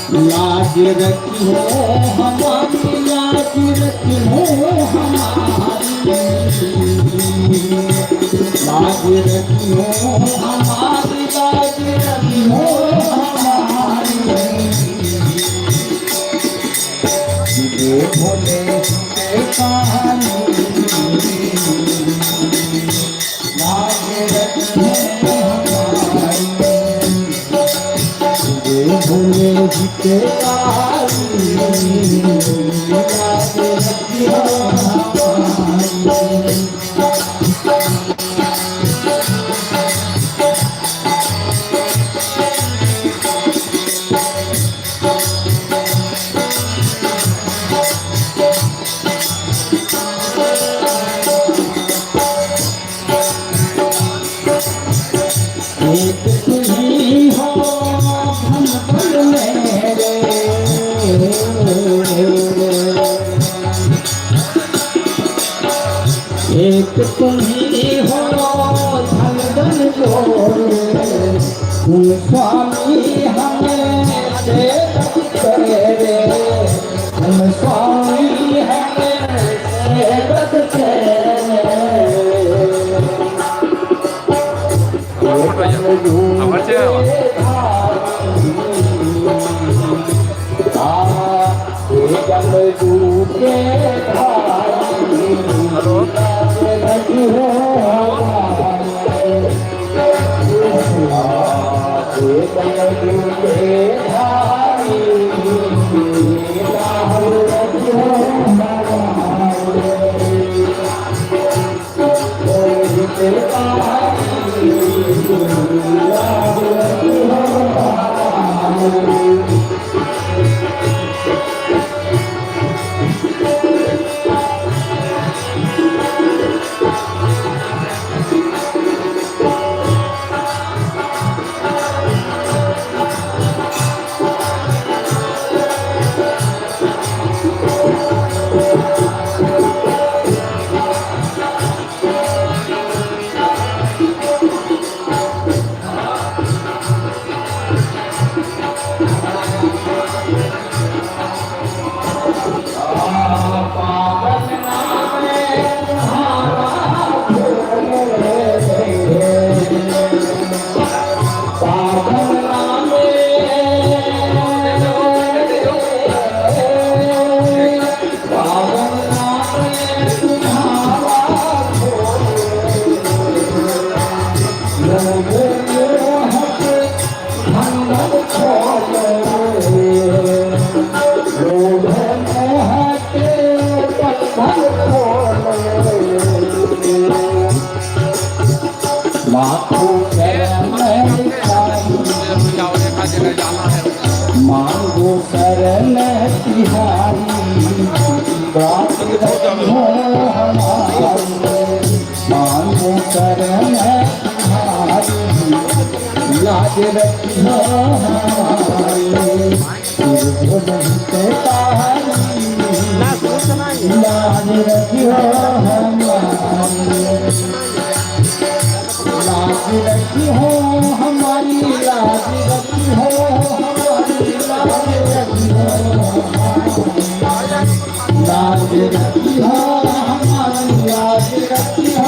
लाज रखियो हमारी, लाज रखियो हमारी, लाज रखियो हमारी, लाज रखियो हमारी। ये भोले के कहानी, लाज रखियो हमारी, ये भोले के कहानी, लाज रखियो हमारी। एक तुम्ही हो धन मेरे, एक तुम्ही हो धन बोले, तुम स्वामी हमें सेवक तेरे, तुम स्वामी हमें सेवक तेरे। मांगो शरण तिहारी, बात रखो हमारी, मांगो शरण तिहारी, लाज रखो हमारी, भोले कहानी, लाज रखो हमारी, लाज रखो हमारी, लाज रखो हमारी, लाज रखियो हमारी, लाज रखियो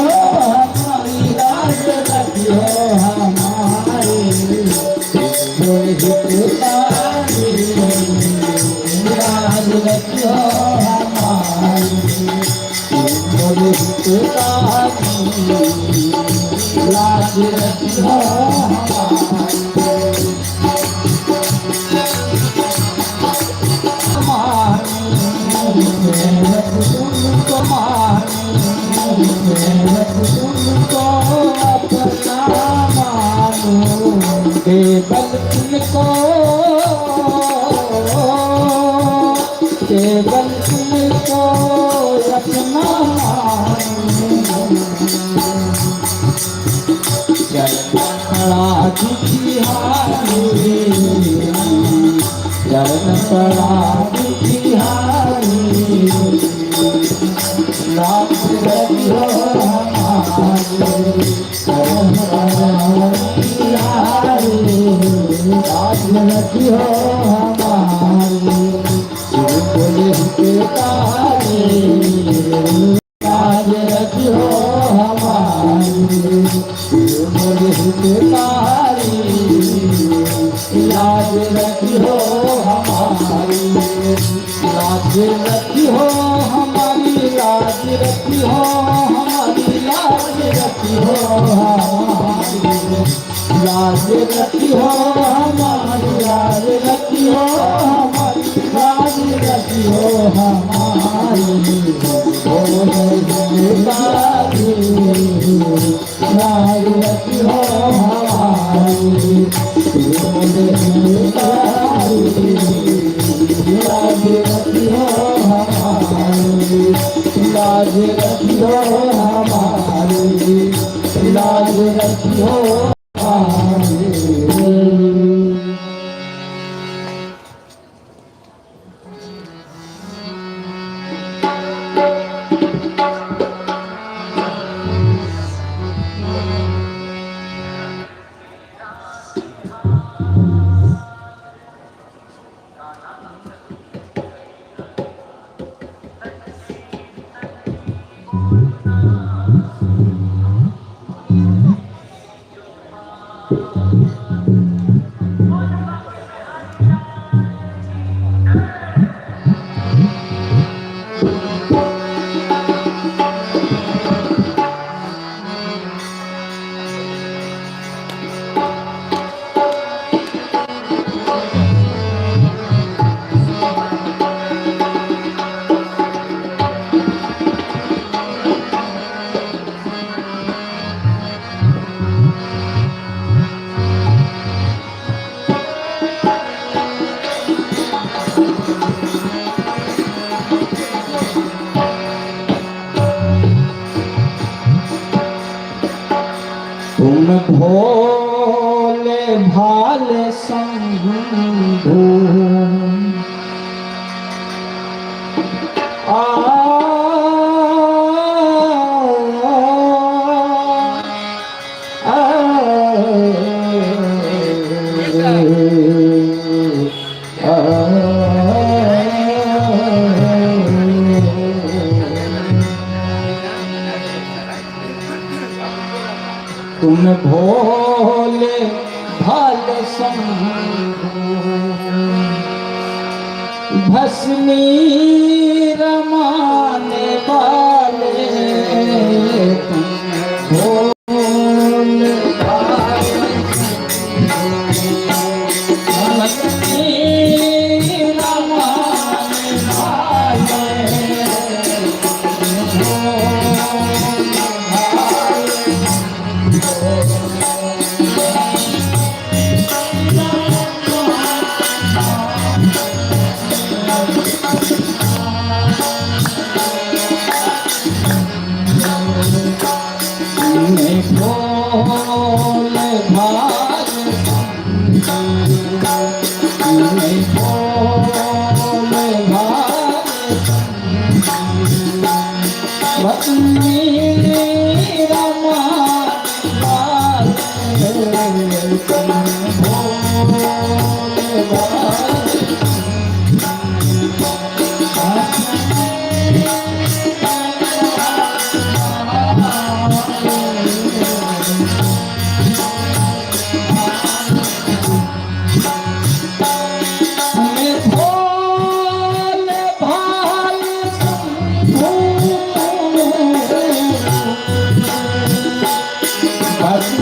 हमारी, लाज रखियो हमारी, कोई हितकारी, लाज रखियो हमारी, कोई हितकारी, लाज रखियो केवल तुमको, केवल तुमको अपना चरण दुखिहारी, चरण पड़ा दुखिहारी, लाज रखियो हमारी, चरण पड़ा दुखिहारी, लाज रखियो हमारी। हितकारी लाज रखियो हमारी मोर हितकारी लाज रखियो हमारी लाज रखियो हमारी लाज रखियो हमारी लाज रखियो हमारी लाज रखियो हमारी लाज रखियो हमारी लाज रखियो हमारी बोल हितकारी लाज रखियो हमारी बोल हितकारी लाज रखियो हमारी लाज रखियो हमारी लाज रखियो हमारी। तुम भोले भाले शंभु आ तुम भोले भाले शंभु भस्मी रमाने वाले तुम भोले भाले भस्मी रमाने वाले भोले भाले भोले भाले भस्मी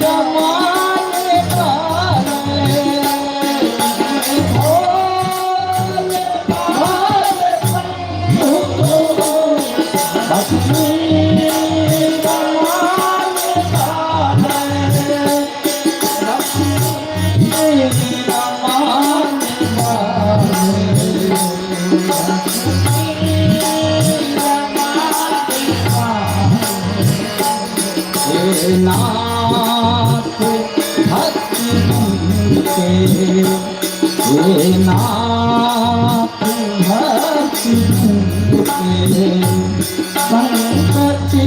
रमाने वाले तुम भोले भाले नाथ भक्ति के नाथ भक्ति के संकटि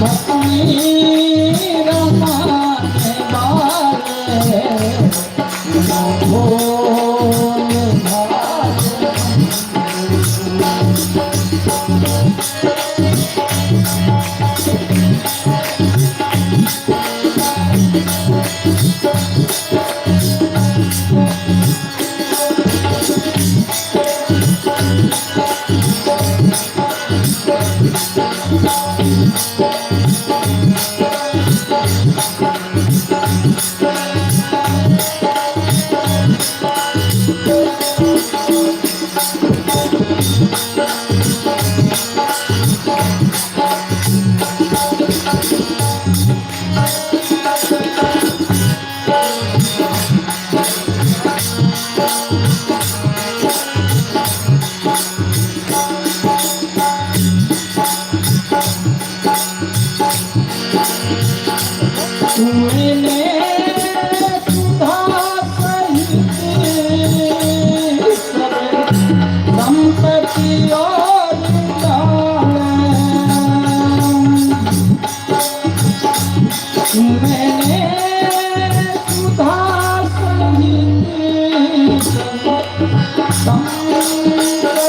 भक्ति रमाने वाले भोले भाले। तूने सुधा सहित सब संपत्ति और मैंने सुधा सहित सब संपत्ति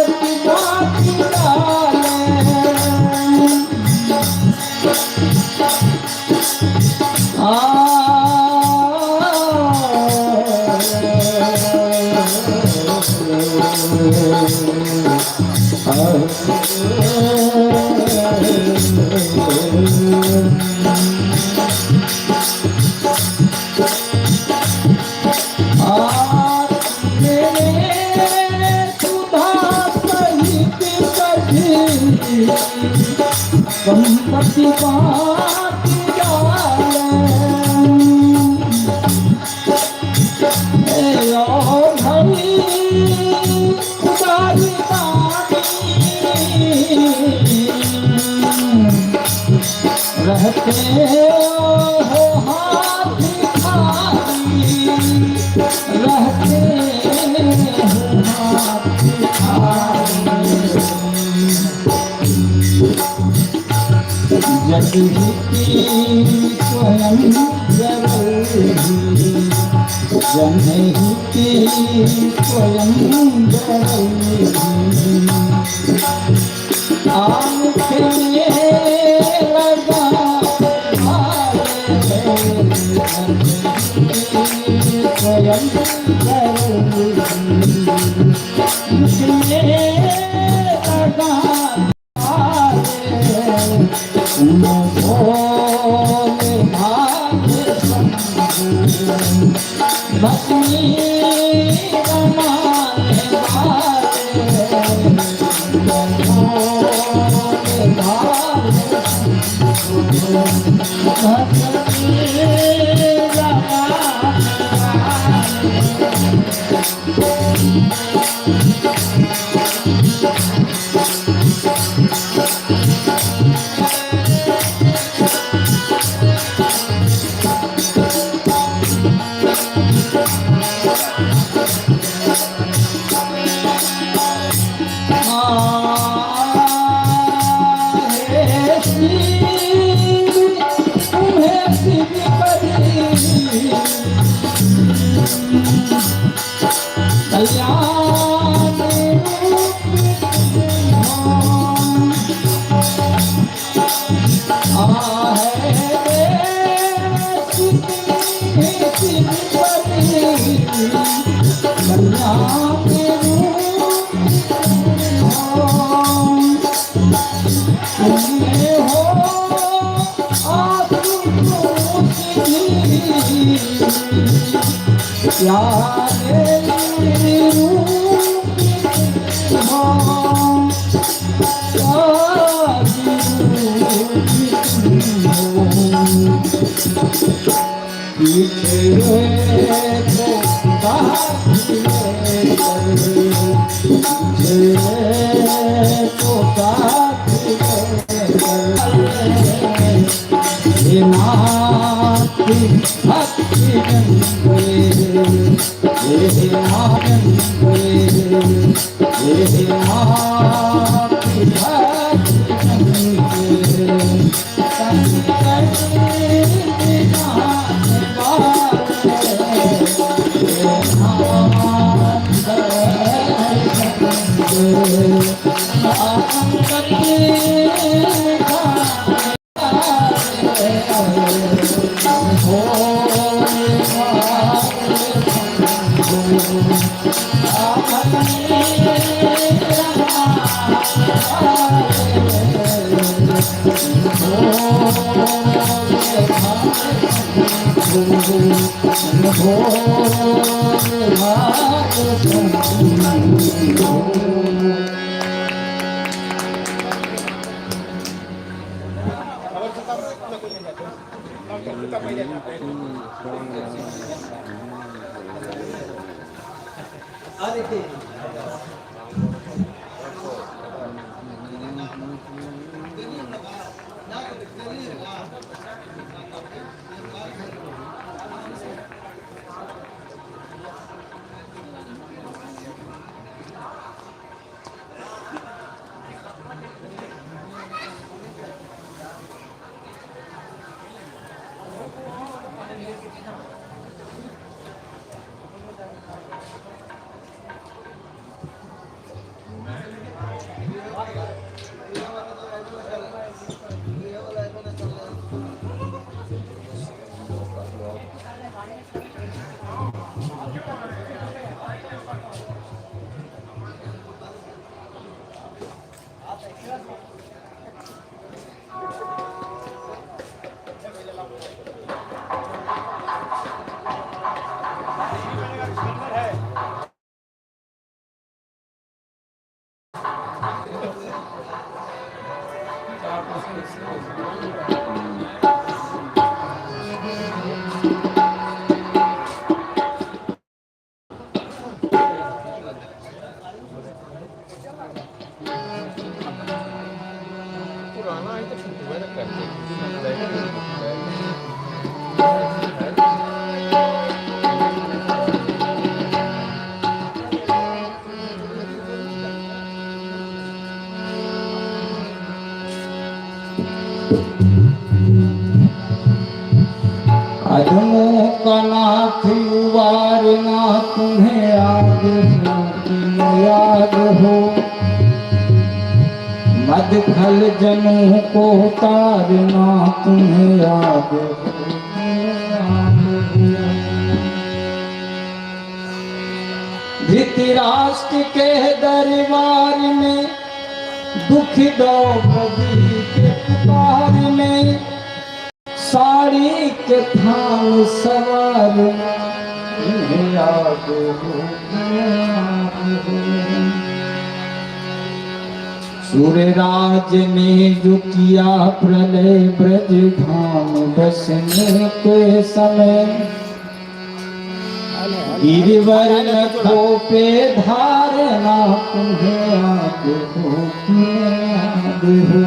संपत्ति बात रहते हो हाथ खाली, रहते हो हाथ खाली। जगती स्वयं जगती, जनहिती स्वयं जगती। आँख में लगा स्वयं भक्ति अधमों का नाथ उबारना तुम्हें याद हो कि याद हो, मदखल जनों को उतारना तुम्हें याद हो कि याद हो। धृतराष्ट्र के दरबार में दुख द्रौपदी के पुकार में साड़ी के थान सवार याद हो। सूर्यराज ने जो किया प्रलय ब्रज धाम बसने के समय, गिरिवर नखों पे धारना तुम्हें याद हो कि याद हो।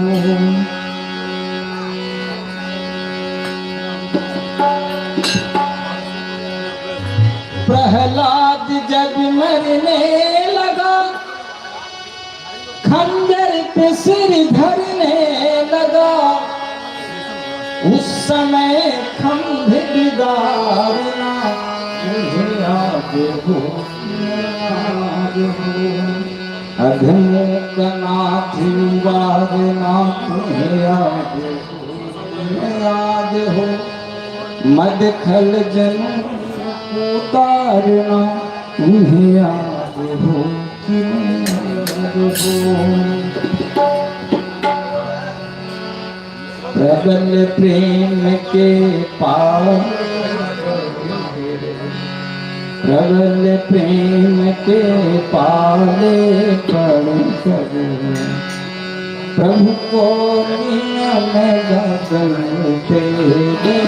प्रहलाद जब मरने लगा, खंजर पे सिर धरने लगा, उस समय खंभ बिगाड़ना मुझे याद हो याद हो। अधमों का नाथ उबारना तुम्हें याद हो याद हो, मदखल जनों उतारना तुम्हें याद हो कि याद हो। प्रबल प्रेम के पार, प्रबल प्रेम के पाले पड़ कर प्रभु को नियम गगन तेरे।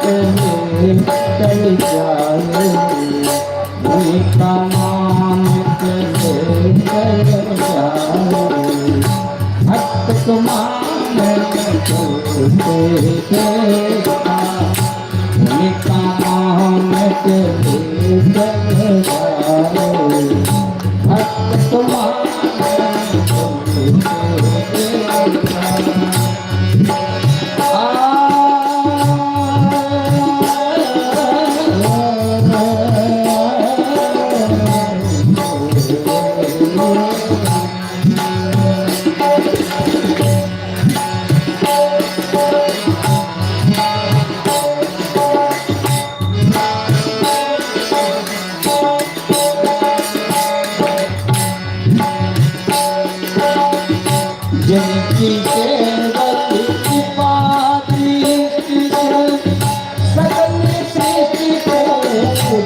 के चल जाए उनका नाम के चल जाए भक्त तुम्हारे उनका नाम के चल जाए भक्त तुम्हारे जिनकी केवल कृपादृष्टि सकल सृष्टि को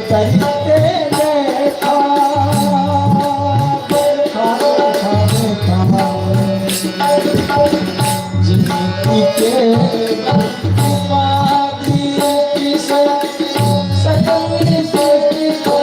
करते देखा जिनकी केवल कृपादृष्टि सकल सृष्टि को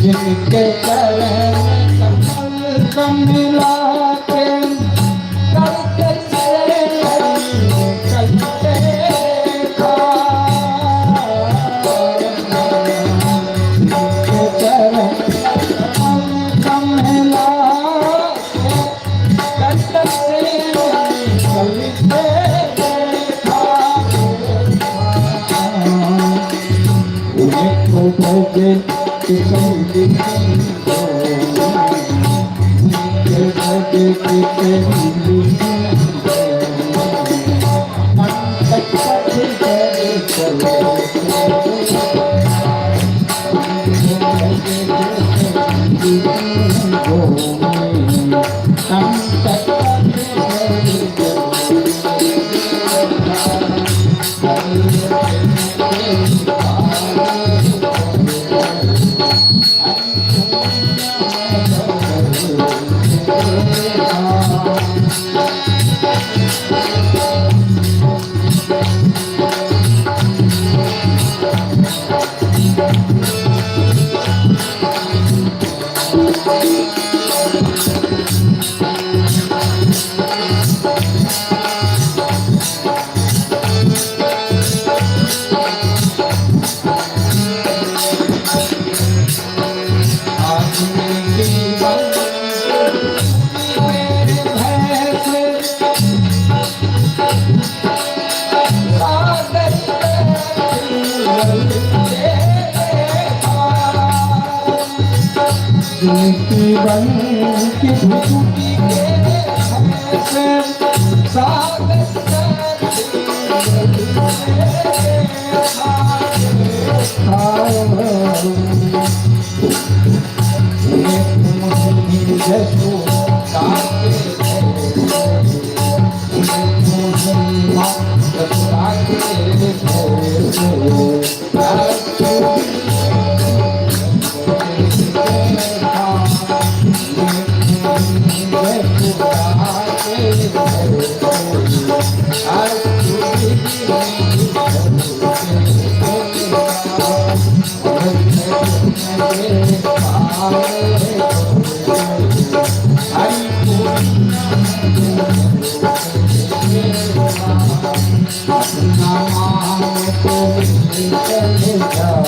जिनके चरण कमल मिला के करते जीवन की भूमि से साथ चले जाए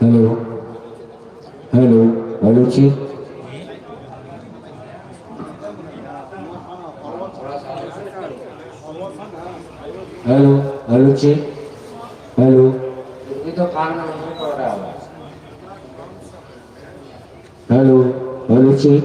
हेलो हेलो हेलो जी हेलो हेलो जी हेलो ये तो कान में नहीं पड़ रहा है हेलो हेलो जी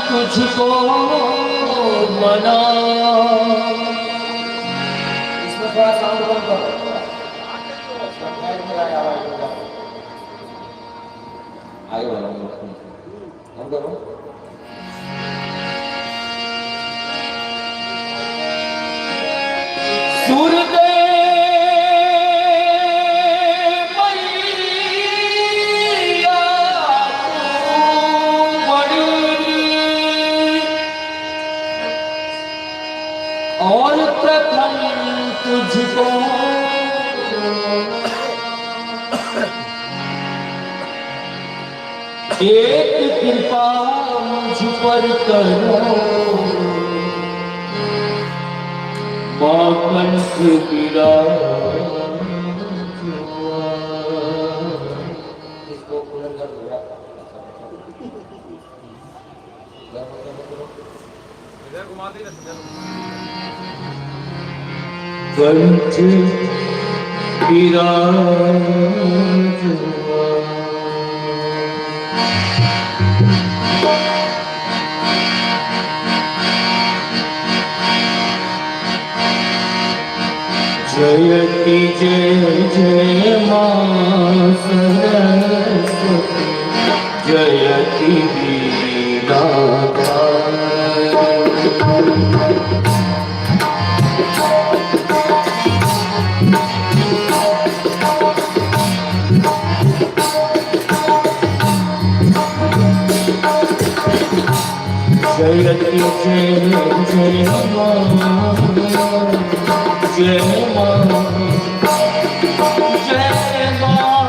तुझको मना। इसमें थोड़ा साउंड कम करो। आगे बढ़ो, हम करो। और प्रथम तुझको एक कृपा मुझ पर करो, मां कंठ गिरा कंठ विराज जयति जय जय मां सरस्वती जयति जयति जय जय मां जय मां जय मां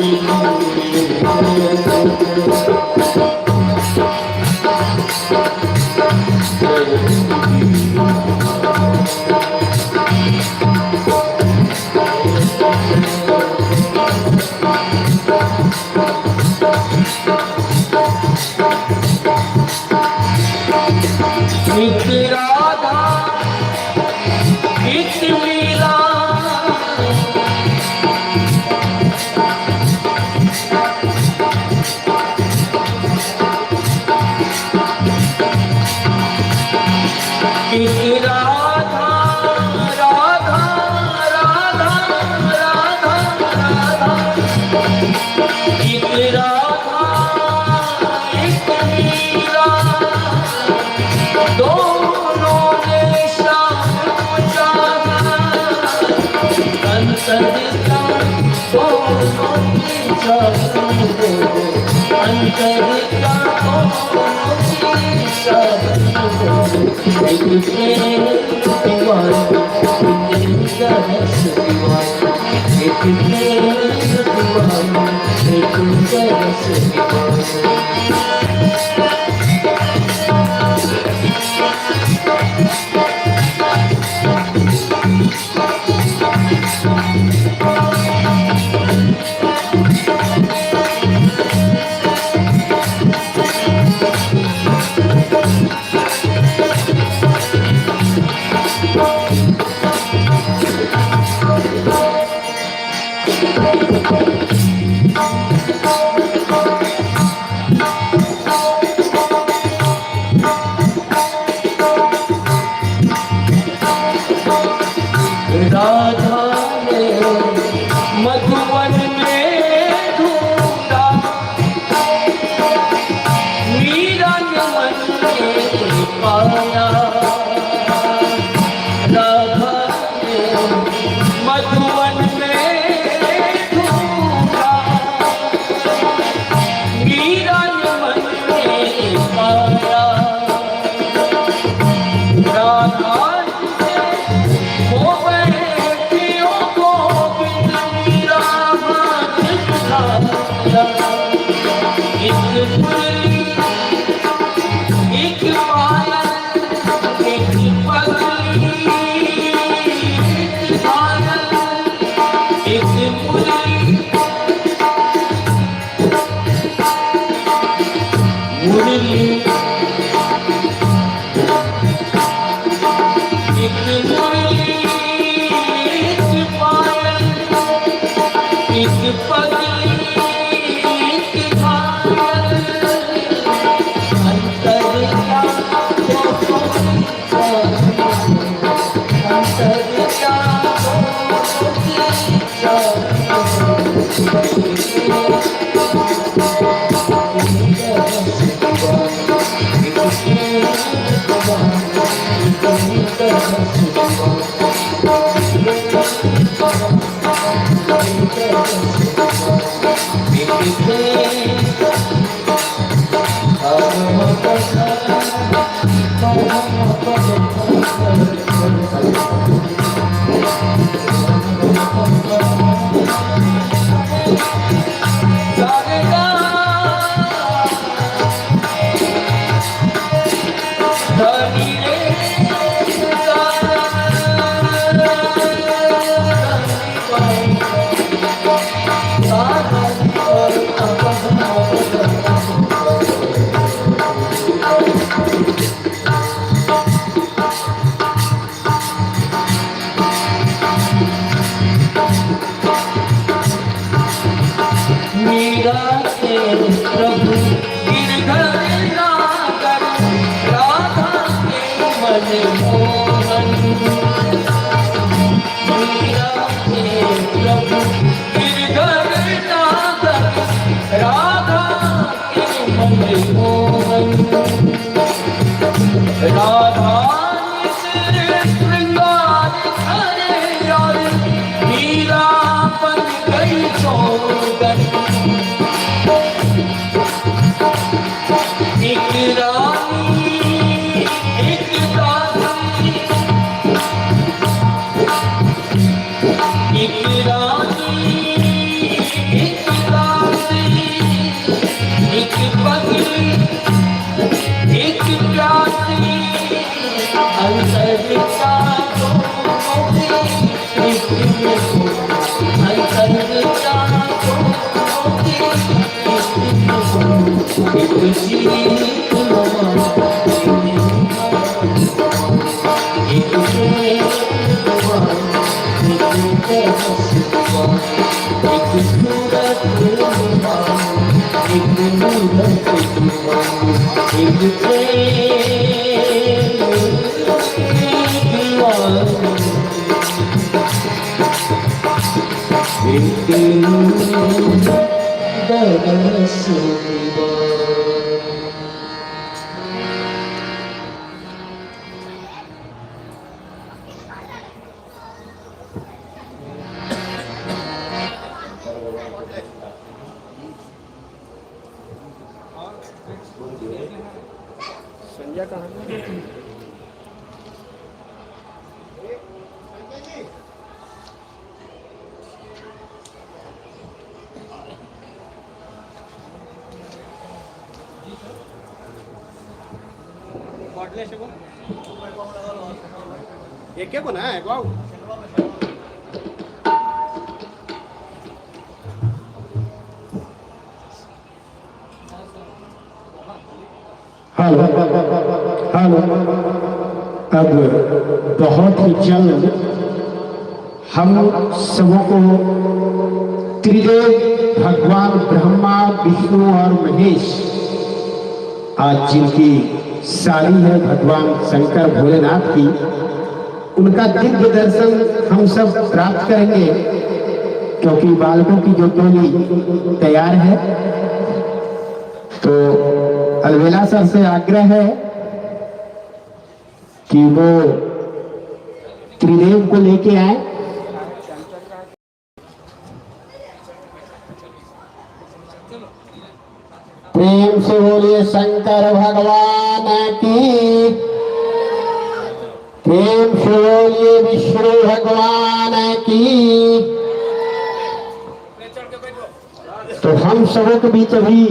एक राधा एक मीरा एक राधा राधा राधा राधा राधा एक राधा एक मीरा दोनों ने श्याम चाहा अंतर का दोनों की चाहा अंतर का दोनों की चाहा एक प्रेम दीवाना एक रस दीवाना एक प्रेम दीवाना एक रस दीवाना राधा ने मधुवन में ढूंढा मीरा ने मन में पाया राधा ने मधुवन में ढूंढा मीरा ने मन में पाया राधा एक पायल एक पगली एक पायल एक मुरली मुरली एक मुरली एक पायल एक पगली प्रभु गिरधर नागर राधा के मन मोहन मीरा के प्रभु गिरधर नागर राधा के मन मोहन राधा श्रृंगार करे और मीरा बन गई चौगन एक जीत लगा एक संजय कहाँ है? एक क्या बना है गाँव? Hello hello. अब बहुत ही जल्द हम सबों को त्रिदेव भगवान ब्रह्मा विष्णु और महेश, आज जिनकी सारी है भगवान शंकर भोलेनाथ की, उनका दिव्य दर्शन हम सब प्राप्त करेंगे, क्योंकि बालकों की जो टोली तैयार है। तो अलवेला सर से आग्रह है कि वो त्रिदेव को लेके आए। प्रेम से बोलिए शंकर भगवान की, प्रेम से बोलिए विष्णु भगवान की। तो हम सबों के बीच अभी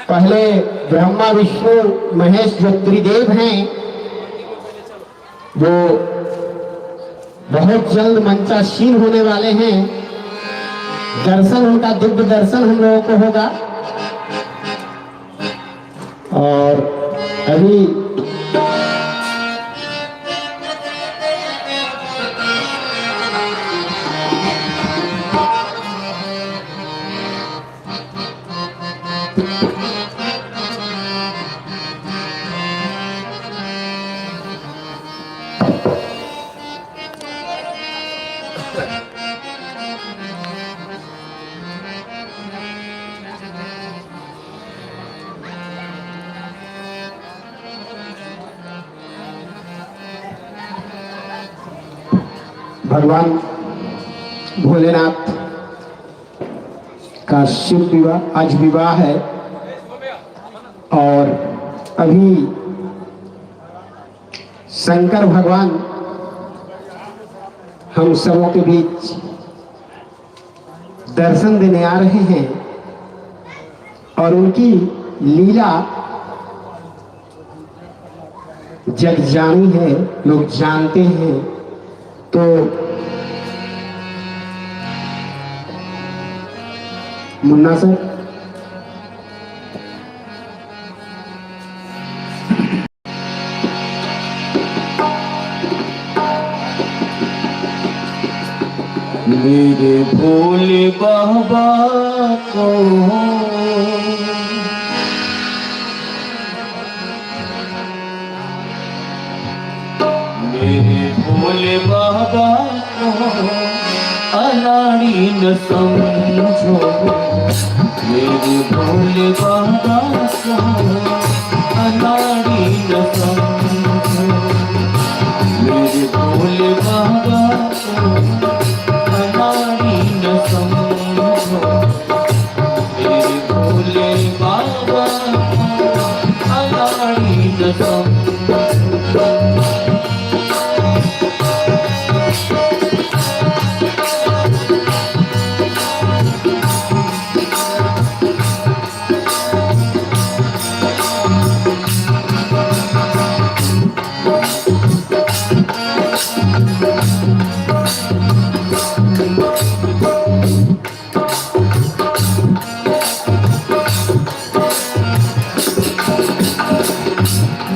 पहले ब्रह्मा विष्णु महेश जो त्रिदेव हैं, वो बहुत जल्द मंचासीन होने वाले हैं। दर्शन, उनका दिव्य दर्शन हम लोगों को होगा। और अभी भगवान भोलेनाथ का शिव विवाह, आज विवाह है। और अभी शंकर भगवान हम सबों के बीच दर्शन देने आ रहे हैं। और उनकी लीला जग जानी है, लोग जानते हैं। तो मुन्ना सर, मेरे भोले बाबा को मेरे भोले बाबा को अनाड़ी न समझो। मेरे भोले बाबा को अनाड़ी न समझो। मेरे भोले बाबा को अनाड़ी न समझो। मेरे भोले बाबा को अनाड़ी न समझो।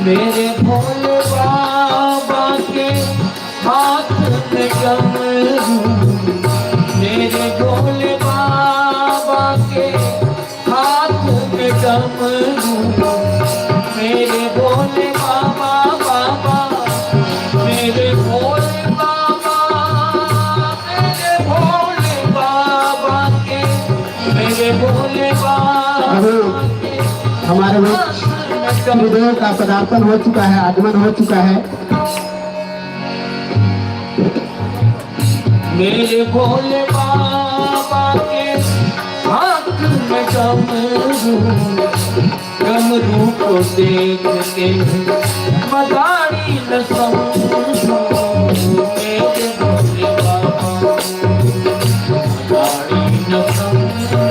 मेरे भोले बाबा के हाथ में डमरू, मेरे भोले बाबा के हाथ में डमरू, मेरे भोले बाबा बाबा, मेरे भोले बाबा, मेरे भोले बाबा के, मेरे भोले बाबा के हमारे बीच गुरुदेव का पदार्पण हो चुका है, आगमन हो चुका है। मेरे भोले बाबा के हाथ में डमरू, डमरू को देख के मदारी न समझो, मेरे भोले बाबा मदारी न समझो,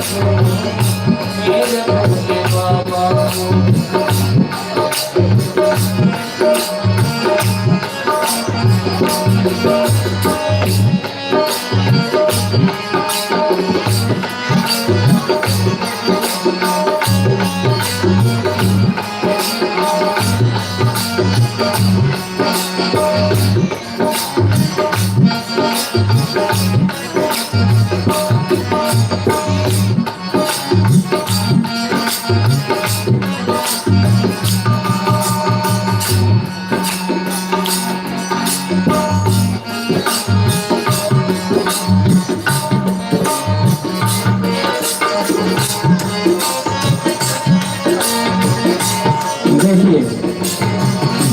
मेरे भोले बाबा देखिए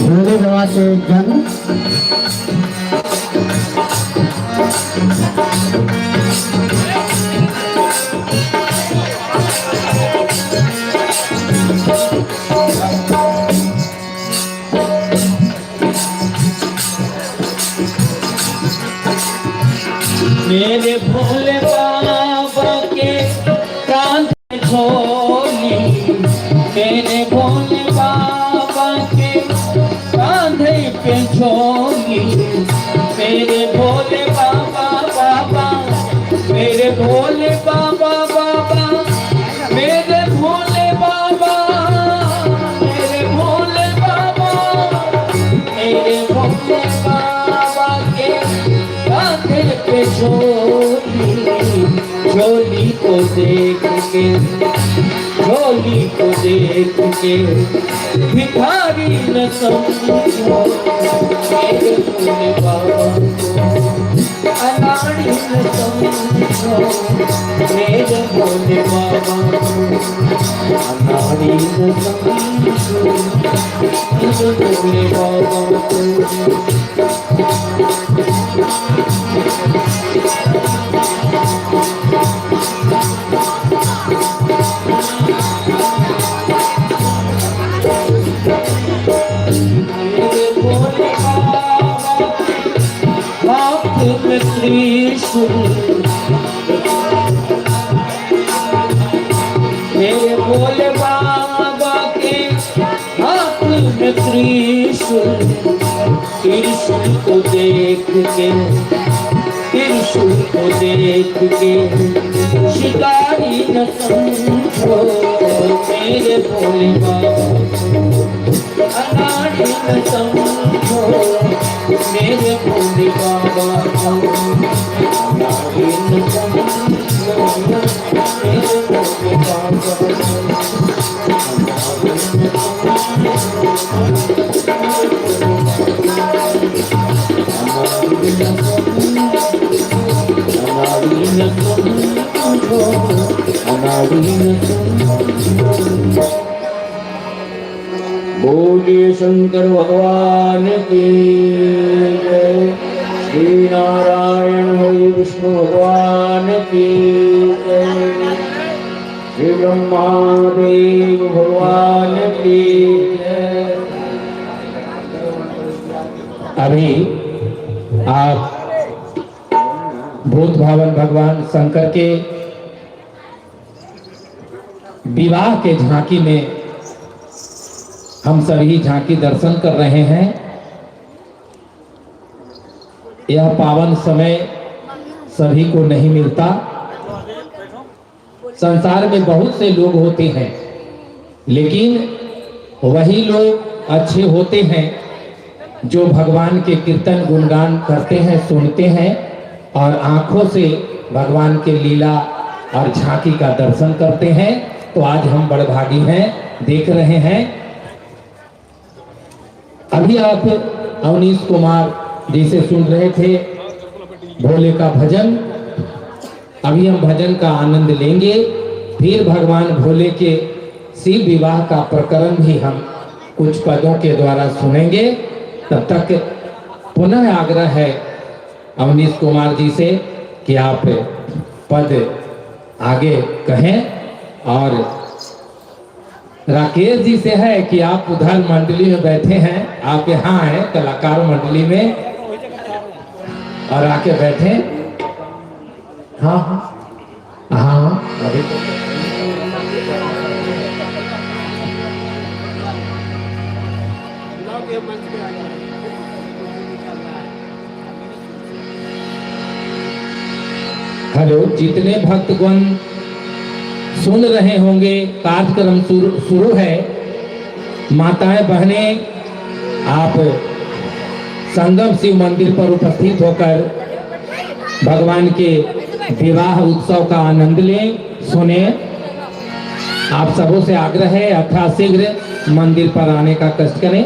भोले बाबा के जन्म मेरे भोले बाबा के कांधे झोली, मेरे भोले बाबा के कांधे पे झोली, मेरे भोले बाबा बाबा, मेरे भोले बाबा बाबा, मेरे भोले बाबा, मेरे भोले बाबा, मेरे भोले बाबा के कांधे पे झोली, झोली को देख के, झोली को देख के भिखारी न समझो, मेरे भोले बाबा को अनाड़ी न समझो, मेरे भोले बाबा को अनाड़ी न समझो, मेरे भोले बाबा को त्रिशूल, मेरे भोले बाबा के हाथ में त्रिशूल, त्रिशूल को देख के, त्रिशूल को देख के शिकारी न समझो, मेरे भोले बाबा अनाड़ी न समझो, मेरे भोले बाबा अनाड़ी न समझो, मेरे भोले बाबा बोलिए शंकर भगवान की जय, श्री नारायण हरि विष्णु भगवान की जय, श्री ब्रह्मादेव भगवान की जय। अभी आप भूत भावन भगवान शंकर के विवाह के झांकी में हम सभी झांकी दर्शन कर रहे हैं। यह पावन समय सभी को नहीं मिलता। संसार में बहुत से लोग होते हैं, लेकिन वही लोग अच्छे होते हैं जो भगवान के कीर्तन गुणगान करते हैं, सुनते हैं और आंखों से भगवान के लीला और झांकी का दर्शन करते हैं। तो आज हम बड़भागी हैं, देख रहे हैं। अभी आप अवनीश कुमार जी से सुन रहे थे भोले का भजन। अभी हम भजन का आनंद लेंगे, फिर भगवान भोले के शिव विवाह का प्रकरण भी हम कुछ पदों के द्वारा सुनेंगे। तब तक पुनः आग्रह है अवनीश कुमार जी से कि आप पद आगे कहें। और राकेश जी से है कि आप उधर मंडली में बैठे हैं, आप यहाँ हैं कलाकार मंडली में, और आके बैठे। हाँ हाँ हाँ अभी बुलाओ के मंच पे आ जाओ। हेलो, जितने भक्तगण सुन रहे होंगे, कार्यक्रम शुरू है। माताएं बहनें, आप संगम शिव मंदिर पर उपस्थित होकर भगवान के विवाह उत्सव का आनंद लें, सुने। आप सबों से आग्रह है यथाशीघ्र मंदिर पर आने का कष्ट करें।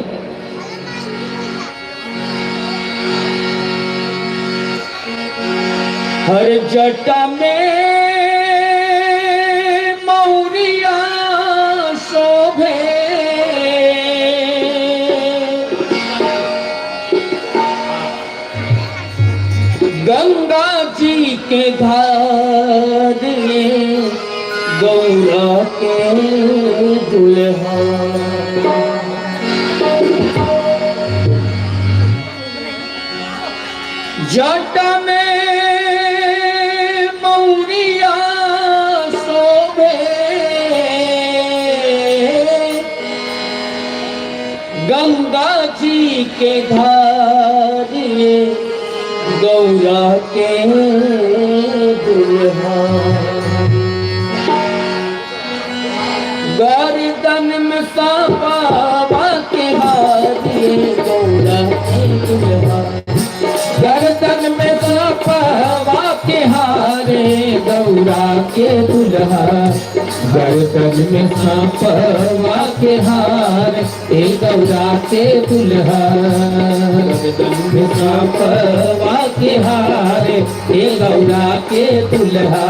हर जटा में मौरिया शोभे, गंगा जी के धार में गौरा के दुल्हा। जटा में मौरिया शोभे, गंगा जी के धार में गौरा के दुल्हा। गर्दन में सांपा के हारे गौरा के दुल्हा। गर्दन में सांपा के हारे गौरा के दुल्हा। गर्दन में सांपा के हार ए गौरा के दुल्हा। गर्दन में सांपा के हार ए गौरा के दुल्हा।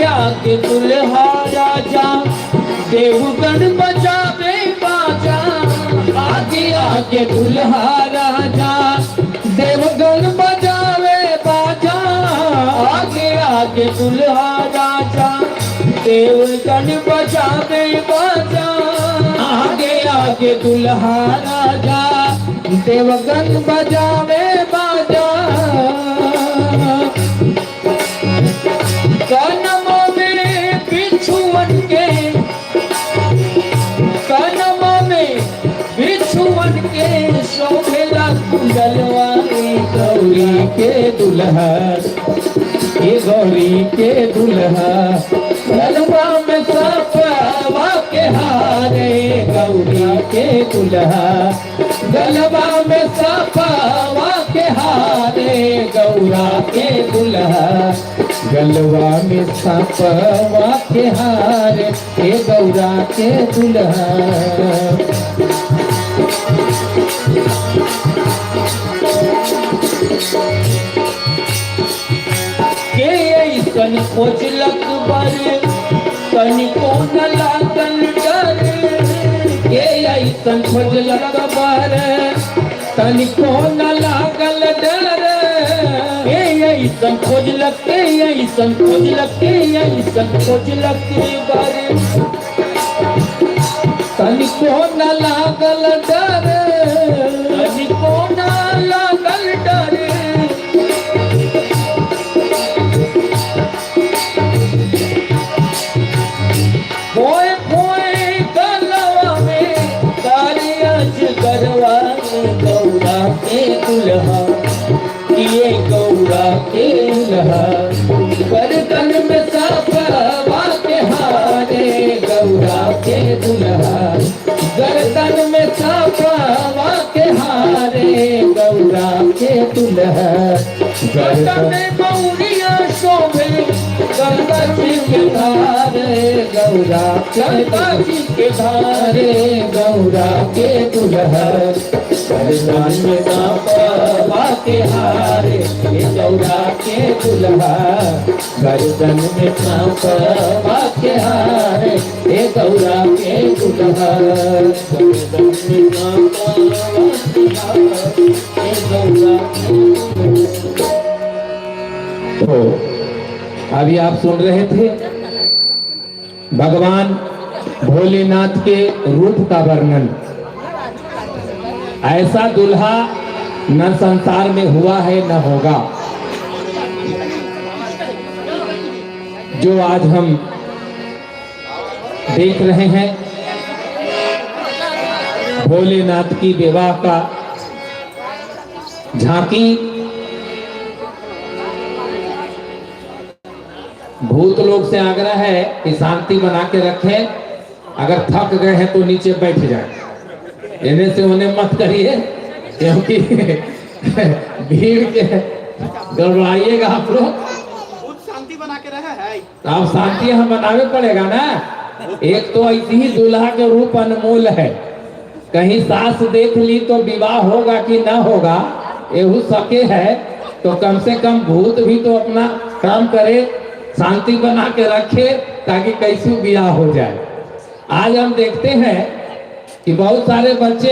आगे दुल्हा राजा देवगण बजावे बाजा। आगे आगे दुल्हा राजा देवगण बजावे बाजा। आगे आगे दुल्हा राजा देवगण बजावे बाजा। आगे आगे दुल्हा राजा देवगण बजावे बाजा। कनमा में बिछुअन के, कनमा में बिछुअन के शोभेला कुंडलवा। गौरी के दुल्हा, ये गौरी के दुल्हा। गलवा में सांपवा के हारे गौरी के दुल्हा। गलवा में सांपवा के हारे गौरा के दुल्हा। गलवा में सांपवा के हार ए गौरा के दुल्हा। के ऐसन खोजलक बर तनिको न लागल डर। के ऐसन खोजलक बर तनिको न लागल डर। ऐसन खोजलक, ऐसन खोजलक, ऐसन खोजलक बर तनिको न लागल डर, तनिको न लागल डर। खोए खोए गलवा में कारियज करवा गौरा के दुल्हा, ये गौरा के दुल्हा। गर्दन में साफवा के हारे गौरा के दुल्हा, गर्दन में साफवा के हारे गौरा के दुल्हा। गर्दन में मौरिया शोभे गंगा जी के धारे गौरा, गंगा जी के धारे गौरा के दुल्हा। गर्दन में साफवा के हारे गौरा के दुल्हा, गर्दन में साफवा के हारे गौरा के दुल्हा। गर्दन में साफवा के हारे गौरा के दुल्हा। तो अभी आप सुन रहे थे भगवान भोलेनाथ के रूप का वर्णन। ऐसा दुल्हा न संसार में हुआ है न होगा जो आज हम देख रहे हैं। भोलेनाथ की विवाह का झांकी भूत लोग से आग्रह है कि शांति बना के रखें, अगर थक गए हैं तो नीचे बैठ जाए, इन्हें से उन्हें मत करिए क्योंकि भीड़ के गड़बड़ाइएगा आप लोग। बहुत शांति बना के रहा है। अब शांति हम बनावे पड़ेगा ना। एक तो ऐसी ही दूल्हा के रूप अनमोल है, कहीं सास देख ली तो विवाह होगा कि ना होगा एहू सके है, तो कम से कम भूत भी तो अपना काम करे, शांति बना के रखे ताकि कैसे विवाह हो जाए। आज हम देखते हैं कि बहुत सारे बच्चे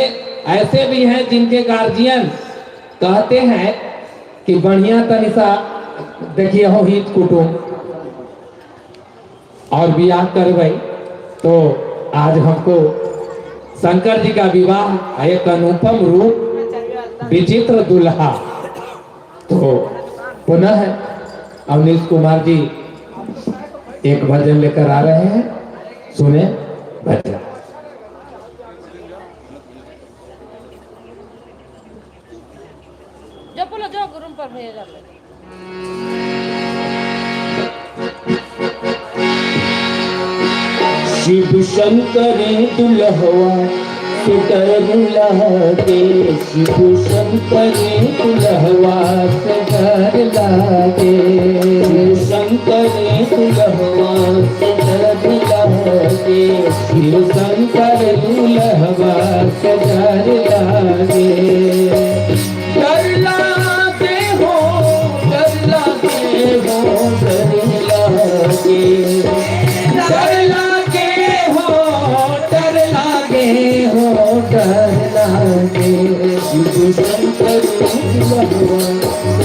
ऐसे भी हैं जिनके गार्जियन कहते हैं कि बढ़िया तनिसा देखिए हो हित कुटुंब और विवाह करवाई। तो आज हमको शंकर जी का विवाह एक अनुपम रूप विचित्र दुल्हा। तो पुनः अवनीश कुमार जी एक भजन लेकर आ रहे हैं, सुने भजन। जो बोलो जो गुरुम पर भेजा ले। शिव शंकर दुल्हवा से डर लागे, शिव शंकर दुल्हवा से डर लागे, शंकर दुल्हवा से डर लागे, शिव शंकर दुल्हवा से डर लागे। डर लागे हो, डर लागे हो, डर लागे, डर लागे हो, डर लागे हो, डर लागे। शिव शंकर दुल्हवा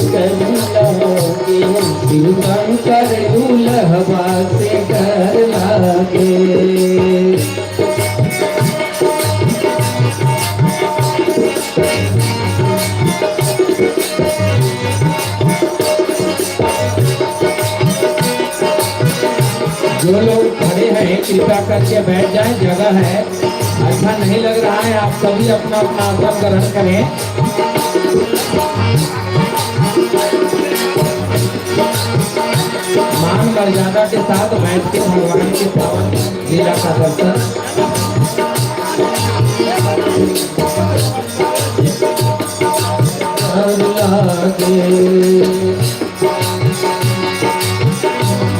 डर लागे, शिव शंकर दुल्हवा से डर लागे। जो लोग खड़े हैं कृपया करके बैठ जाएं, जगह है। अच्छा नहीं लग रहा है, आप सभी अपना अपना आसन ग्रहण करें। मान मर्यादा के साथ बैठ के भगवान के पावन लीला का दर्शन।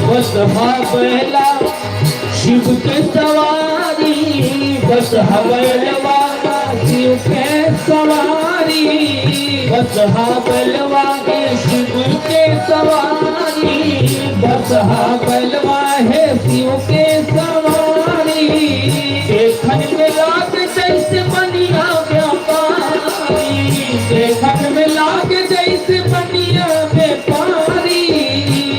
बस बैला शिव के सवारी, बस बैलवा शिव के सवारी, बस बैलवा के शिव के सवारी, बस बैलवा है शिव के सवारी। देखन में लाग जैसे बनिया व्यापारी, देखन में लाग जैसे बनिया व्यापारी,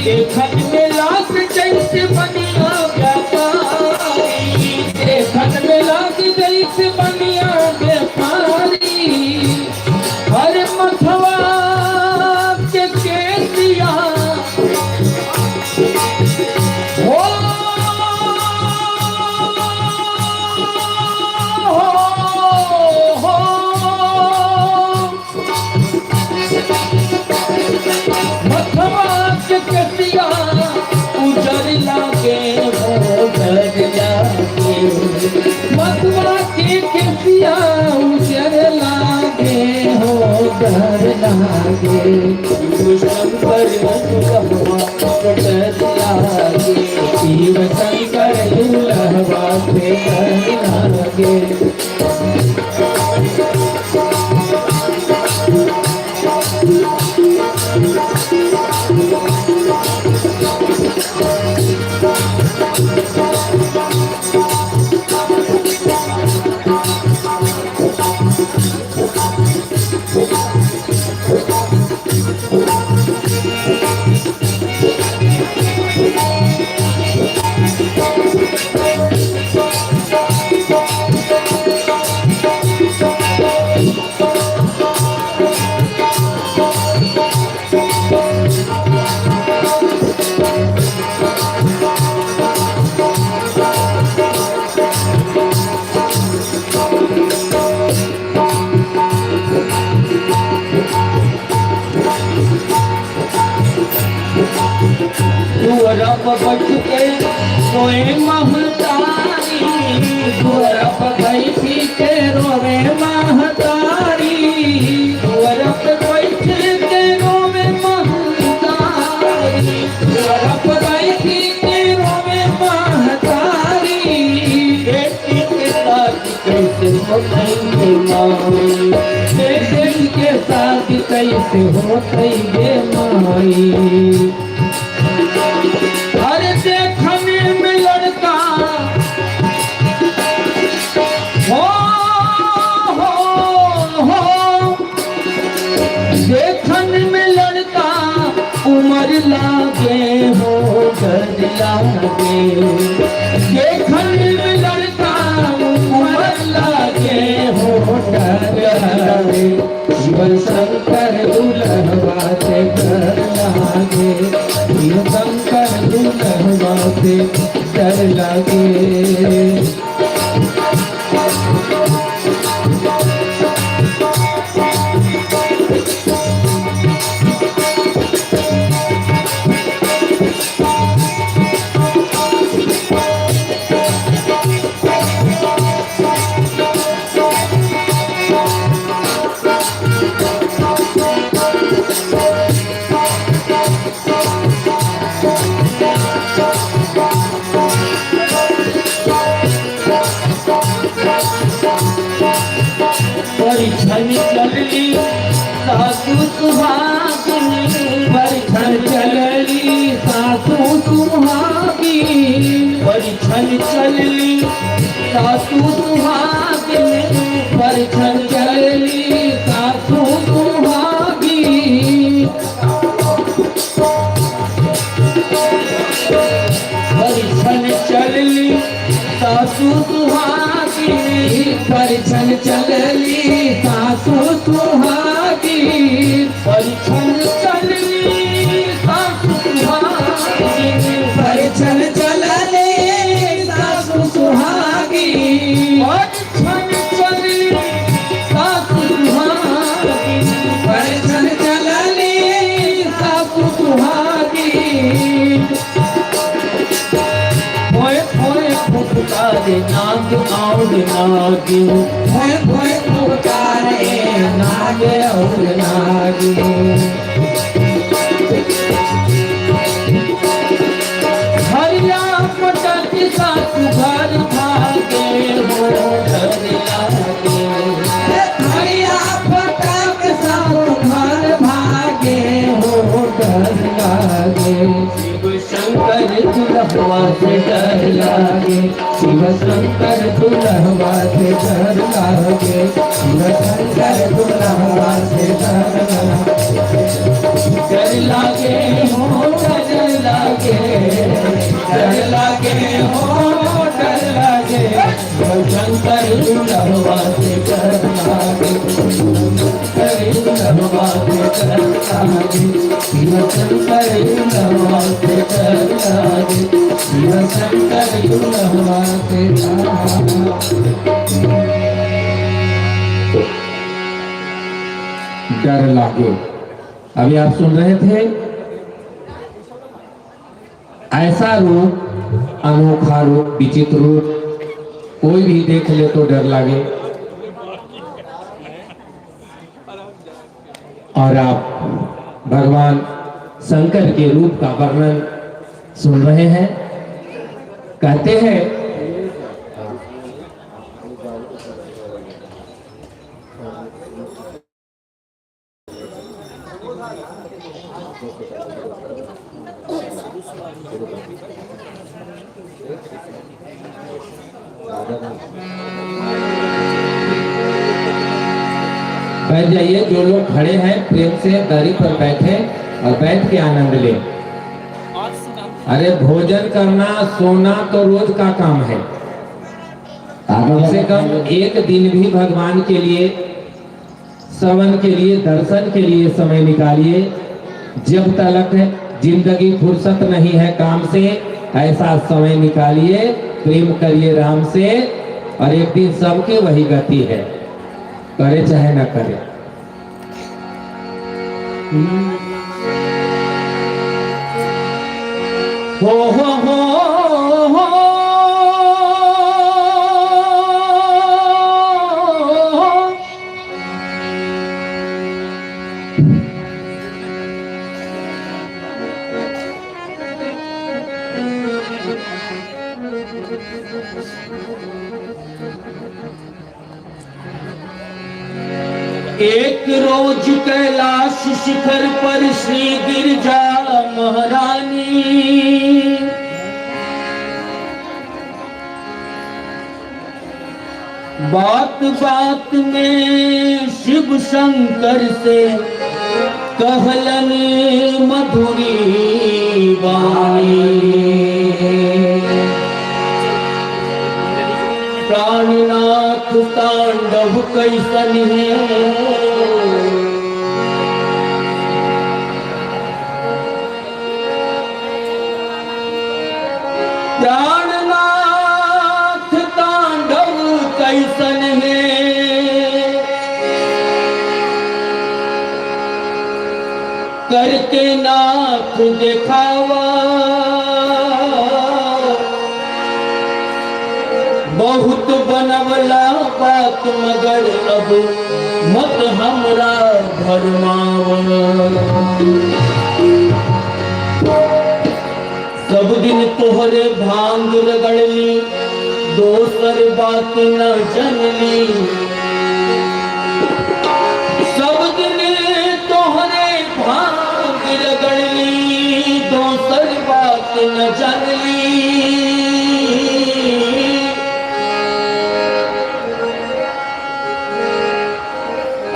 देखन में लाग जैसे बनिया व्यापारी, देखन में लाग दुल्हवा से डर लागे, शिव शंकर दुल्हवा से डर लागे। रब बच के रोए महतारी, रब बैठी के रोवे महतारी, रब बैठ के रोवे महतारी, रब बैठी के रोवे महतारी। बेटी के साथ कैसे होतई माई, बेटी के साथ कैसे होतई गे माई। अरे देखने में लड़का हो, देखने में लड़का उम्र लागे हो डर लागे, देखने में लड़का उम्र लागे हो डर लागे। शिव शंकर दुल्हवा से डर लागे, शिव शंकर दुल्हवा से डर लागे। परिछन चलली सासू सुहागिनी, परिछन चलली सासू सुहागिनी, परिछन चलली सासू सुहागिनी, परिछन चलली सासू सुहागिनी। परिछन चलली सासू सुहागिनी, परिछन चलली सासू सुहागिनी, परिछन चलली सासू सुहागिनी, परिछन चलली सासू सुहागिनी, परिछन चलली सासू सुहागिनी, परिछन चलली सासू सुहागिनी। पुकारे नाग और नागिन, पुकारे नाग और नागिन। हरिया पटक सासु घर भागे हो डर लागे, हरिया पटक सासु घर भागे हो डर लागे। शिव शंकर दुल्हवा से डर लागे, शिव शंकर दुल्हवा से डर लागे, शिव शंकर दुल्हवा से डर लागे हो डर लागे, डर लागे हो डर लागे। शिव शंकर दुल्हवा से डर लागे, शंकर दुल्हवा से डर लागे, शिव शंकर दुल्हवा से डर लागे, शिव शंकर दुल्हवा से डर लागे। अभी आप सुन रहे थे, ऐसा रूप, अनोखा रूप, विचित्र रूप कोई भी देख ले तो डर लागे। और आप भगवान शंकर के रूप का वर्णन सुन रहे हैं। कहते हैं बैठ जाइए, जो लोग खड़े हैं प्रेम से दरी पर बैठे और बैठ के आनंद ले। अरे भोजन करना सोना तो रोज का काम है, कम से कम एक दिन भी भगवान के लिए, श्रवण के लिए, दर्शन के लिए समय निकालिए। जब तक जिंदगी फुर्सत नहीं है काम से, ऐसा समय निकालिए, प्रेम करिए राम से, और एक दिन सबके वही गति है, करे चाहे ना करे। हो एक रोज कैलाश शिखर पर श्री गिरजा महारानी बात बात में शिव शंकर से कहलन मधुरी वाणी। प्राणनाथ तांडव कैसन है, प्राणनाथ तांडव कैसन है, करके नाथ दिखावा। बहुत बनवला बात मगर अब मत हमरा भरमावा। सब दिन तोहरे भांग रगड़ली, दोसर बात न जनली। सब दिन तोहरे भांग रगड़ली, दोसर बात न जनली।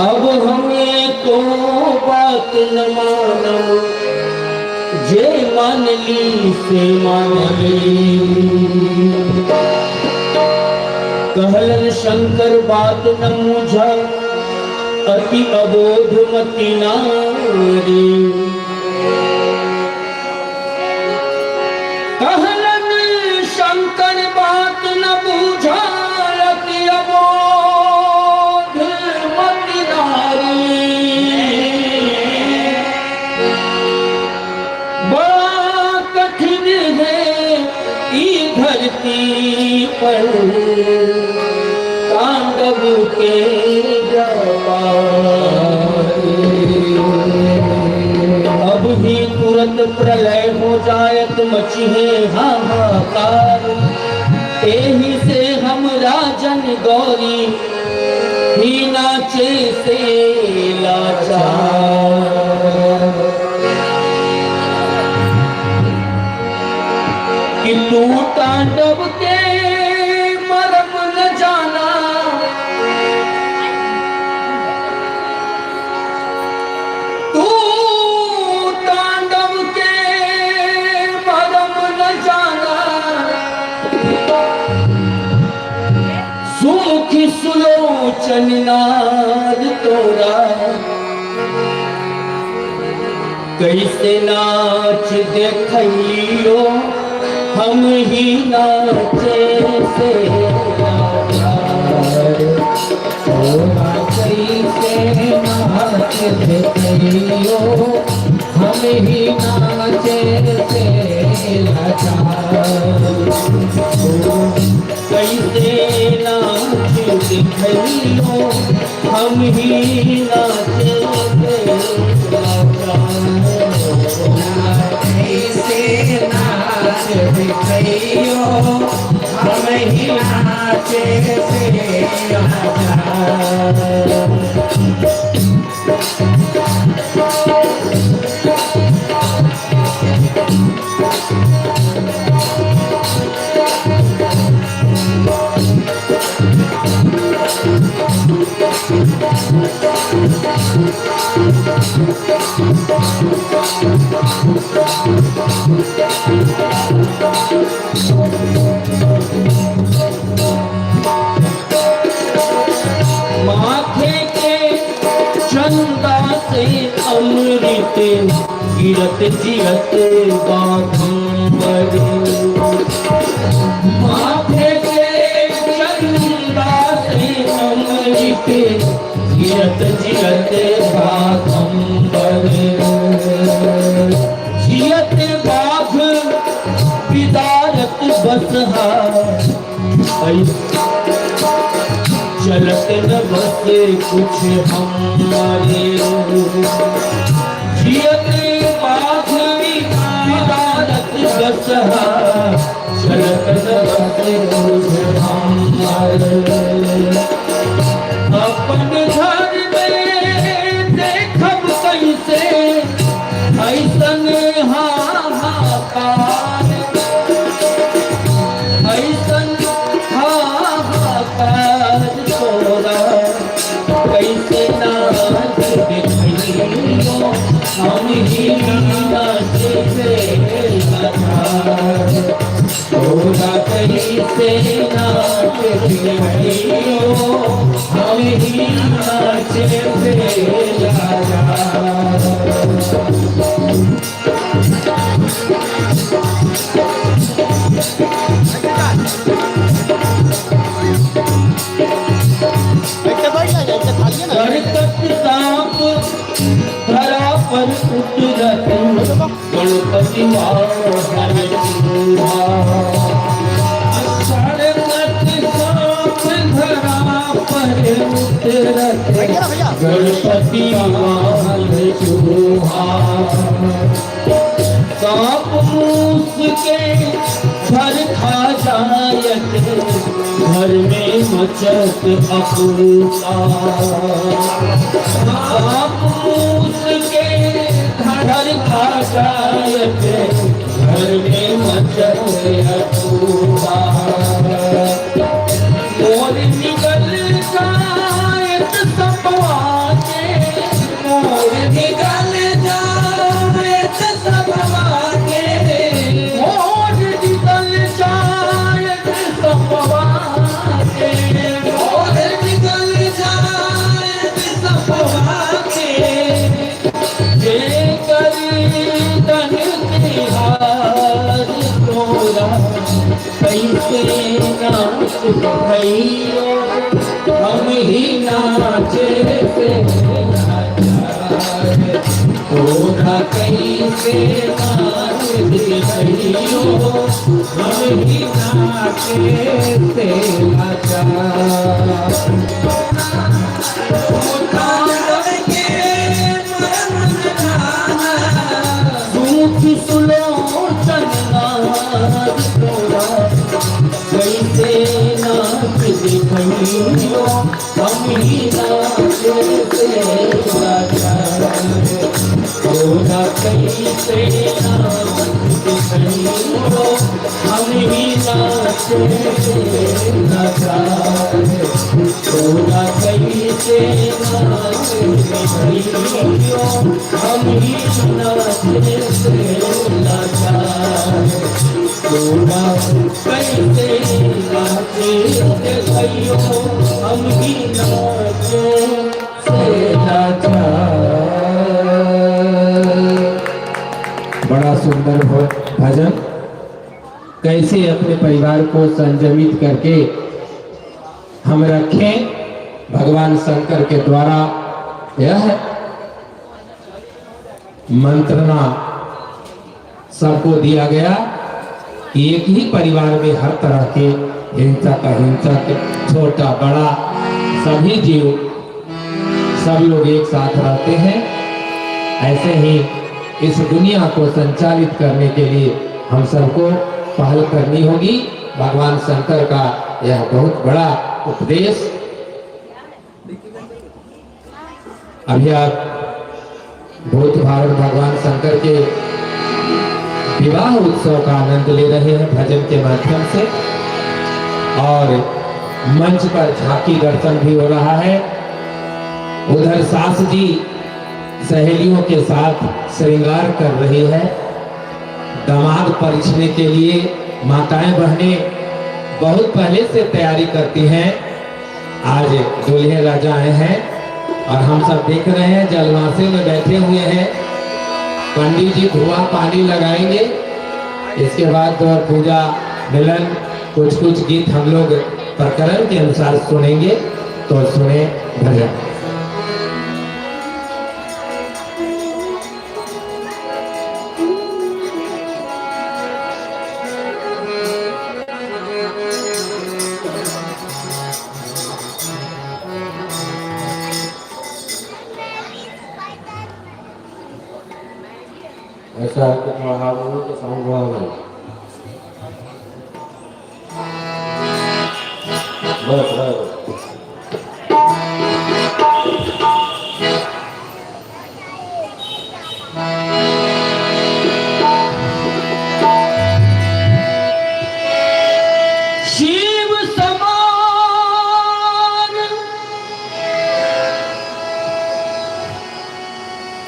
अब हमें तो बात न मानो, जे मान ली से मान ली। कहलन शंकर बात न मुझा, अति अबोध मति नारी। कहलन शंकर बात न बूझा, अति अबोध मति नारी। बड़ा कठिन है ई धरती पर तांडव के अब ही तुरंत प्रलय हो जायत मचिहे हाहाकार। एही से हम राजन गौरी ही नाचे से लाचार। कि तू तांडव के मरम न जाना, तू तांडव के मरम न जाना। सुमुखी सुलोचन नाद तोरा, कैसे नाच देखियो हम ही नाचे से कैसे नाच देखियो हम ही नाचे से कैसे नाच देखियो हम ही नाचे से ही नाचे से आजा। माथे के चंदा से अमृत गिरत जियत बाघंबर। माथे के चंदा से अमृत गिरत जियत बाघंबर। जियत बाघ बिदारत बसहा चलत न बस कुछ हमारे। जियत बाघ बिदारत बसहा चलत न बस कुछ हमारे। अपन घर में देखब कैसे ऐसन हाहाकार। ऐसन हाहाकार तोरा कैसे नाच देखियो हम ही नाच से लाचार। तोरा कैसे नाच देखियो हम ही नाच से लाचार। सांप धरा पर उतरत गणपति सांप धरा पर उतरत गणपति सांप मूस के घर खा जायत घर में मचत अपूर्ता। सांप मूस के घर खा जायत घर में मचत अपूर्ता। मोर निकल जायत सपवा के मोर निकल जायत सपवा के मोर निकल जायत सपवा के मोर निकल जायत सपवा के। जे करी तन तिहार तोरा कैसे नाच भैयो हम ही नाचे से लाचार। तोरा कैसे नाच भैयो हम ही नाचे से लाचार। सुलो चन्नाद तोरा कैसे नाच दिखइयो हम ही नाच से लाचार। तोरा कैसे नाच दिखइयो हम ही नाच से लाचार। तोरा कैसे नाच दिखइयो हम ही नाच से लाचार। तोरा कैसे नाच दिखइयो हम ही नाच से लाचार। बड़ा सुंदर भजन। कैसे अपने परिवार को संयमित करके हम रखें भगवान शंकर के द्वारा यह मंत्रणा सबको दिया गया। एक ही परिवार में हर तरह के हिंसक अहिंसक छोटा बड़ा सभी जीव सब लोग एक साथ रहते हैं। ऐसे ही इस दुनिया को संचालित करने के लिए हम सबको पहल करनी होगी। भगवान शंकर का यह बहुत बड़ा उपदेश। अभी आप भूत भारत भगवान शंकर के विवाह उत्सव का आनंद ले रहे हैं भजन के माध्यम से, और मंच पर झांकी दर्शन भी हो रहा है। उधर सास जी सहेलियों के साथ श्रृंगार कर रही है। दामाद परिछने के लिए माताएं बहनें बहुत पहले से तैयारी करती हैं। आज दूल्हे राजा आए हैं और हम सब देख रहे हैं, जलवासे में बैठे हुए हैं। पंडित जी धुआं पानी लगाएंगे, इसके बाद तो पूजा मिलन कुछ कुछ गीत हम लोग प्रकरण के अनुसार सुनेंगे। तो सुने भजन। ऐसा है कि थोड़ा हार्मोनियम के साउंड हुआ है। बस बस शिव समान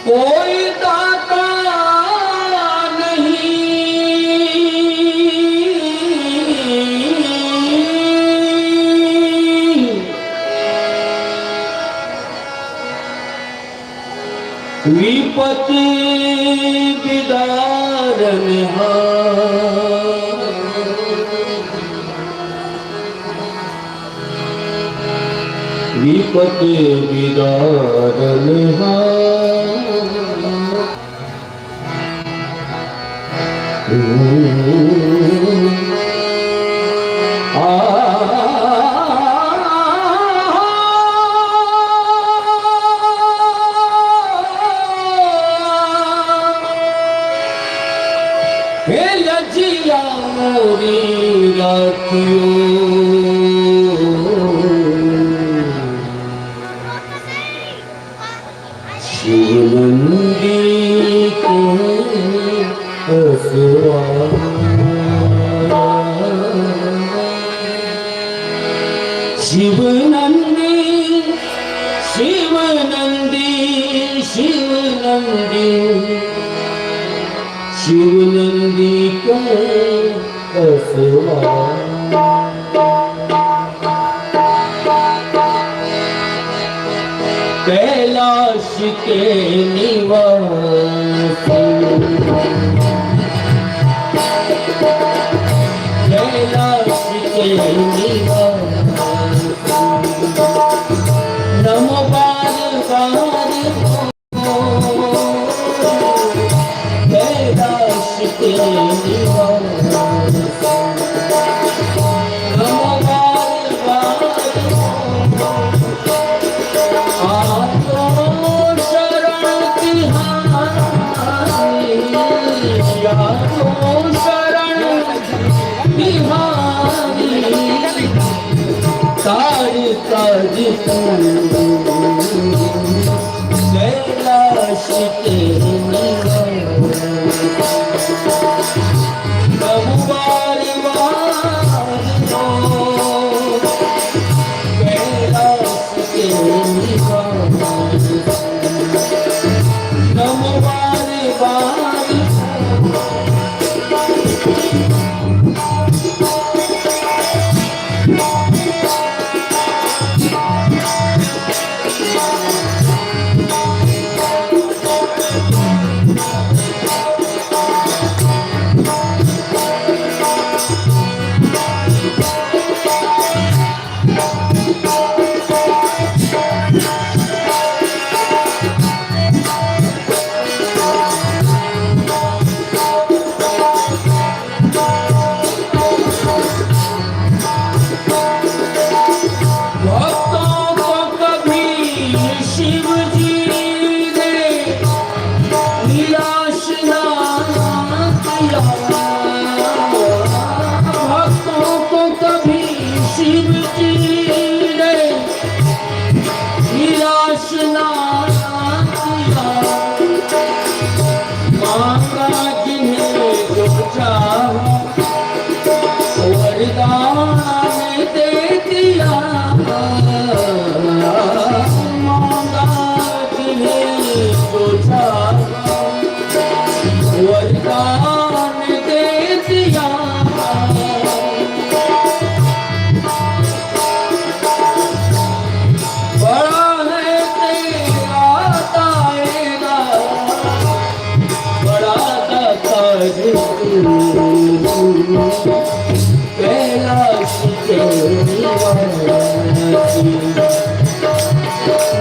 कोई दाता विपत्ति विदारन विपत्ति विदारन लजिया मोरी राखियो शिव नंदी को असुआ शिव नंदी शिव नंदी शिव नंदी शिव नंदी को असुआ कैलाश के निवासी कैलाश के निवासी नमो बार बार कैलाश के निवासी नमो बार बार कैलाश के बार कैलाश के नमो बार बार कैलाश के निवासी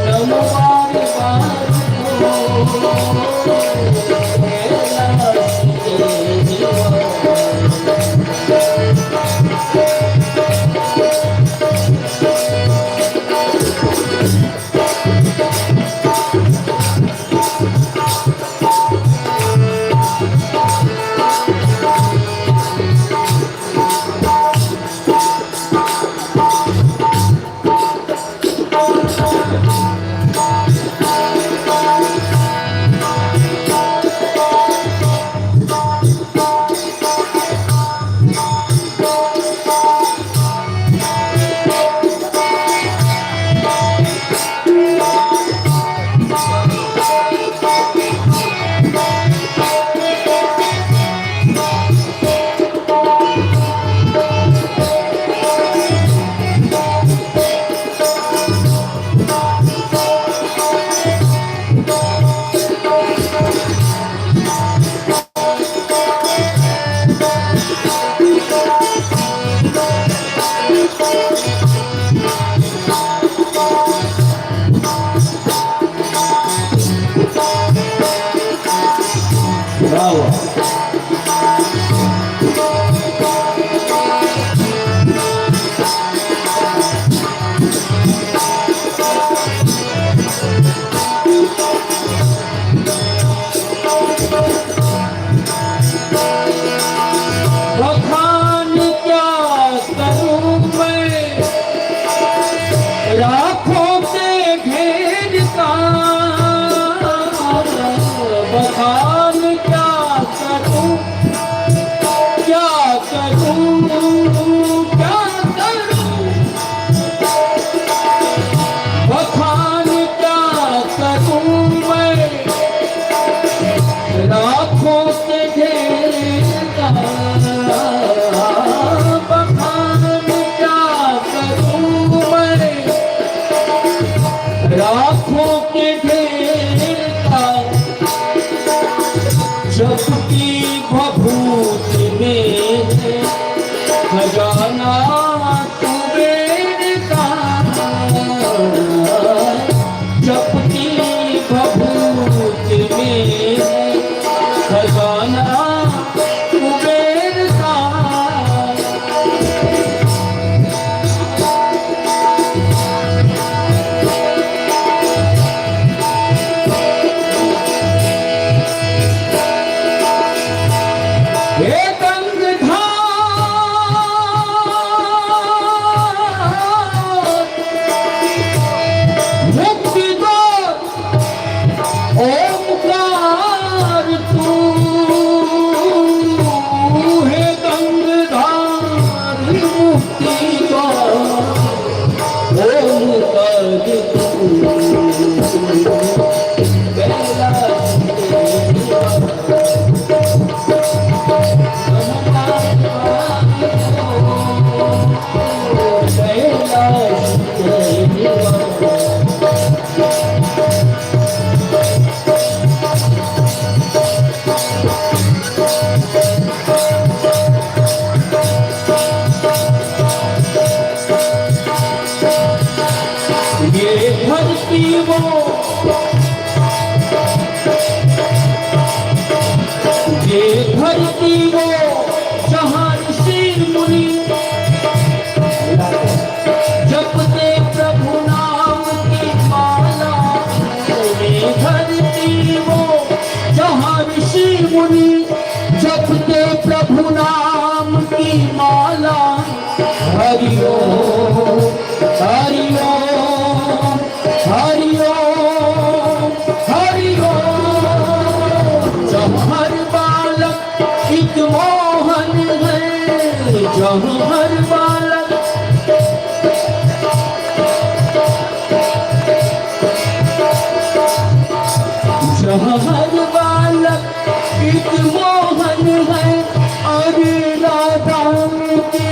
नमो बार बार कैलाश के बखान क्या करूं मैं राखों के ढेर का बखान क्या करूं क्या करूं क्या करूं बखान क्या करूं मैं राखों के ढेर का बखान क्या करूं मैं राखों के ढेर का जबकि भभूत में खजाना कुबेर का जबकि भभूत में खजाना कुबेर का हे गंगधार मुक्ति दो ओमकार तू हे गंगधार मुक्ति दो ओमकार तू कैलाश के निवासी ये धरती वो ये धरती वो जहाँ ऋषि मुनि जपते प्रभु नाम की माला ये धरती वो जहाँ ऋषि मुनि जपते प्रभु नाम की माला हरि ओम हरि ओम हरि ओम हरि ओम जहाँ हर बालक एक मोहन है जहाँ हर बालक जहाँ हर बालक एक मोहन है और राधा के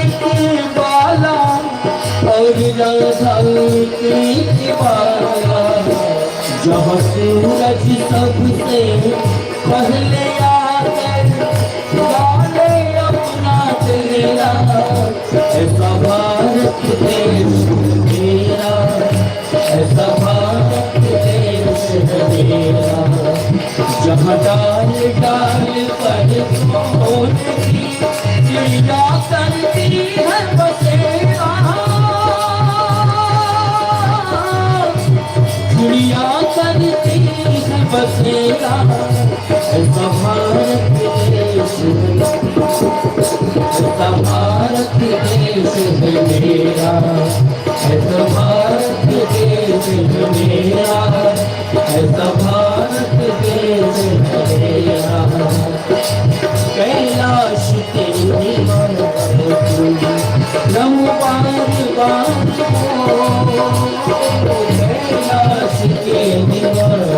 बाला और राधा के बाला जहाँ सूरज सबसे पहले आकर ऐसा भारत देश मेरा, ऐसा भारत देश है मेरा, जहाँ डाल डाल पर फूल की चिड़िया करती है बसेरा, चिड़िया करती है बसेरा, ऐसा भारत देश ऐसा भारत देश है मेरा, ऐसा भारत देश है मेरा, ऐसा भारत देश है मेरा। कैलाश के निवास नमो पार्वती कैलाश के निवास,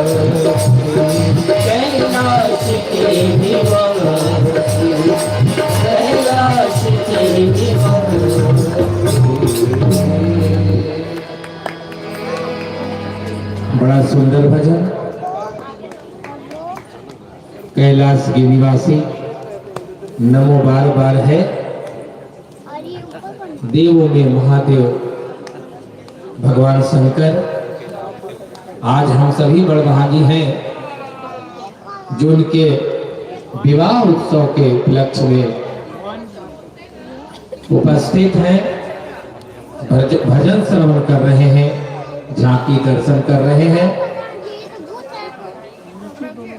कैलाश के निवास, कैलाश के निवास। बड़ा सुंदर भजन। कैलाश के निवासी नमो बार बार है, देवों में महादेव भगवान शंकर। आज हम सभी बड़भागी हैं जो उनके विवाह उत्सव के उपलक्ष्य में उपस्थित हैं, भजन श्रवण कर रहे हैं, झांकी दर्शन कर रहे हैं।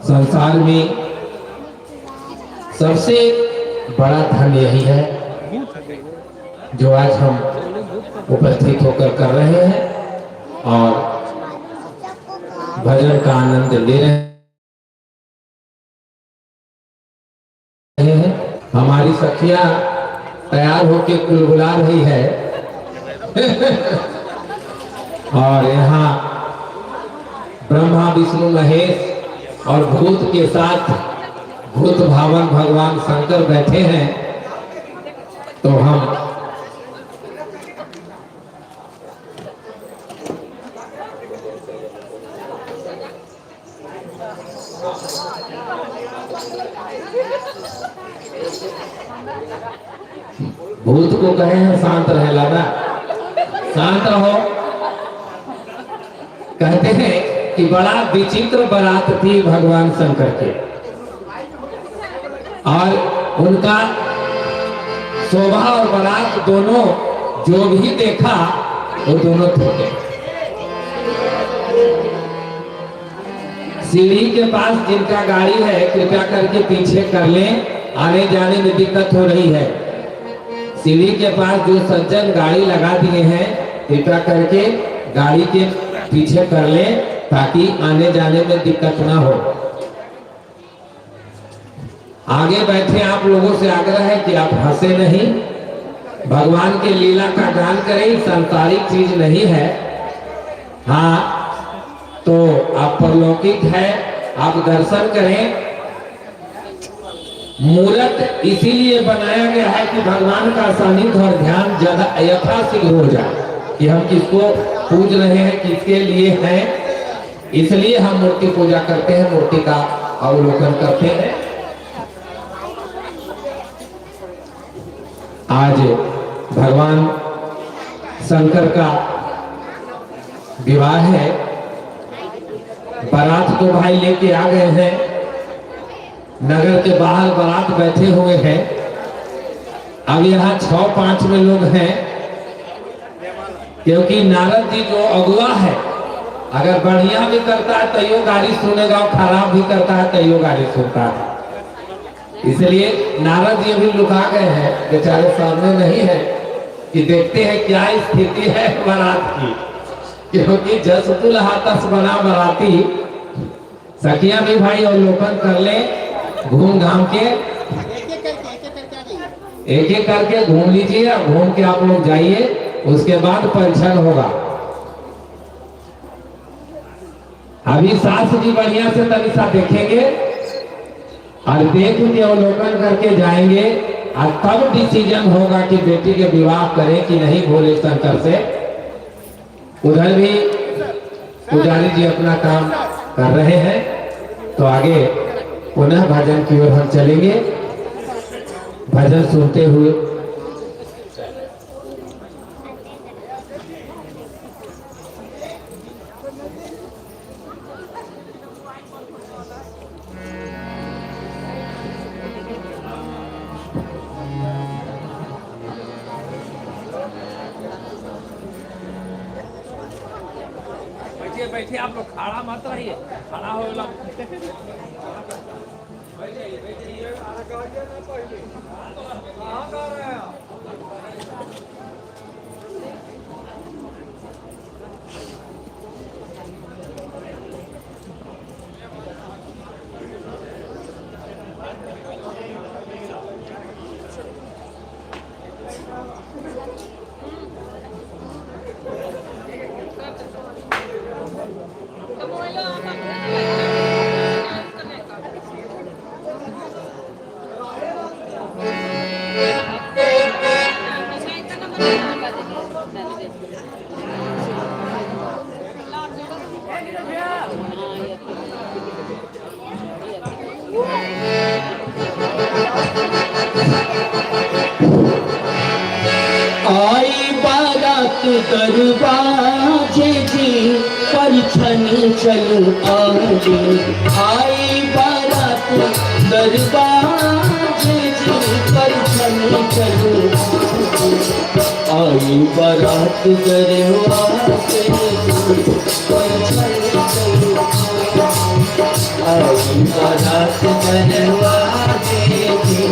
संसार में सबसे बड़ा धन यही है जो आज हम उपस्थित होकर कर रहे हैं और भजन का आनंद ले रहे हैं। हमारी सखियां तैयार होकर कुलबुला रही है और यहाँ ब्रह्मा विष्णु महेश और भूत के साथ भूत भावन भगवान शंकर बैठे हैं। तो हम भूत को कहे हैं शांत रहे लाना, शांत रहो। कहते हैं कि बड़ा विचित्र बारात थी भगवान शंकर के और उनका शोभा और बारात दोनों जो भी देखा वो दोनों टूटे। सीढ़ी के पास जिनका गाड़ी है कृपया करके पीछे कर लें, आने जाने में दिक्कत हो रही है। सीढ़ी के पास जो सज्जन गाड़ी लगा दिए हैं कृपया करके गाड़ी के पीछे कर लें ताकि आने जाने में दिक्कत ना हो। आगे बैठे आप लोगों से आग्रह है कि आप हंसे नहीं, भगवान के लीला का गान करें, सांसारिक चीज नहीं है। हाँ तो आप परलौकिक है, आप दर्शन करें। मूर्त इसीलिए बनाया गया है कि भगवान का सानिध्य और ध्यान ज्यादा यथाशीघ्र हो जाए कि हम किसको पूज रहे हैं, किसके लिए हैं। इसलिए हम मूर्ति पूजा करते हैं, मूर्ति का अवलोकन करते हैं। आज भगवान शंकर का विवाह है। बारात तो भाई लेके आ गए हैं, नगर के बाहर बारात बैठे हुए हैं। अब यहाँ 6-5 में लोग हैं क्योंकि नारद जी जो अगुआ है अगर बढ़िया भी करता है तो यो गाड़ी सुनेगा और खराब भी करता है तो यो गाड़ी सुनता है। इसलिए नारद जी भी लुका गए हैं, बेचारे सामने नहीं है कि देखते हैं क्या स्थिति है बारात की, क्योंकि जस दुल्हा तस बना बाराती। सखियां भी भाई अवलोकन कर ले, घूम घाम के एक एक करके घूम लीजिए और घूम के आप लोग जाइए, उसके बाद परीक्षण होगा। अभी सास जी बढ़िया से तनिषा देखेंगे और देख के अवलोकन करके जाएंगे और तब डिसीजन होगा कि बेटी के विवाह करें कि नहीं भोले शंकर से। उधर भी पुजारी जी अपना काम कर रहे हैं, तो आगे पुनः भजन की ओर हम चलेंगे। भजन सुनते हुए बैठे आप लोग, खड़ा मत रहिए, खड़ा हो लो। आई बारात दरबाजे जी परिछन चलू आगे, आई बारात दरबाजे जी परिछन चलू आगे, आई बारात दरबाजे जी परिछन चलू आगे, आई बारात दरबाजे जी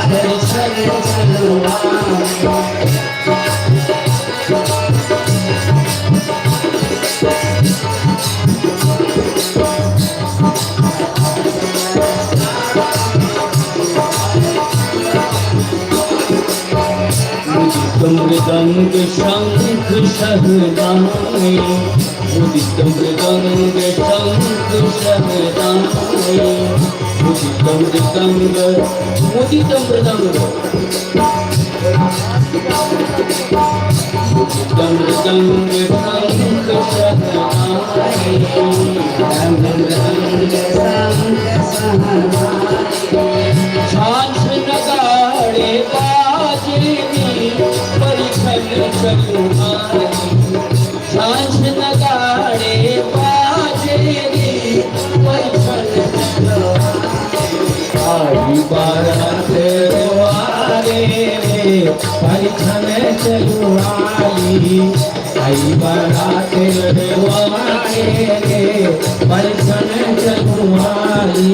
परिछन चलू आगे। मृदंग शंख शहनाई, मुदित मृदंग शंख शहनाई, मुदित मृदंग मुदित मृदंग मुदित मृदंग शंख शहनाई, मृदंग शंख शहनाई, झांझ नगाड़े बाजेगी परिछन चलू आगे, झांझ नगाड़े बाजेगी परिछन चलू आगे, आई बारात वाले परिछन चलू आली, आई बारात वाले परिछन चलू आली।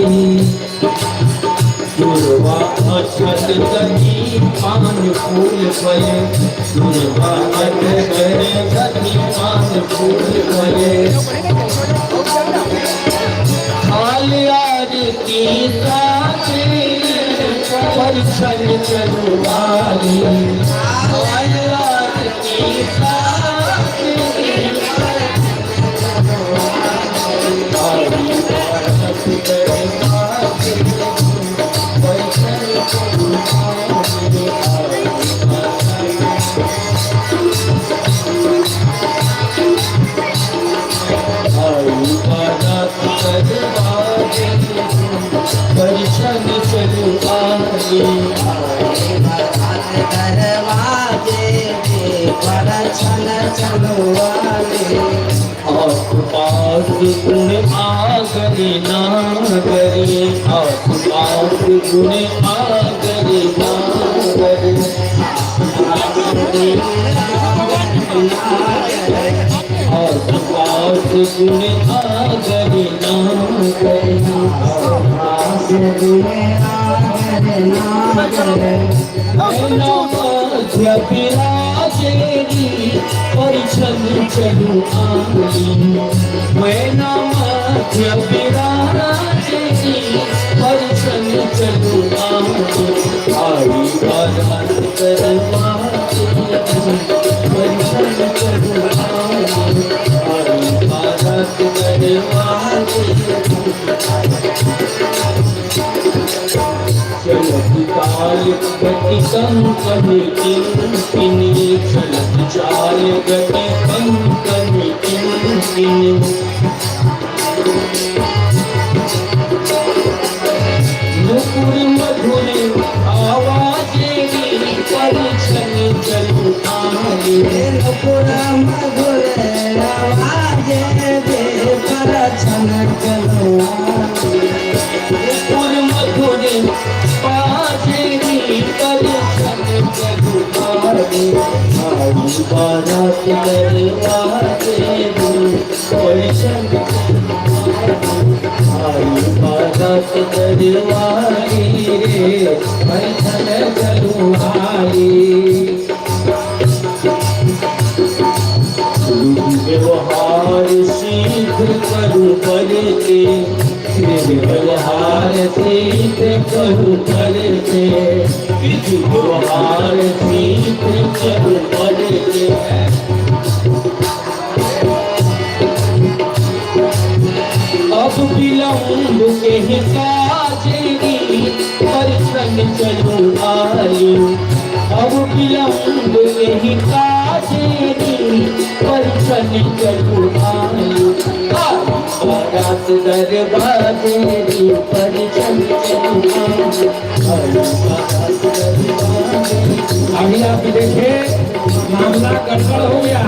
दुर्वा अक्षत गति पान फूल फले, दुर्वा अक्षत गति पान फूल फले, हाल आरती साथे परिछन चलू आली, हाल आरती साथे आई बारात परिछन चलू आगे, दरवाजे परिछन चलू आगे, आस पास गुण आगरे नागरे, आस पास गुण आगरे नागरे, आस पास गुण आगरे नागरे, आस गुण आगरे नागरे, मध्य विराजेगी परिछन चलू आली, मैना मध्य विराजेगी परिछन चलू आली, आई बारात दरबाजे परिछन चलू आली, आई बारात दरबाजे चलत चाल गति कंकन किन, चलत चाल गति कंकन किन, नुपुर मधुर आवाजेगी परिछन चलू आगे, नुपुर मधुर आवाजेगी परिछन चलू आगे, नुपुर मधुर आवाजेगी परिछन चलू आगे, आई बारात दरबाजे परिछन परिछन चलू आई। व्यवहार सीख करूं करते, व्यवहार सीख करूं करते, व्यवहार सीख करूं करते। अब विलम्ब के ही काजेगी परिश्रम चलू आयु। अब विलम्ब के ही काजेगी परिश्रम चलू आयु। बारात दरबाजेगी परिश्रम चलू आयु। अभी आप देखे मामला गड़बड़ हो गया।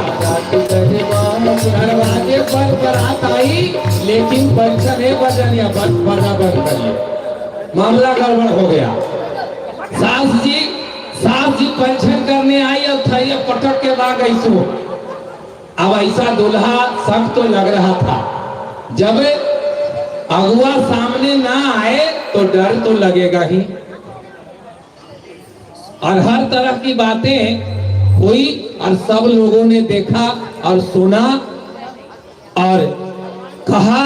दरवाजे पर बारात आई लेकिन बच्चा नहीं बजन या पर्दा बंद कर लिया, मामला गड़बड़ हो गया। सास जी पेंशन करने आई और थैया पटक के भाग गई सो। अब ऐसा दूल्हा सब तो लग रहा था, जब अगुआ सामने ना आए तो डर तो लगेगा ही, और हर तरह की बातें हुई और सब लोगों ने देखा और सुना और कहा,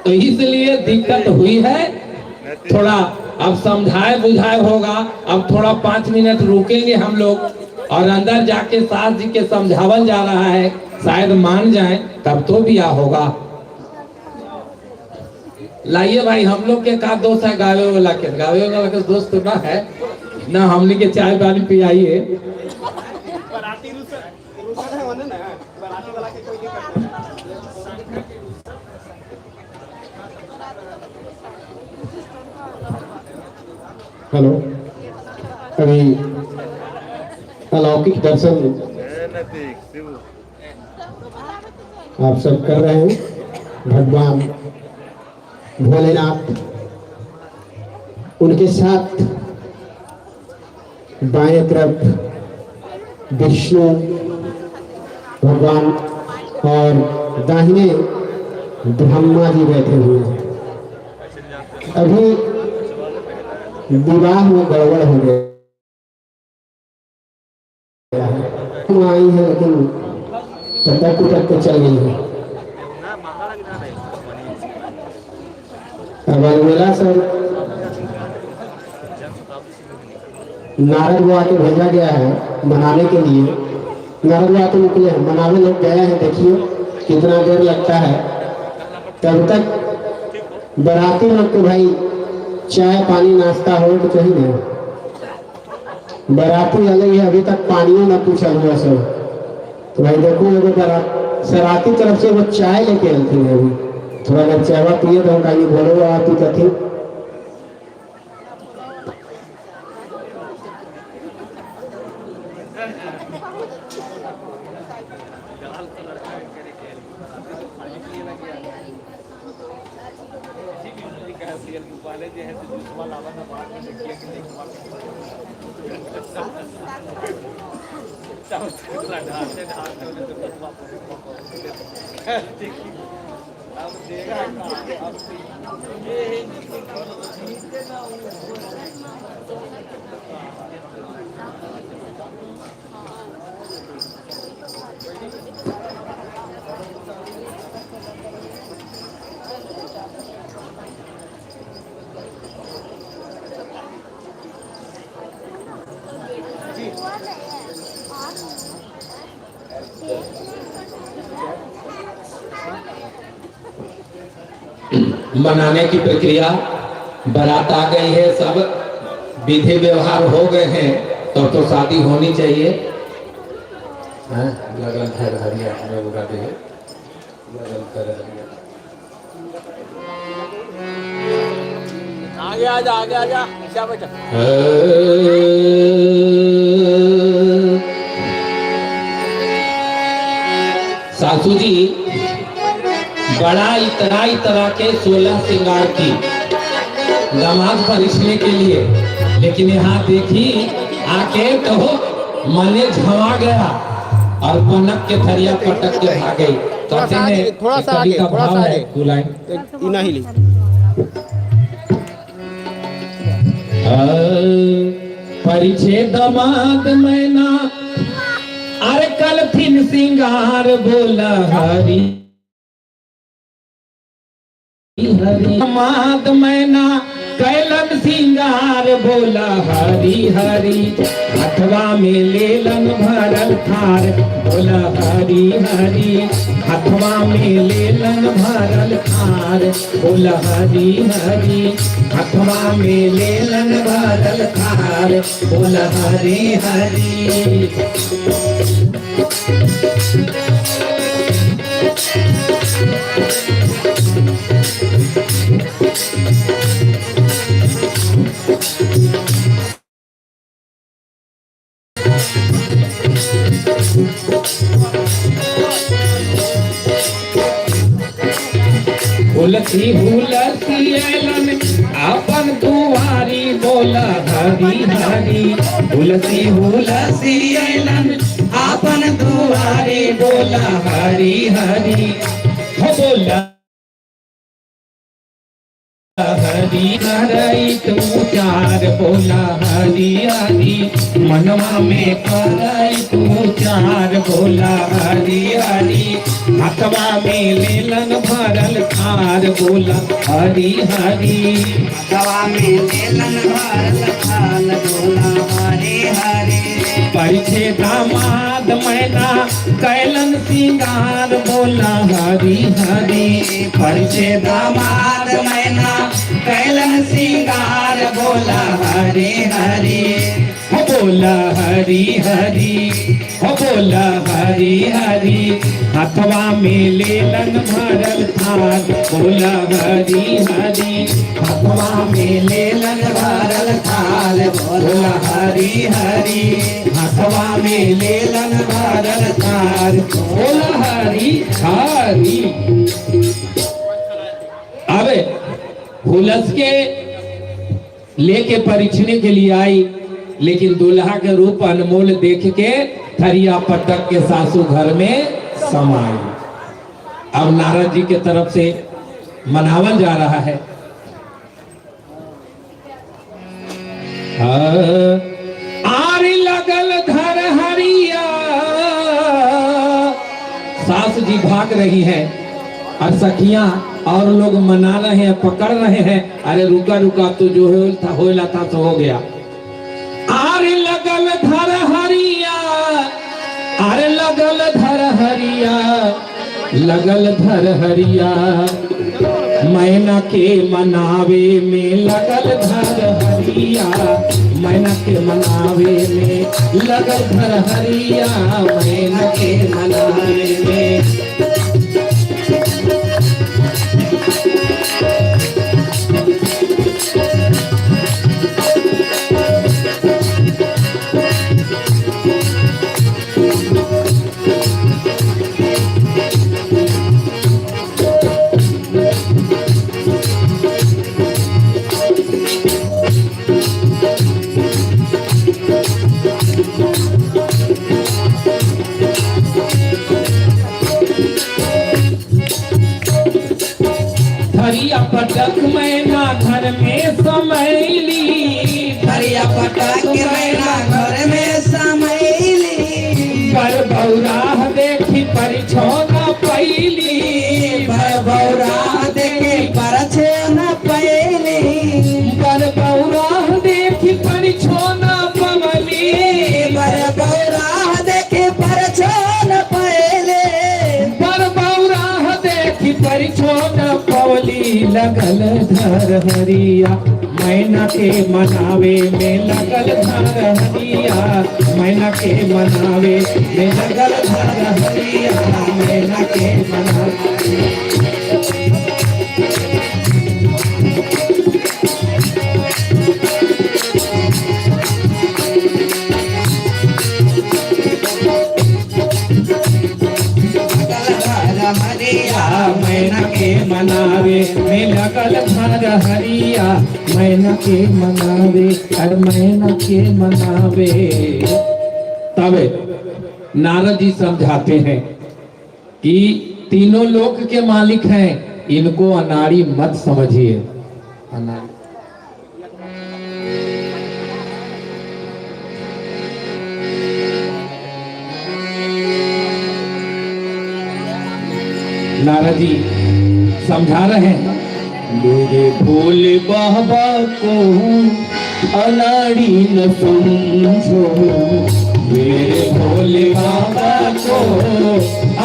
तो इसलिए दिक्कत हुई है। थोड़ा अब समझाए बुझाए होगा। अब थोड़ा 5 मिनट रुकेंगे हम लोग और अंदर जाके सास जी के समझावल जा रहा है, शायद मान जाए तब तो बियाह होगा। लाइए भाई, हम लोग के का दोस्त है गावे वाला के दोस्त तो ना है ना, हमने के चाय पानी पियाइए। बराती रुसा है वने ना, बराती वाला के कोई दिक्कत नहीं। हेलो, अभी अलौकिक दर्शन आप सब कर रहे हैं। भगवान भोलेनाथ, उनके साथ बाएं तरफ विष्णु भगवान और दाहिने ब्रह्मा जी बैठे हुए हैं। अभी विवाह में गड़बड़ हो गया है, हम आई है लेकिन टटक उटक के चल गई है। अब अलवेला सर नारद बुआ के भेजा गया है मनाने के लिए। नारद बुआ तो निकले हैं, मनाने लोग गए हैं। देखिए कितना देर लगता है, तब तक बाराती लोग को भाई चाय पानी नाश्ता हो तो कहीं नहीं। बाराती अलग है, अभी तक पानियों ना पूछा हुआ सब। तो भाई देखो अगर बारात सराती तरफ से वो चाय लेके आती है, अभी थोड़ा अगर चाय पिए तो हम कहीं बोलो आप ही कथी। मनाने की प्रक्रिया, बारात आ गई है, सब विधि व्यवहार हो गए हैं, तो शादी होनी चाहिए। लगन है हरिया में बुला दे, लगन कर हरिया। आगे आजा, आगे आजा, क्या बेटा। सासू जी बड़ा इतना के 16 श्रृंगार की नमाज पढ़ने के लिए, लेकिन यहाँ देखी आके कहो मने झमा गया और पनक के थरिया पटक के भाग गई। थोड़ा सा आगे, थोड़ा सा आगे। बुलाएं। इना ही ली। परिचय दमाद मैना अरे कल फिन सिंगार बोला हरी हरी दमाद मैना कैलन सिंगार बोला हरी हरी हथवा में लेलन भरल थार बोला हरी हरी हथवा में लेलन भरल थार बोला हरी हरी हथवा में लेलन भरल थार बोला हरी हरी। हुलसी हुलसी ऐलन अपन दुआरी बोला हरी हरी हुलसी हुलसी ऐलन अपन दुआरी बोला हरी हरी हो बोला हरी हरी तू चार बोला हरी हरी मनवा में करई तू चार बोला हरी हरी हथवा में लेलन भरल थार बोला हरी हरी हथवा में लेलन भरल थार बोला हरी हरी। परिचय दामाद मैना कैलन सिंगार बोला हरी हरी परिचय दामाद मैना कैलन सिंगार बोला हरी हरी हो बोला हरी हरी हो बोला हरी हरी हथवा में लेलन भरल थार बोला हरी हरी हथवा में लेलन भरल थार बोला हरी हरी हथवा में लेलन भरल थार बोला हरी हरी। अबे हुलस के लेके परीक्षने के लिए आई लेकिन दूल्हा के रूप अनमोल देख के थरिया पटक के सासू घर में समाई। अब नारद जी के तरफ से मनावल जा रहा है। आरी लगल धर हरिया सास जी भाग रही है और सखियां और लोग मना रहे हैं पकड़ रहे हैं। अरे रुका रुका तो जो होला था तो हो गया। अरे लगल धर हरिया अरे लगल धर हरिया लगल धर हरिया मैना के मनावे में लगल धर हरिया मैना के मनावे में लगल धर हरिया मैना के मनावे में। धरिया पटक मैना घर में समैली धरिया पटक मैना घर में समैली पर बौराह देखी परिछोना पैली पर बौराह देखे परछे न पैली पर बौराह देखी परिछोना पवली पर बौराह देखे परछे न पैले पर बौराह देखी परिछोना पवली लगल धर हरिया मैना के मनावे में लगल धर हरिया मैना के मनावे में लगल धर हरिया मैना के मनावे। मैना के मनावे में लगल धर हरिया मैना के मनावे और मैना के मनावे। तबे नारद जी समझाते हैं कि तीनों लोक के मालिक हैं इनको अनाड़ी मत समझिए। अनाड़ी नारद जी समझा रहे हैं, मेरे भोले बाबा को अनाड़ी न समझो, मेरे भोले बाबा को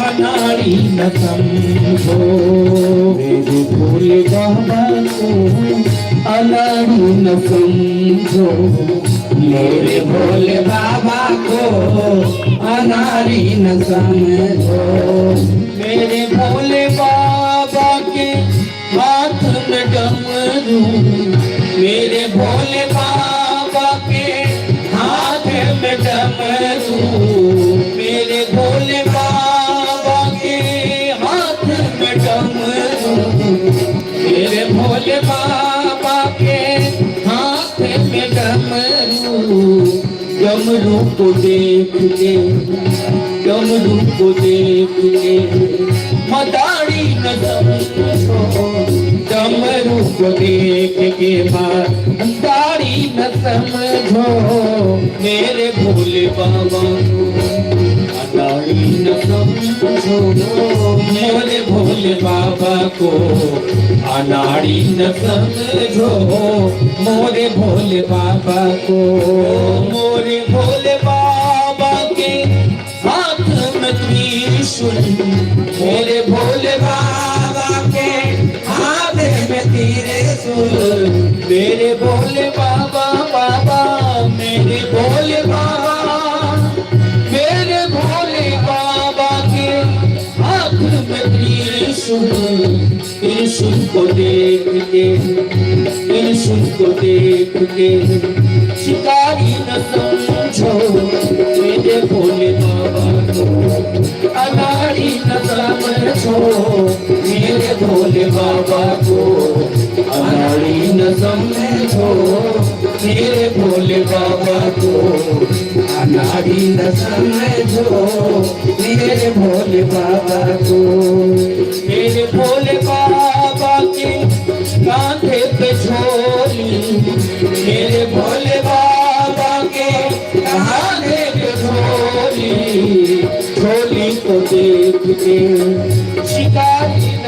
अनाड़ी न समझो, मेरे भोले बाबा को अनाड़ी न समझो, मेरे भोले बाबा को अनाड़ी न समझो, मेरे भोले बाबा के हाथ में डमरू, मेरे भोले बाबा के हाथ में डमरू, मेरे भोले बाबा के हाथ में डमरू, मेरे भोले बाबा के हाथ में डमरू, डमरू को देख के, डमरू को देख के मदारी न समझो, डमरू को देख के मदारी न समझो, मेरे भोले बाबा को अनाड़ी न समझो, मेरे भोले बाबा को अनाड़ी न समझो, मोरे भोले बाबा को, मोरे भोले बाबा के हाथ में त्रिशूल, मेरे भोले बाबा के हाथ में त्रिशूल, मेरे भोले बाबा बाबा, मेरे भोले बाबा, मेरे भोले बाबा के हाथ में त्रिशूल, त्रिशूल को देख के, त्रिशूल को देख के शिकारी न समझो, मेरे भोले बाबा को अनाड़ी न समझो, मेरे भोले बाबा को अनाड़ी न समझो, मेरे भोले बाबा को अनाड़ी न समझो, मेरे भोले बाबा को, मेरे भोले बाबा के कांधे पे झोली, मेरे भोले बाबा के कांधे पे झोली, झोली को देख के शिकारी न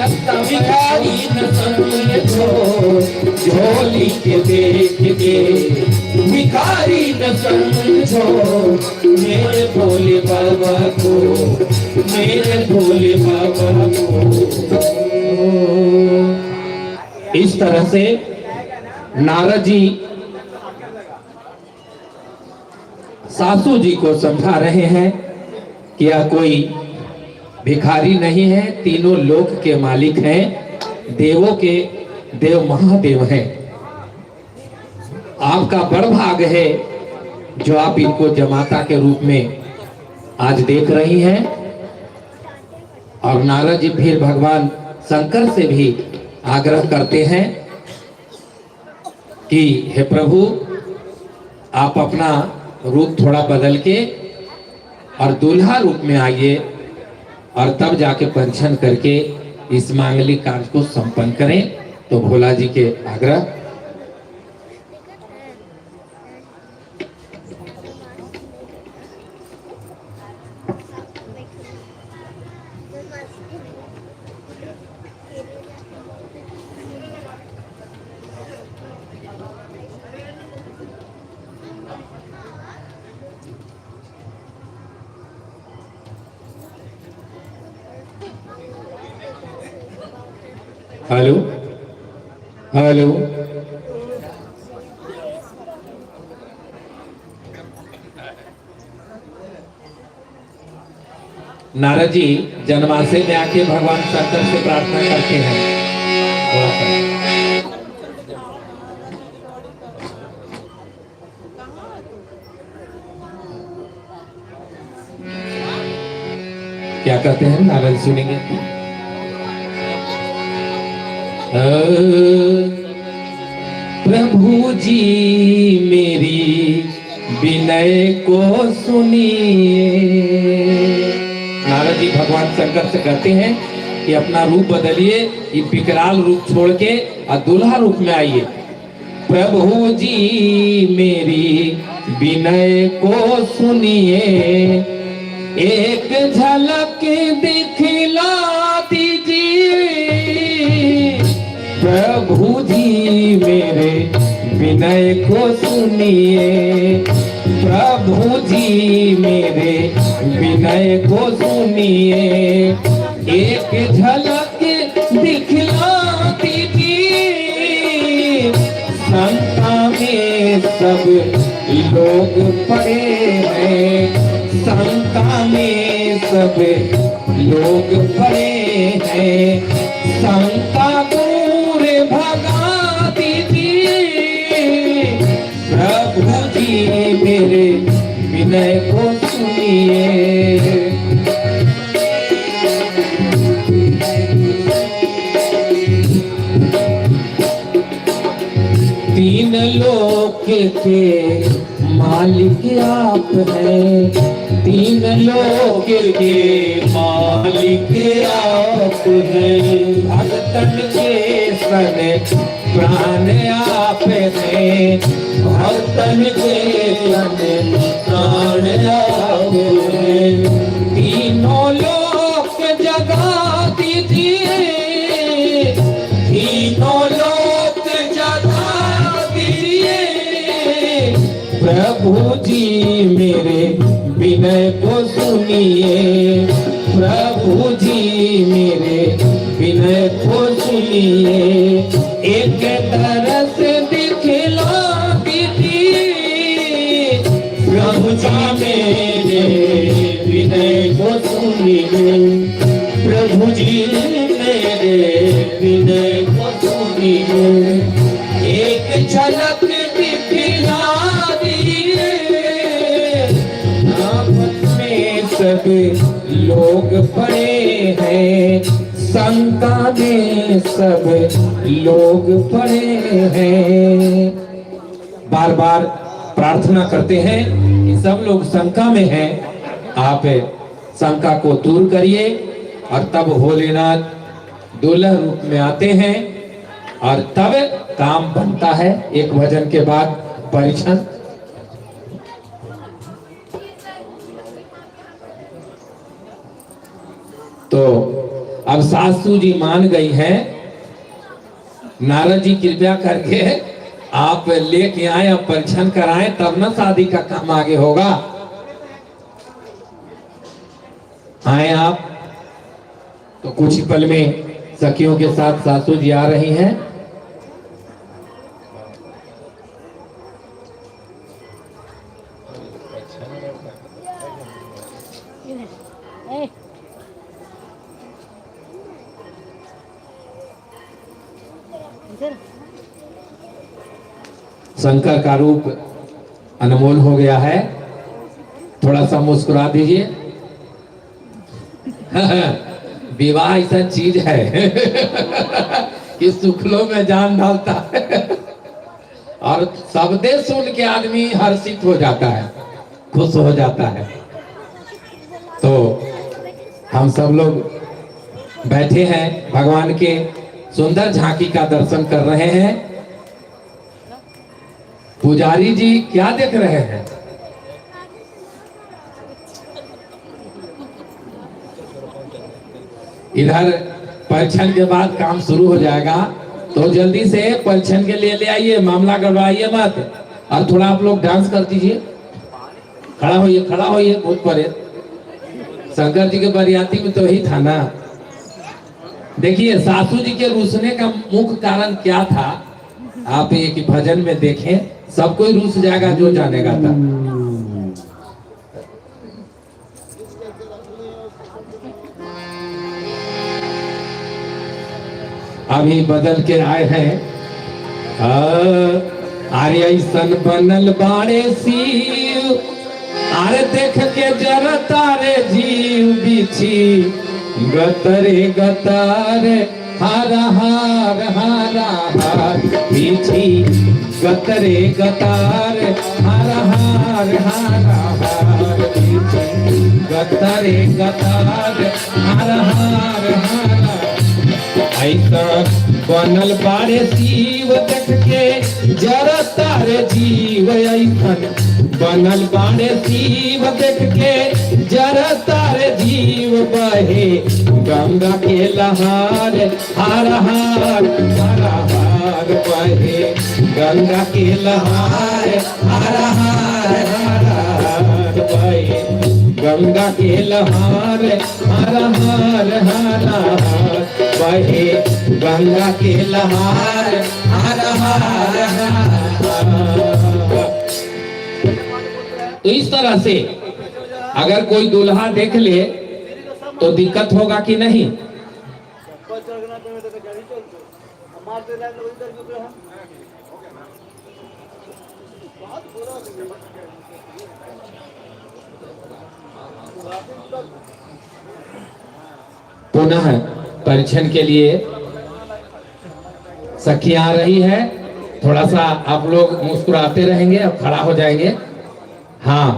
समझो, झोली के देख के भिखारी न समझो, मेरे भोले बाबा को, मेरे भोले बाबा को। इस तरह से नारद जी सासू जी को समझा रहे हैं कि यह कोई भिखारी नहीं है, तीनों लोक के मालिक हैं, देवों के देव महादेव हैं। आपका बड़ भाग है जो आप इनको जमाता के रूप में आज देख रही हैं। और नारद जी फिर भगवान शंकर से भी आग्रह करते हैं कि हे प्रभु, आप अपना रूप थोड़ा बदल के और दूल्हा रूप में आइए और तब जाके पंचन करके इस मांगलिक कार्य को संपन्न करें। तो भोला जी के आग्रह। हेलो हेलो, नारद जी जन्माशय में आके भगवान शंकर से प्रार्थना करते हैं। क्या कहते हैं नारद, सुनेंगे? प्रभु जी मेरी विनय को सुनिए। नारद जी भगवान शंकर से कहते हैं कि अपना रूप बदलिए, ये विकराल रूप छोड़ के और दूल्हा रूप में आइए। प्रभु जी मेरी विनय को सुनिए, एक झलक दिखला दीजिए प्रभु जी मेरे विनय को सुनिए, प्रभु जी मेरे विनय को सुनिए। एक झलक दिखला दीजिए, संता में सब लोग पड़े हैं, संता में सब लोग पड़े हैं। संता दूर भगा दीजिए, प्रभु जी मेरे विनय को सुनिए। तीन लोक के मालिक आप हैं, तीन लोक के मालिक आप हैं। भक्तन के सन प्राण आप हैं, भक्तन के सन प्राण आप हैं। तीनों लोक जगा दीजिए, तीनों लोक जगा दीजिए, प्रभु जी मेरे विनय को सुनिए, प्रभु जी मेरे विनय को सुनिए। एक तरस दिखला दीजिए, प्रभु जी मेरे विनय को सुनिए, प्रभु जी मेरे विनय को सुनिए। एक झलक दिखला दीजिए, आपस में सब लोग पड़े हैं, संता में सब लोग पड़े हैं। बार बार प्रार्थना करते हैं कि सब लोग शंका में हैं, आप शंका को दूर करिए। और तब भोलेनाथ दुल्हा रूप में आते हैं और तब काम बनता है। एक भजन के बाद परीक्षण। तो अब सासू जी मान गई हैं, नारद जी कृपया करके आप लेके आए, अब परीक्षण कराएं, तब ना शादी का काम आगे होगा। आए आप। तो कुछ ही पल में सखियों के साथ सासू जी आ रही हैं। शंकर का रूप अनमोल हो गया है। थोड़ा सा मुस्कुरा दीजिए। विवाह ऐसा चीज है कि सुखलों में जान डालता है और शब्दे सुन के आदमी हर्षित हो जाता है, खुश हो जाता है। तो हम सब लोग बैठे हैं, भगवान के सुंदर झांकी का दर्शन कर रहे हैं। पुजारी जी क्या देख रहे हैं? इधर परीक्षण के बाद काम शुरू हो जाएगा, तो जल्दी से परीक्षण के लिए ले आइए, मामला गड़बड़ाइए मत। और थोड़ा आप लोग डांस कर दीजिए। खड़ा होइए, खड़ा होइए, बहुत परे। शंकर जी के बरियाती में तो यही था ना। देखिए सासू जी के रूसने का मुख्य कारण क्या था, आप एक भजन में देखें। सब कोई रूस जाएगा जो जानेगा था। अभी बदल के आए हैं। अरे ऐसन बनल बाड़े शिव, अरे देख के जरा तारे जीव बिछी गतरे गतारे हारा हार हारा हार बिछी गतरे गतार हारा हार हारा हार बिछी गतरे गतार हारा हार हारा। ऐसा बनल बारे शिव देख के जरा तारे जीव, ऐसा बनल बाणे शिव देख के जरा तारे जीव बहे गंगा के लहार हार हार हार हार बहे गंगा के लहार हार हार हार हार बहे गंगा के लहार हार हार हार हार बहे गंगा के लहार हार हार हार। तो इस तरह से अगर कोई दूल्हा देख ले तो दिक्कत होगा कि नहीं? पुनः परीक्षण के लिए सखी आ रही है। थोड़ा सा आप लोग मुस्कुराते रहेंगे। अब खड़ा हो जाएंगे। हाँ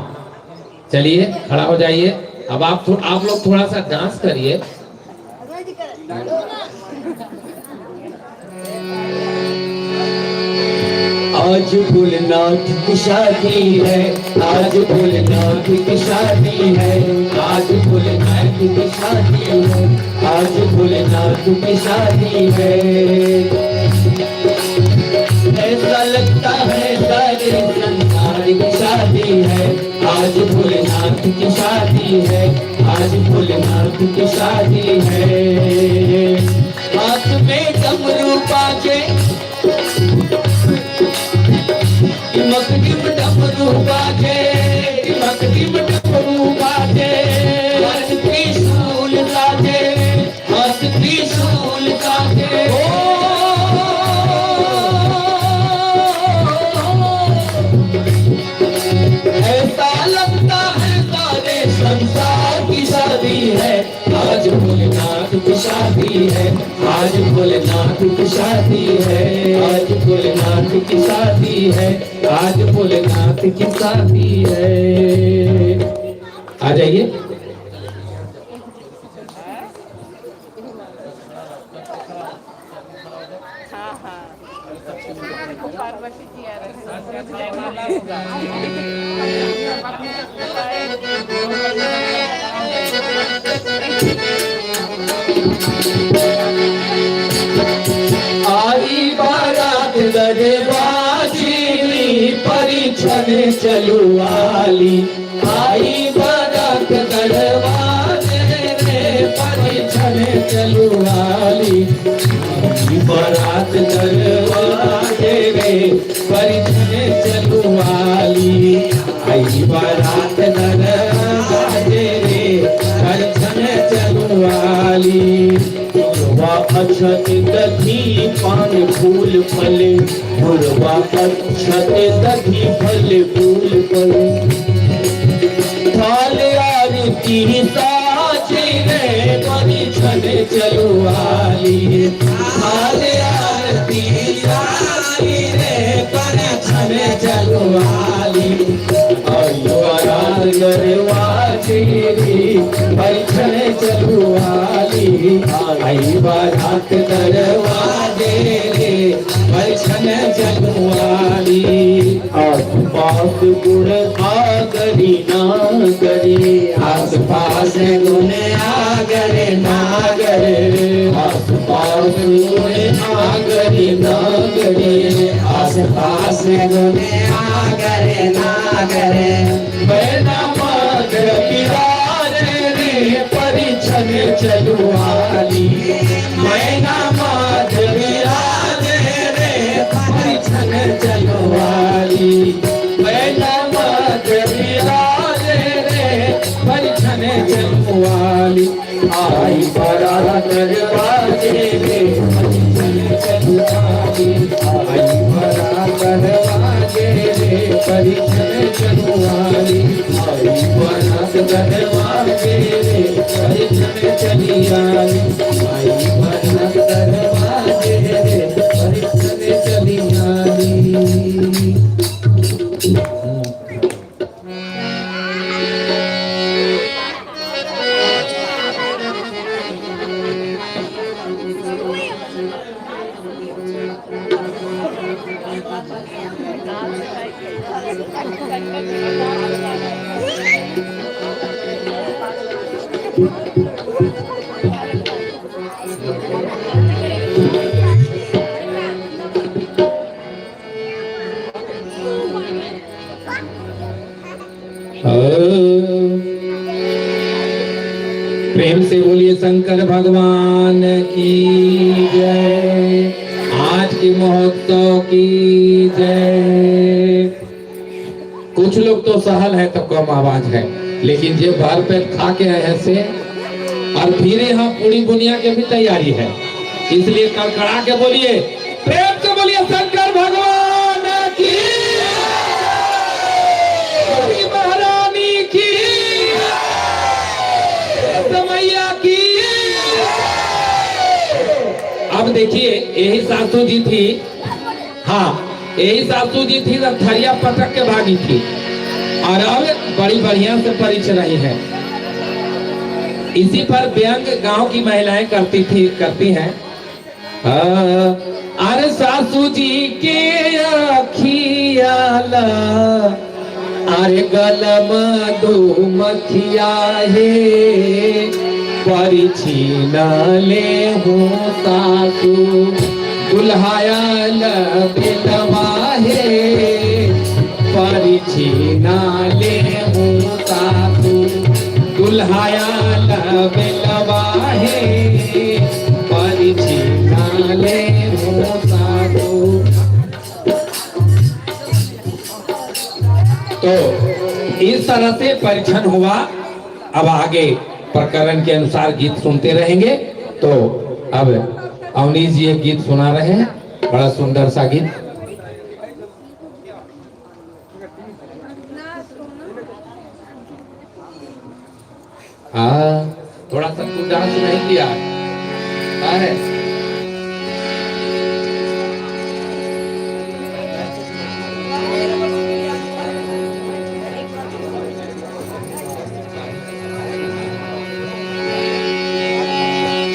चलिए खड़ा हो जाइए। अब आप लोग थोड़ा सा डांस करिए। आज भोलेनाथ की शादी है, आज भोलेनाथ की शादी है, आज भोलेनाथ की शादी है, आज भोलेनाथ की शादी है। ऐसा लगता है सारे संसार की शादी है, आज भोलेनाथ की शादी है, आज भोलेनाथ की शादी है। हाथ में डमरू बाजे मकडिम डमरू बाजे, मकडिम डमरू बाजे, हाथ त्रिशूल साजे, हाथ त्रिशूल साजे। ऐसा लगता है सारे संसार की शादी है, आज भोलेनाथ की शादी है, आज भोलेनाथ की शादी है, आज भोलेनाथ की शादी है, आज भोलेनाथ की शादी है। आ जाइए। पार्वती जी आ रहे आई बारात दरबाजी परीक्षण चलू वाली, आई बारात दरबाजे परीक्षण चलू वाली, बारात दरबाजे रे परीक्षण चलू वाली, आई बारात दरबाजे रे परीक्षण चलू वाली। भुरवा अक्षत दधी पान फूल फल, भुरवा अक्षत दधी फल फूल फल, थाल आरती साजे रे परीक्षण चलू वाली, थाल आरती साजे रे परीक्षण चलू वाली, आयु आरार गरवाजे रे परीक्षण चलू वाली, आई बारात दरवाजे रे परीक्षण चलू वाली। आस पास गुण आगरी नागरे, आस पास गुण आगरे नागरे, आस पास गुण आगरे नागरे, आस पास गुण आगरे नागरे। बैना मागर बिराजे रे परीक्षण चलू वाली, मैना मागर बिराजे रे परीक्षण चलू वाली, मैना मागर बिराजे रे परीक्षण चलू वाली, आई बारात दरवाजे रे परीक्षण चलू वाली, आई बारात दरवाजे रे परीक्षण चलू वाली, आई बारात दरवाजे रे परीक्षण चली वाली, आई बारात दरवाजे रे परीक्षण चली वाली। हैं। प्रेम से बोलिए शंकर भगवान की जय। आज के महोत्सव की जय। कुछ लोग तो सहल है तो कम आवाज है, लेकिन जो भर पेट खा के आए से और फिर यहाँ पूरी दुनिया की भी तैयारी है, इसलिए कड़कड़ा के बोलिए, प्रेम से बोलिए शंकर भगवान की, महारानी की, मैया की। अब देखिए यही सासू जी थी, हाँ यही सासू जी थी जब थरिया पटक के भागी थी, और अब बड़ी बढ़िया से परिचय रही है। इसी पर व्यंग गांव की महिलाएं करती हैं। अरे सासू जी के अखियाला, अरे गलम दो मखिया है, परिछीना ले हो सासू, दुल्हाया लबेलवा है, परिछीना ले हो सासू, दुल्हाया लबेलवा है, परिछीना ले हो सासू। तो इस तरह से परीक्षण हुआ। अब आगे प्रकरण के अनुसार गीत सुनते रहेंगे। तो अब अवनीश जी एक गीत सुना रहे हैं, बड़ा सुंदर सा गीत। थोड़ा सा तू डांस नहीं किया है।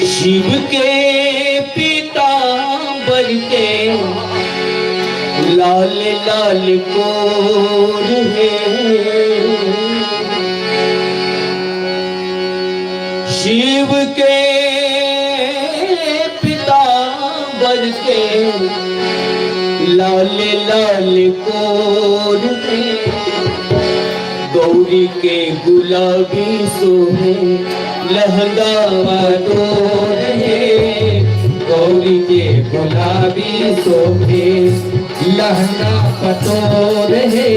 शिव के पीतांबर के लाल लाल कोर है, शिव के पीतांबर के लाल लाल कोर है, गौरी के गुलाबी सोहे लहंगा वालोर है, गौरी के गुलाबी सोहे लहंगा पटोर है,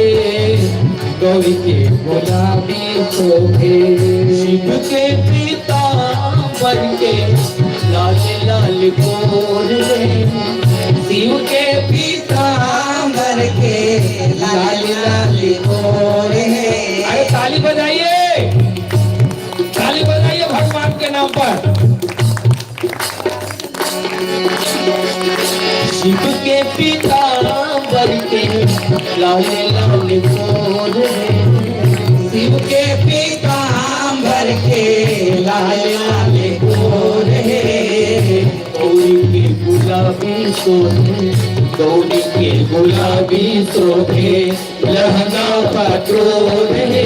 गौरी के गुलाबी सोहे। शिव के पीतांबर के लाल लाल कोर है, शिव के पीतांबर के लाल लाल कोर है। अरे ताली बजाइए, ताली बजाइए भगवान के नाम पर। शिव के पीतांबर के लाल लाल कोर है, शिव के पीतांबर के लाल लाल कोर है, गौरी के गुलाबी सोहे, गौरी के गुलाबी सोहे लहंगा पटोर है,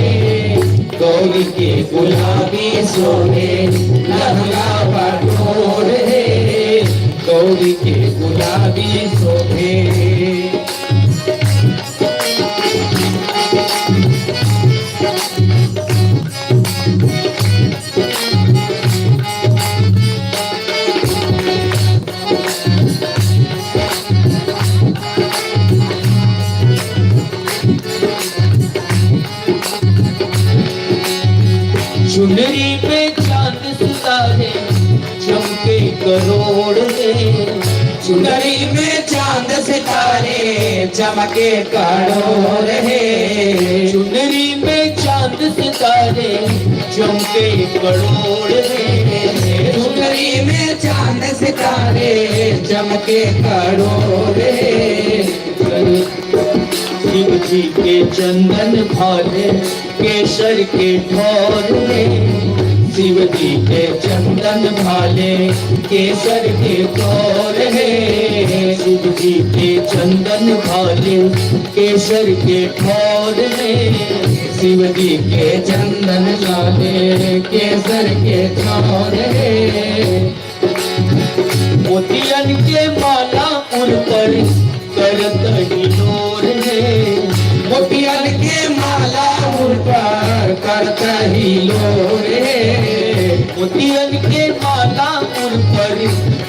गौरी के गुलाबी सोहे लहंगा पटोर है, गौरी के गुलाबी सोहे। चुनरी पे चांद सितारे चमके करोड़ है, चुनरी में चांद सितारे चमके करोड़ है, चुनरी में चांद सितारे चमके करोड़ है, चुनरी में चांद सितारे चमके करोड़ है। शिव जी के चंदन भाले केसर के ठोर है, शिव जी के चंदन भाले केसर के तोर है। शिव जी के चंदन भाले केसर के ठोर है। शिव जी के चंदन भाले केसर के ठोर है। मोतियन के माला उन पर करत हिलोर है। मोतियन के माला उन पर करत हिलोर है। मोतियन के माला उन पर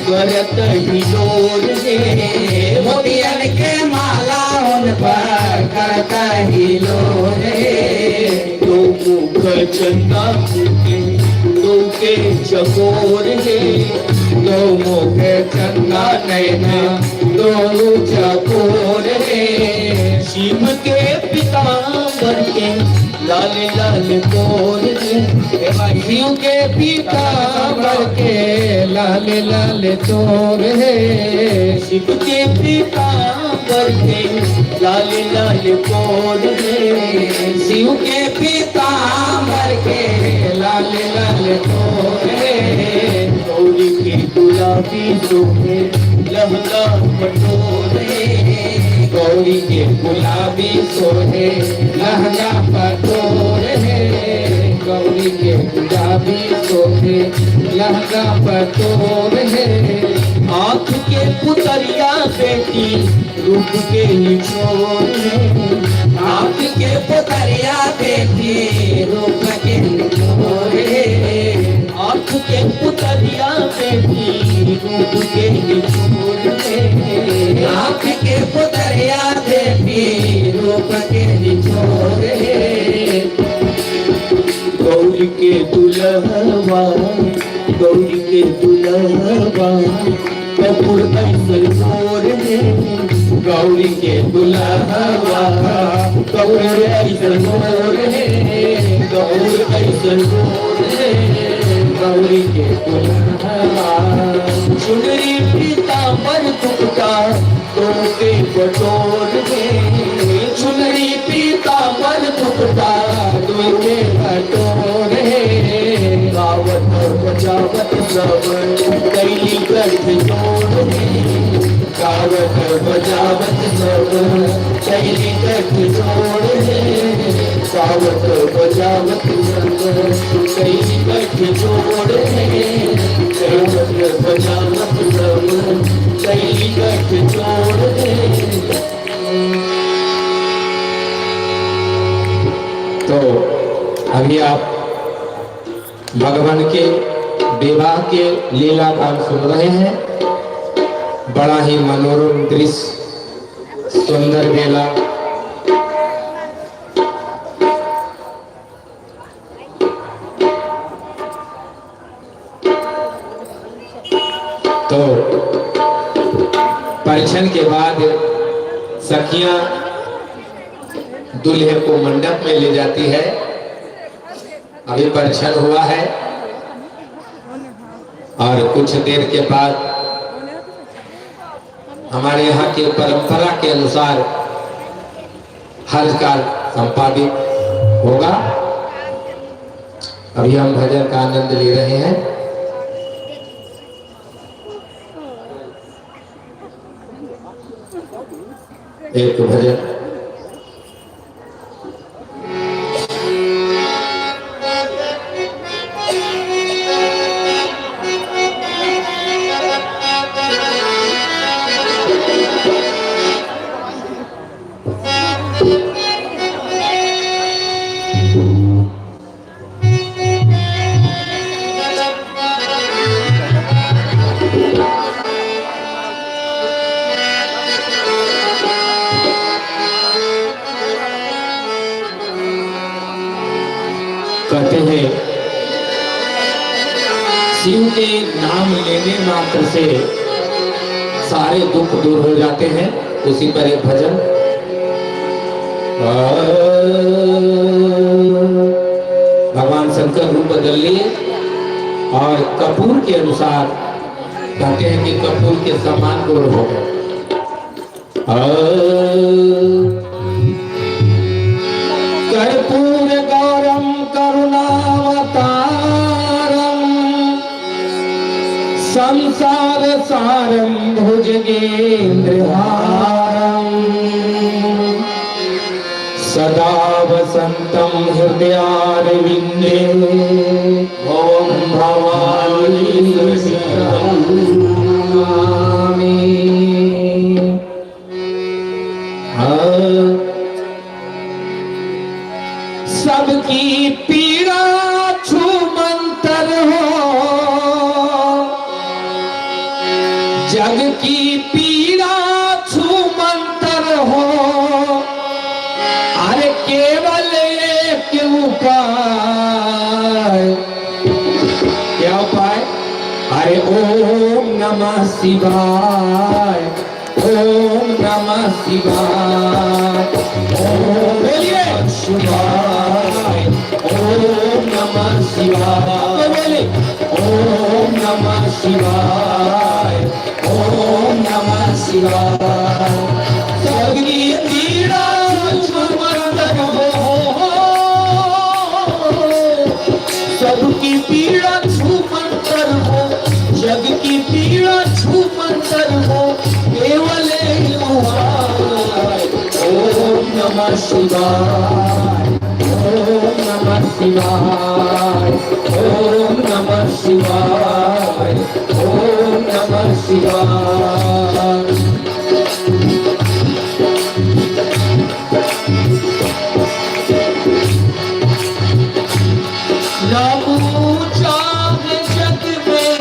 करत हिलोर है। मोतियन के माला उन पर करत हिलोर है। दो मुख चंदा के दो के चकोर है। दो मुख चंदा नैना दो चकोर है। शिव के पीतांबर के लाल लाल कोर है। शिव के पीतांबर के लाल लाल तोर है। शिव के पीतांबर के लाल लाल कोर है। शिव के पीतांबर के लाल लाल तोर है। गौरी के गुलाबी शोभे लहंगा पटोरे। गौरी के गुलाबी शोभे लहंगा पटोरे। गौरी के गुलाबी शोभे लहंगा पटोरे। आँख के पुतरिया बेटी रूप के निचोर है। आँख के पुतरिया बेटी रूप के निचोर है। आँख के पुतरिया बेटी रूप के निचोर है। आँख के पुतरिया बेटी रूप के निचोर है। गौरी के दुल्हवा गौरी के दुल्हवा कपूर ऐसन मोर है। गौरी के दुल्हवा कपूर ऐसन मोर है। गौर ऐसन मोर है। गौरी के दुल्हवा चुनरी पीतांबर दुपट्टा दो के बटोर है। चुनरी पीतांबर दुपट्टा दो के बटोर है। गावत बजावत सब कैली गठ जोड़ है। गावत बजावत सब कैली गठ जोड़ है। गावत बजावत सब कैली गठ जोड़ है। गावत बजावत सब कैली गठ जोड़ है। तो अभी आप भगवान के विवाह के लीला कांड सुन रहे हैं। बड़ा ही मनोरम दृश्य, सुंदर मेला। तो परीक्षण के बाद सखियां दूल्हे को मंडप में ले जाती है। अभी परीक्षण हुआ है और कुछ देर के बाद हमारे यहाँ की परंपरा के अनुसार हज का संपादित होगा। अभी हम भजन का आनंद ले रहे हैं। एक भजन कहते हैं शिव के नाम लेने मात्र से सारे दुख दूर हो जाते हैं। उसी पर एक भजन। भगवान शंकर रूप बदल लिए और कपूर के अनुसार कहते हैं कि कपूर के समान गोर हो गए। कर्पूर गौरम करुणावतारम संसार सारं भुजगेन्द्रहारं सदा वसन्तं हृदयारविन्दे ॐ भवानी नमामि। सबकी पीड़ा छूमंतर हो, जग की पीड़ा छूमंतर हो, अरे केवल एक उपाय, क्या उपाय? अरे ओम नमः शिवाय, ओम नमः शिवाय, ओम बोलिए शिवाय, ओम नमः शिवाय, बोले ओम नमः शिवाय, ओम नमः शिवाय। सबकी पीड़ा छूमंतर हो, सबकी पीड़ा छूमंतर हो, जग की पीड़ा छूमंतर हो, केवल एक उपाय, ओम नमः शिवाय, ओम नमः शिवाय, ओम नमः शिवाय, ओम नमः शिवाय। नाम ऊंचा है जग में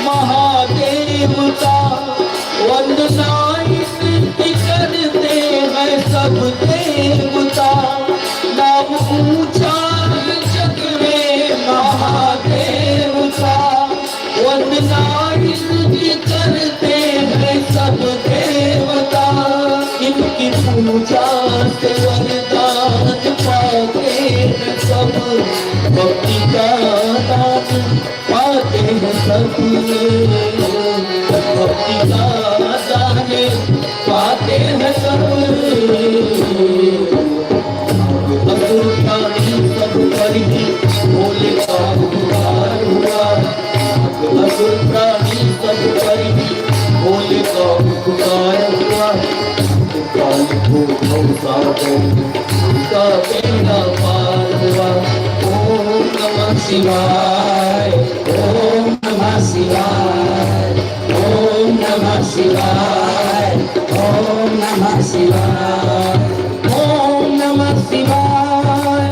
महादेव का, वंदना इनकी करते हैं सब देवता। नाम ऊंचा है जग में महादेव का, वंदना इनकी करते हैं सब देवता। इनकी पूजा से वरदान पाते हैं सब, भक्ति का दान पाते हैं सब, भक्ति का दान पाते हैं सब। असुर प्राणी सब पर ही भोले का उपकार हुआ, असुर प्राणी सब पर ही भोले का उपकार हुआ। काल को का बेड़ा पार हुआ। ओम नमः शिवाय, ओम नमः शिवाय, ओम नमः शिवाय, ओम नमः शिवाय, ओम नमः शिवाय,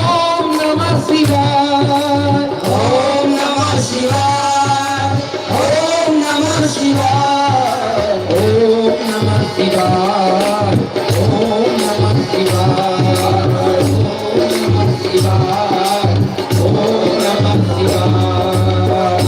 ओम नमः शिवाय, ओम नमः शिवाय, ओम नमः शिवाय, ओम नमः शिवाय, ओम नमः शिवाय, ओम नमः शिवाय।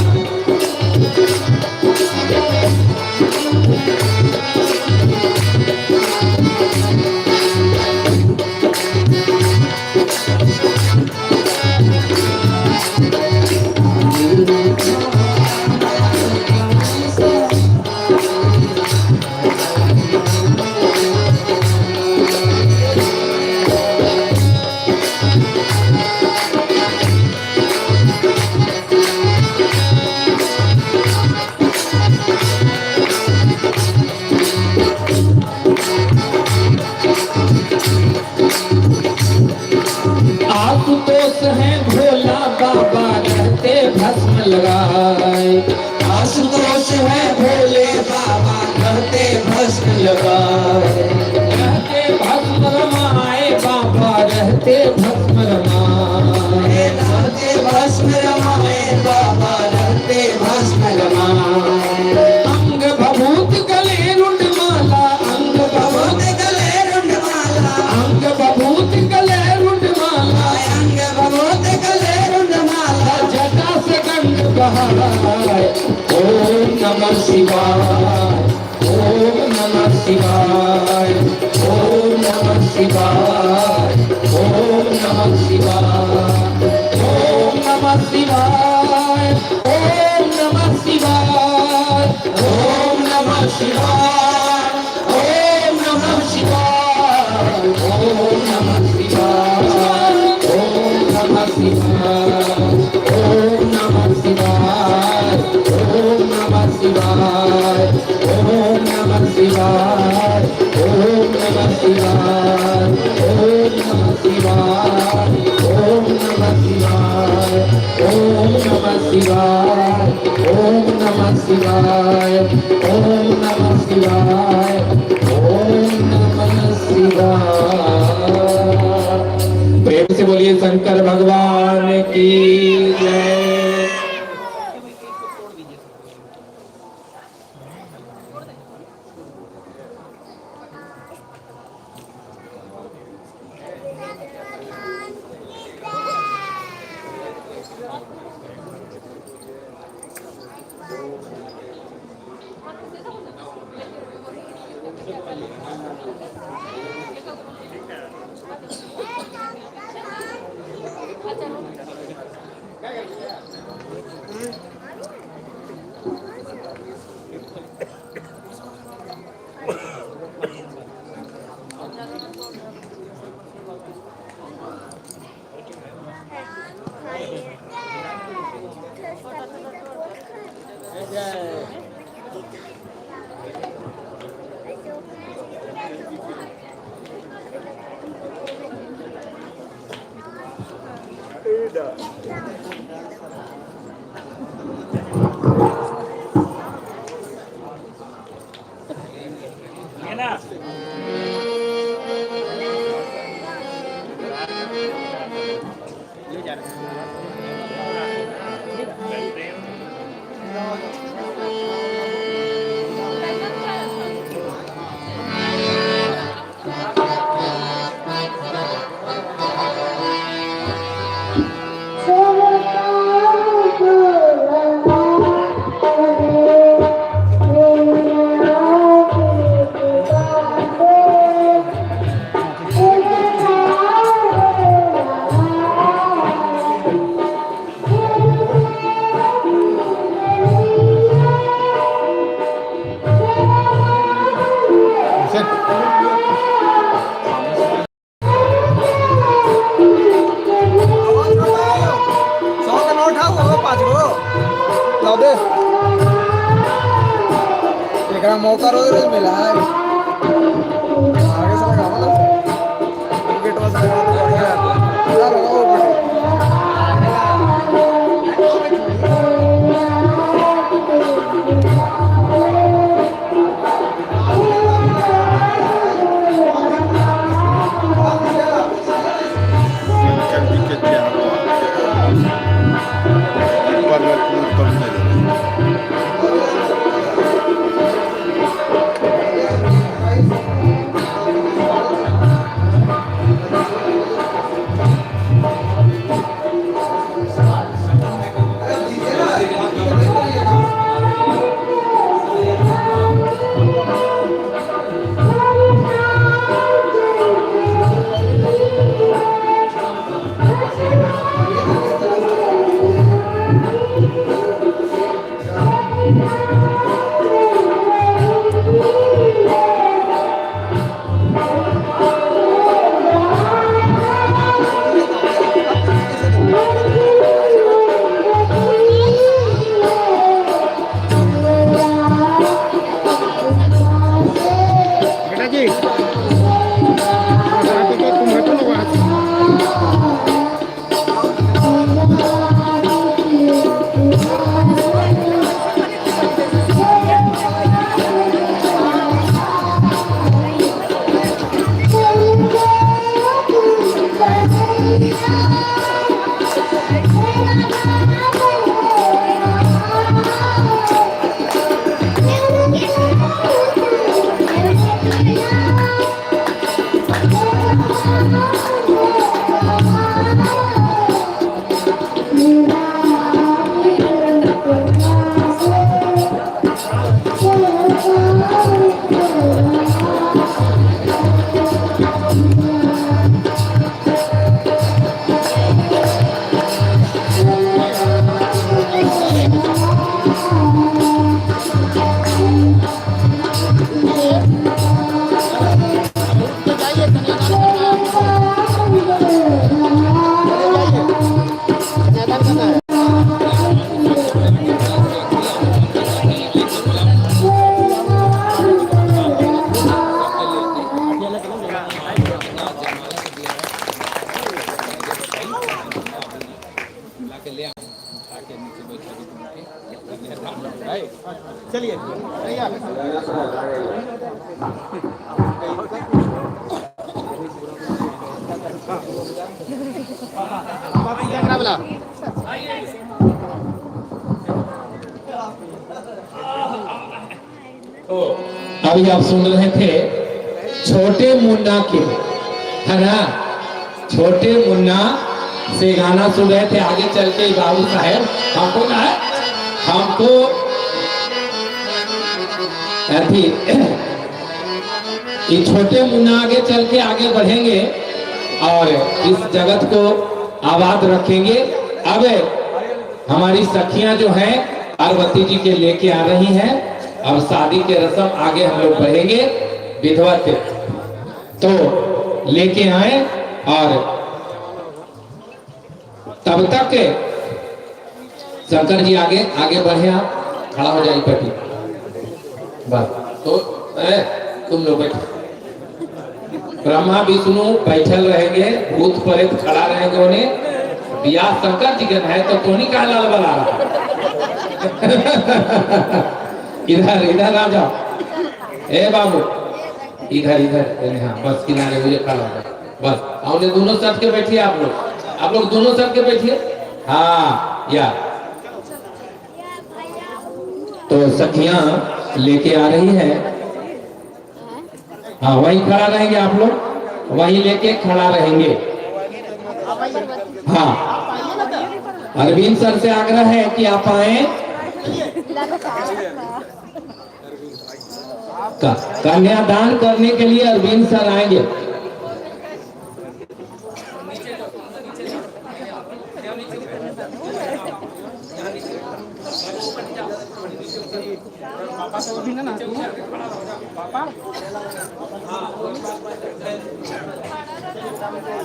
आशुतोष है भोला बाबा रहते भस्म लगाए, आशुतोष है भोले बाबा रहते भस्म लगाए, रहते भस्म रमाए बाबा रहते भस्म रमाए, रहते भस्म रमाए बाबा रहते भस्म रमाए। अंग भभूत गले रुंड माला, अंग भभूत गले रुंड माला, अंग भभूत गले रुंड माला, अंग भभूत गले रुंड माला, जटा से गंध बहाए। ओम नमः शिवाय, ओम नमः शिवाय, ओम नमः शिवाय, ओम नमः शिवाय, ओम नमः शिवाय, ओम नमः शिवाय, ओम नमः शिवाय, ओम नमः शिवाय, ओम नमः शिवाय, ओम नमः शिवाय, ओम नमः शिवाय, ओम नमः शिवाय, ओम नमः शिवाय, ओम नमः शिवाय, ओम नमः शिवाय। प्रेम से बोलिए शंकर भगवान की जय। मौका रोज रोज मिला है आगे से लगा वाला क्रिकेट वाला लगा तो बढ़िया क्या लगाओ के ले आके नीचे बैठ चलिए अभी आप सुन रहे थे छोटे मुन्ना के, है ना, छोटे मुन्ना से गाना सुन रहे थे। आगे चल के बाबू साहब हमको ना हमको अभी ये छोटे मुन्ना आगे चल के आगे बढ़ेंगे और इस जगत को आबाद रखेंगे। अब हमारी सखियां जो हैं पार्वती जी के लेके आ रही हैं। अब शादी के रस्म आगे हम लोग बढ़ेंगे। विधवत तो लेके आए और तब तक शंकर जी आगे आगे बढ़े। आप खड़ा हो जाइए पति बस। तो तुम लोग बैठो। ब्रह्मा विष्णु बैठल रहेंगे, भूत प्रेत खड़ा रहेंगे। उन्हें बियाह शंकर जी का है तो कोनी का लाल बला इधर इधर आ जाओ। ए बाबू इधर इधर, हाँ बस किनारे मुझे खड़ा हो जाओ बस। और दोनों सट के बैठिए। आप लोग दोनों सट के बैठिए। हाँ या तो सखियां लेके आ रही है। हाँ वहीं खड़ा रहेंगे आप लोग, वहीं लेके खड़ा रहेंगे। हाँ अरविंद सर से आग्रह है कि आप आए। कन्यादान करने के लिए अरविंद सर आएंगे।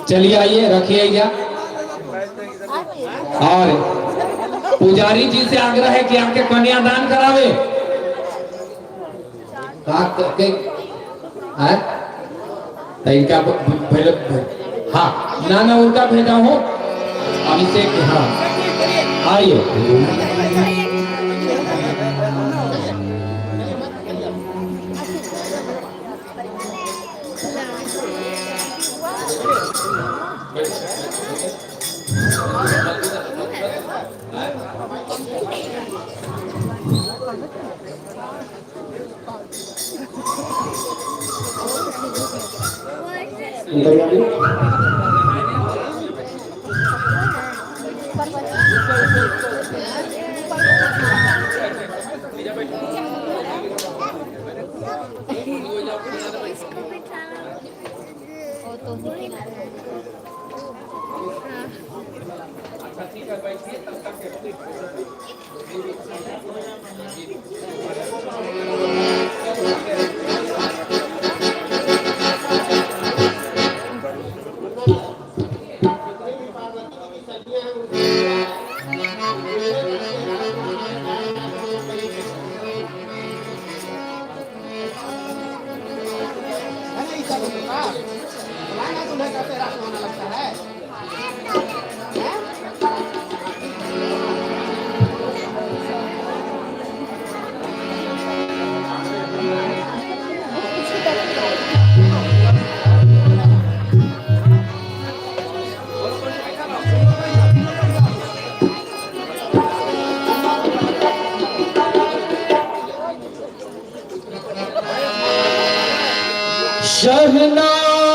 चलिए आइए, रखिए क्या। और पुजारी जी से आग्रह है कि आके कन्यादान करावे। इनका हाँ ना ना उनका भेजा हूँ अभिषेक। हाँ आइए।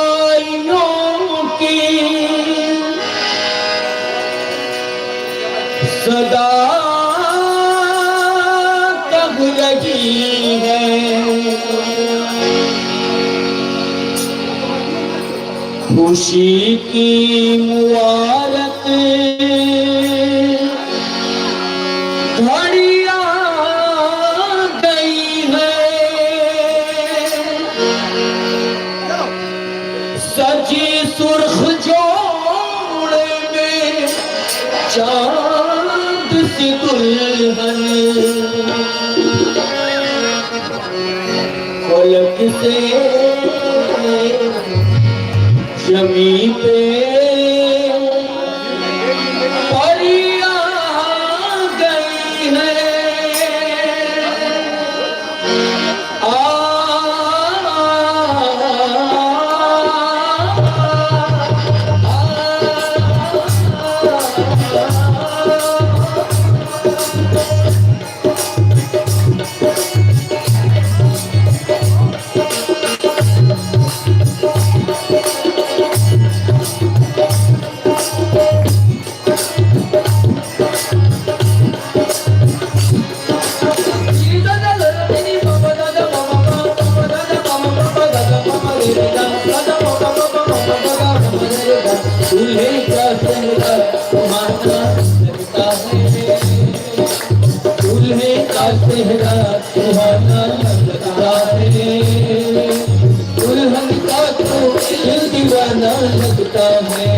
शहनाइयों की सदा कब लगी है, खुशी की मुबारक घड़ी आ गई है, सजी सुर्ख जोड़े में चांद सी दुल्हन, फलक से जमी पे परी आ गई है, सुहाना लगता है, दूल्हे का चेहरा सुहाना लगता है, दुल्हन का तो दिल दीवाना लगता है,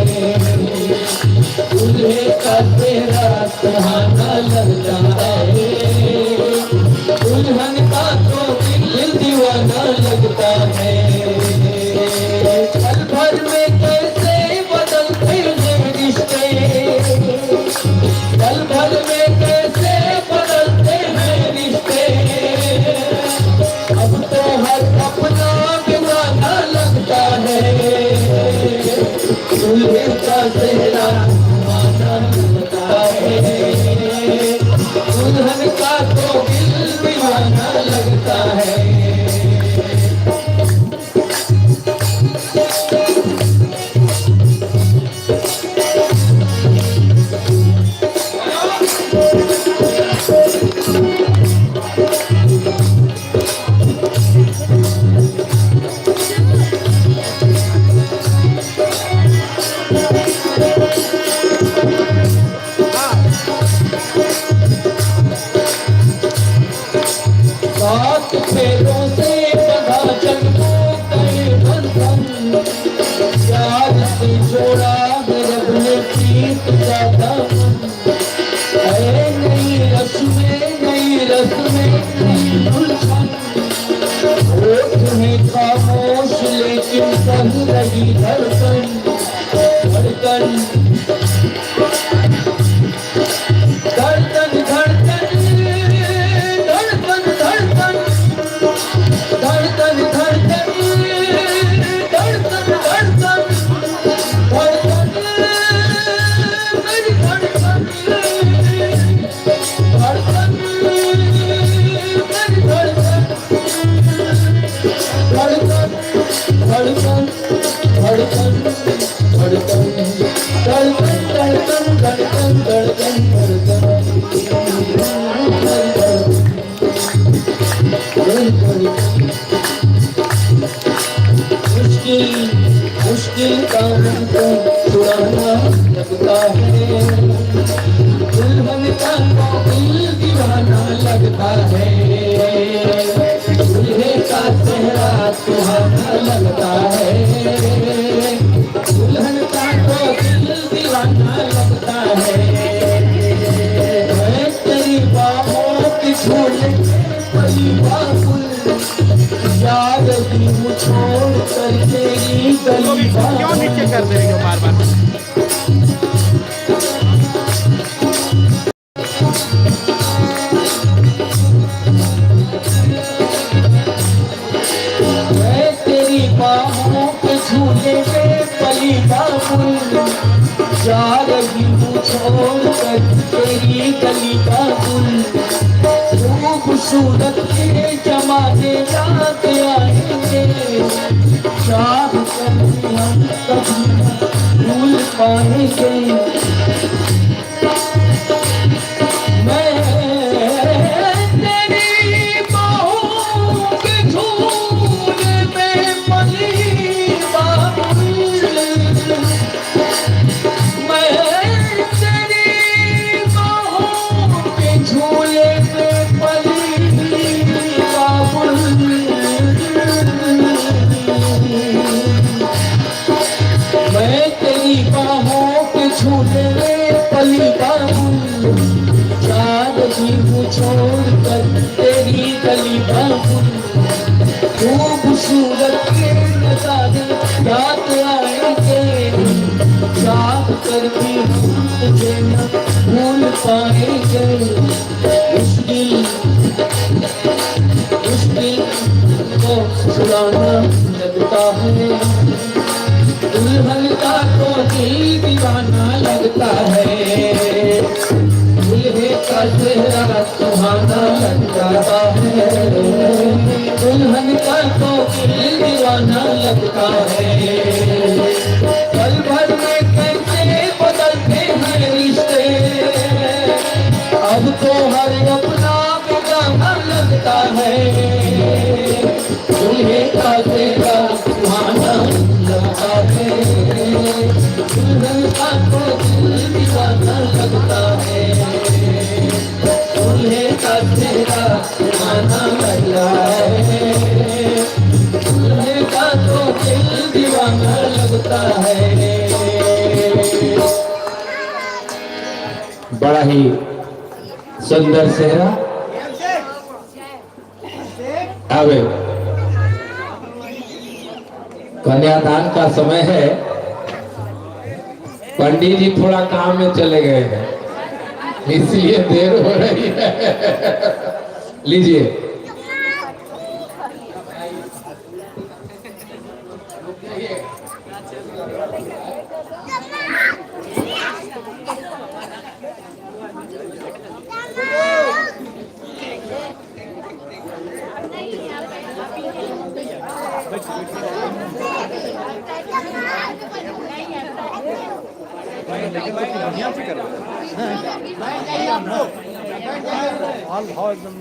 दूल्हे का चेहरा सुहाना लगता है, दुल्हन का तो दिल दीवाना लगता है। पल भर में कैसे बदलते हैं रिश्ते, पल भर में कैसे बदलते हैं रिश्ते, अब तो हर अपना दीवाना लगता है, दूल्हे का चेहरा सुहाना लगता है, दुल्हन का तो दिल दीवाना लगता है। सात फेरों से बंधा जन्मों के बंधन, प्यार से जोड़ा रब ने प्रीत का दामन, है नई रस्में नई रस्में नई उलझन, होठ है खामोश लेकिन कह रही धड़कन, धड़कन धड़कन धड़कन मुश्किल काम को छुड़ाना लगता है, दुल्हन का दिल दीवाना लगता है, दूल्हे का चेहरा सुहाना लगता है, दुल्हन का तो दिल दीवाना लगता है। मैं तेरी बाहों की झूले बड़ी बाबुल, याद ही हूँ छोड़ कर तेरी गली क्यों नीचे कर दे रही हो बार बार? मैं तेरी बाहों के झूले में पली बाबुल, जा रही हूँ छोड़ कर तेरी गली बाबुल, खूबसूरत के जमाने याद आएंगे, चाह कर भी हम कभी भूल पाएंगे। मैं तेरी बाहों के झूले में पली बाबुल, मैं तेरी बाहों के झूले में पली बाबुल, मैं तेरी बाहों के झूले में पली बाबुल, याद ही हूँ छोड़ कर तेरी गली बाबुल, खूबसूरत के नजारे याद आएंगे, याद कर भी हम तुझे न भूल पाएंगे। मुश्किल मुश्किल को छुड़ाना लगता है, दुल्हन का तो दिल दीवाना लगता है, दूल्हे का चेहरा सुहाना लगता है, दुल्हन का तो दिल दीवाना लगता है। पल भर में कैसे बदलते हैं रिश्ते, अब तो हर अपना बेगाना लगता है, दूल्हे का चेहरा सुहाना लगता है, दुल्हन का तो दिल दीवाना बड़ा ही सुंदर सेहरा। अब कन्यादान का समय है। पंडित जी थोड़ा काम में चले गए हैं, इसलिए देर हो रही है। लीजिए। हाल भाव एकदम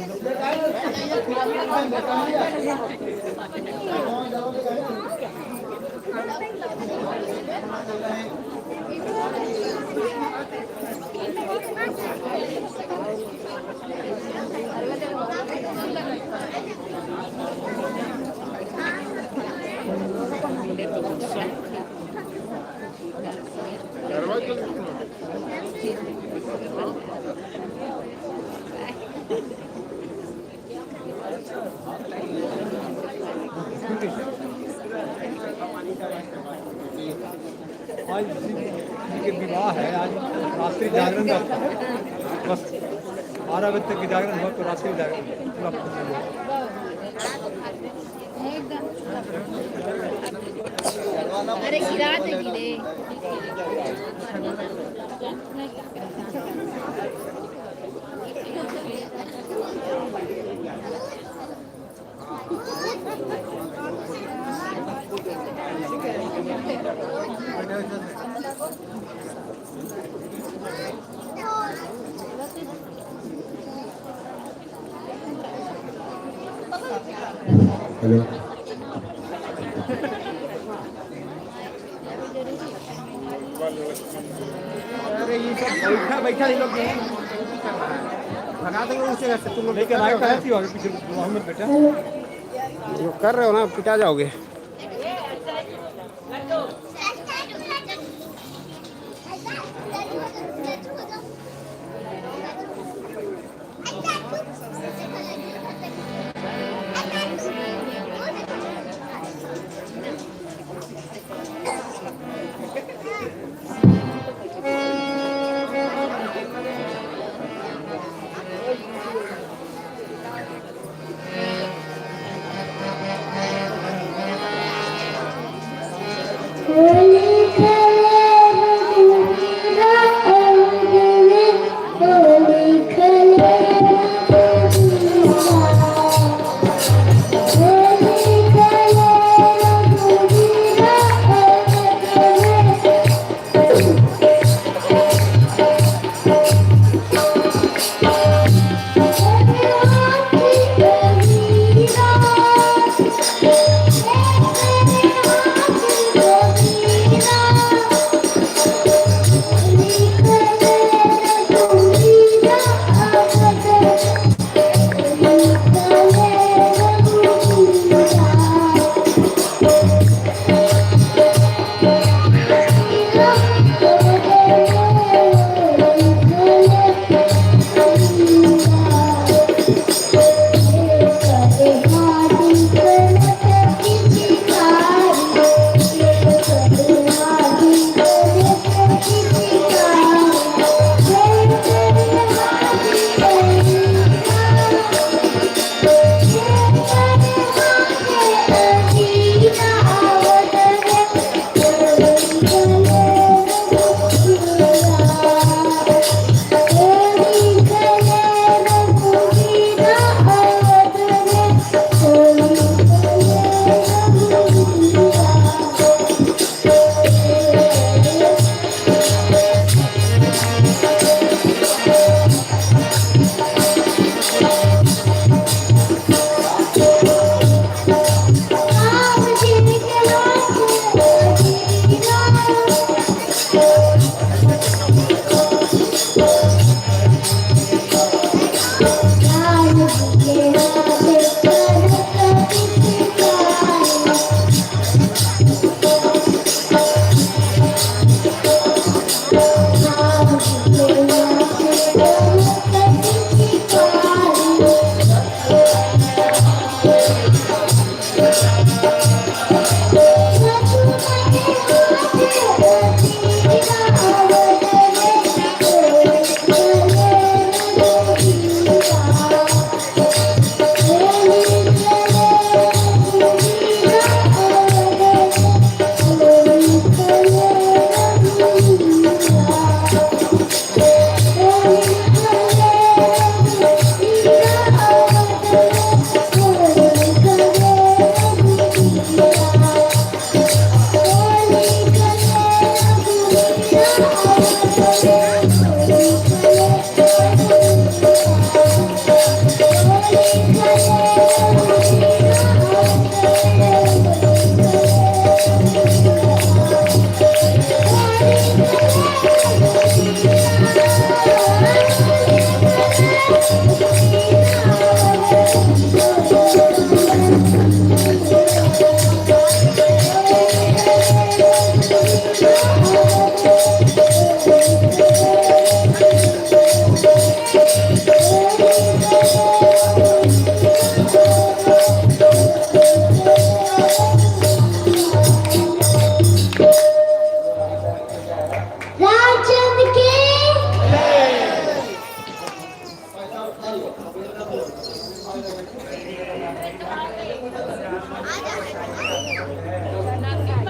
आज किसी के विवाह है, आज रात्रि जागरण रहता है, बस 12 बजे तक की जागरण हुआ तो रात्रि जागरण पूरा अरे गिरा दे गिरे। हेलो। अरे ये सब बैठा बैठा ये लोग भगा देंगे उसे, तुम लोग लेकर आए कहाँ थी आगे पीछे मोहम्मद बेटा जो कर रहे हो ना, पिटा जाओगे।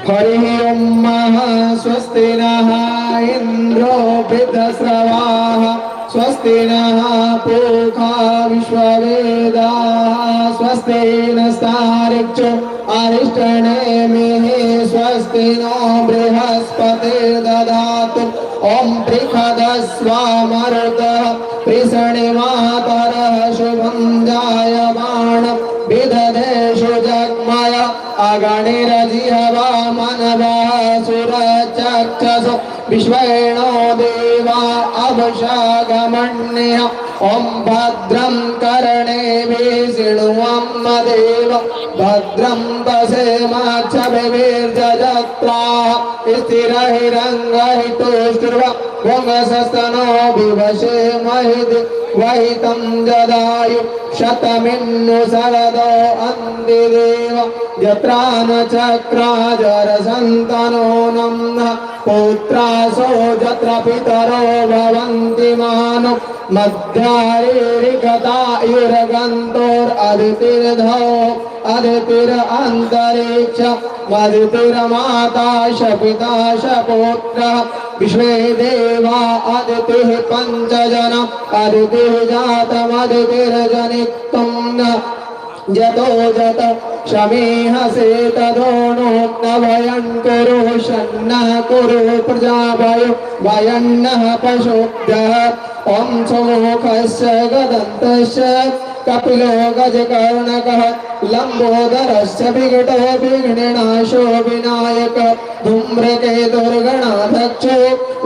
हरि ओम स्वस्ति नः इंद्रो वृद्धश्रवाः स्वस्ति नः पूषा विश्ववेदाः स्वस्ति नस्तार्क्ष्यो अरिष्टनेमिः स्वस्ति नो बृहस्पतिर्दधातु ॐ त्रिखदस्वामरुतः त्रिसणिमातरः शुभं जायमानं विदधेषु जग्मय अगणिरजिहवा मनवः सुरचक्षसो विश्वेणो देवा अवशागमन्यः ॐ भद्रं कर्णेभिः शृण्वन्मदेव भद्रं पश्येमाक्षभिर्जजत्राः स्थिरहिरङ्गहितुष्टुर्वा भुङ्गसस्तनो विवशे महिति वहितं जदायु शतमिन्नु शरदो अन्तिदेव यत्रा न चक्राजरसन्तनो नम्नः पुत्रासो यत्र पितरो भवन्ति मानो मध्यारिगतायुर्गन्तोरदितिर्धो अदितिरन्तरिक्ष मदितिर्माता शपिता शपुत्रः विश्वे देवा अदितिः पञ्चजन अदितिः जातमदितिर्जनित्वं न जतो जत शमीहसे तदोनो न वयं कुरु शन्नः कुरु प्रजाभयो वयन्नः पशुभ्यः ॐ सुमुखस्य गदन्तस्य कपिलो गजकर्णकः लंबोदरस्य विकटो विघ्ननाशो विनायकः धूम्रकेतुर्गणाध्यक्षो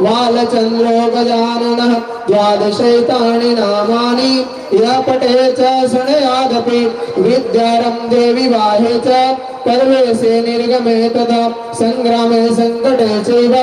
बालचन्द्रो गजाननः द्वादशैतानि नामानि यः पठेत् च शृणुयादपि विद्यारम्भे विवाहे च परवेशे निर्गमे तथा संग्रामे संकटे चैव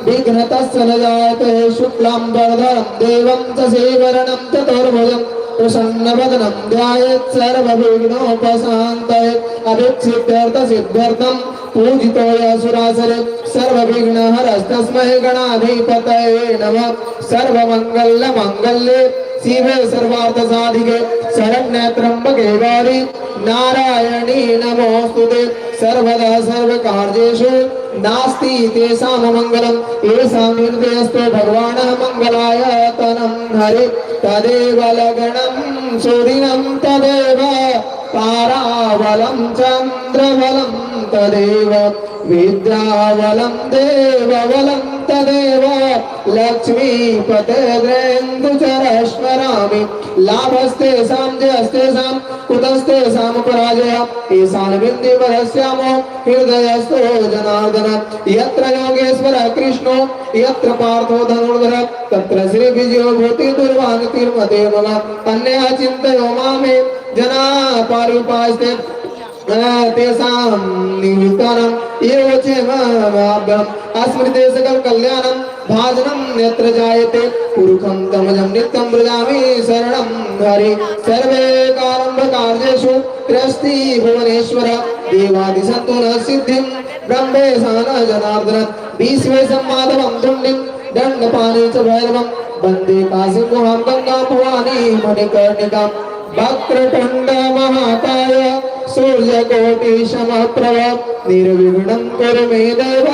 विघ्नतस्य न जायते शुक्लाम्बरधरं देवं च सेवरणं चतुर्भुजम् प्रसन्नवदनं ध्यायेत् सर्वविघ्नोपशान्तये अभीप्सित्यर्थसिद्ध्यर्थं पूजितो यशुरासरे सर्वविघ्नहरस्तस्मै गणाधिपतये नमः सर्वमङ्गलमाङ्गल्ये शिवे सर्वार्थसाधिके शरण्ये त्र्यम्बके गौरी नारायणी नमोऽस्तुते सर्वदा सर्वकार्येषु नास्ति तेषां मंगलम् येषां हृदयस्थो भगवानः मङ्गलायतनं हरे तदेव लग्नं सूर्यं तदेव ताराबलं चन्द्रबलं तदेव विद्याबलं देवबलं तदेव लक्ष्मीपतेन्द्रेन्दुचरस्मरामि लाभस्तेषां जयस्तेषां कुतस्तेषां पराजयः ईशान बिन्दुवरस्यामो हृदयस्थो जनार्दन यत्र योगेश्वरः कृष्णो यत्र पार्थो धनुर्धरः तत्र श्री विजयो भूति दुर्वान् तिर्मते मम अन्यः चिन्तयो मामे जना पारुपास्ते तेषां निमित्तानं एव च माभ्यम् अस्मृते सकल कल्याणं भाजनं यत्र जायते पुरुखं तमजं नित्यं व्रजामि शरणं हरि सर्वे कार्येषु त्रस्ति भुवनेश्वर देवादिसन्तु न सिद्धिं ब्रह्मेशान जनार्दन विश्वे सम्माधवं दुण्डिं दण्डपाणि च भैरवं वन्दे काशीं गुहां गंगां भवानी मणिकर्णिकां वक्रतुण्ड महाकाय सूर्यकोटि समप्रभ निर्विघ्नं कुरु मे देव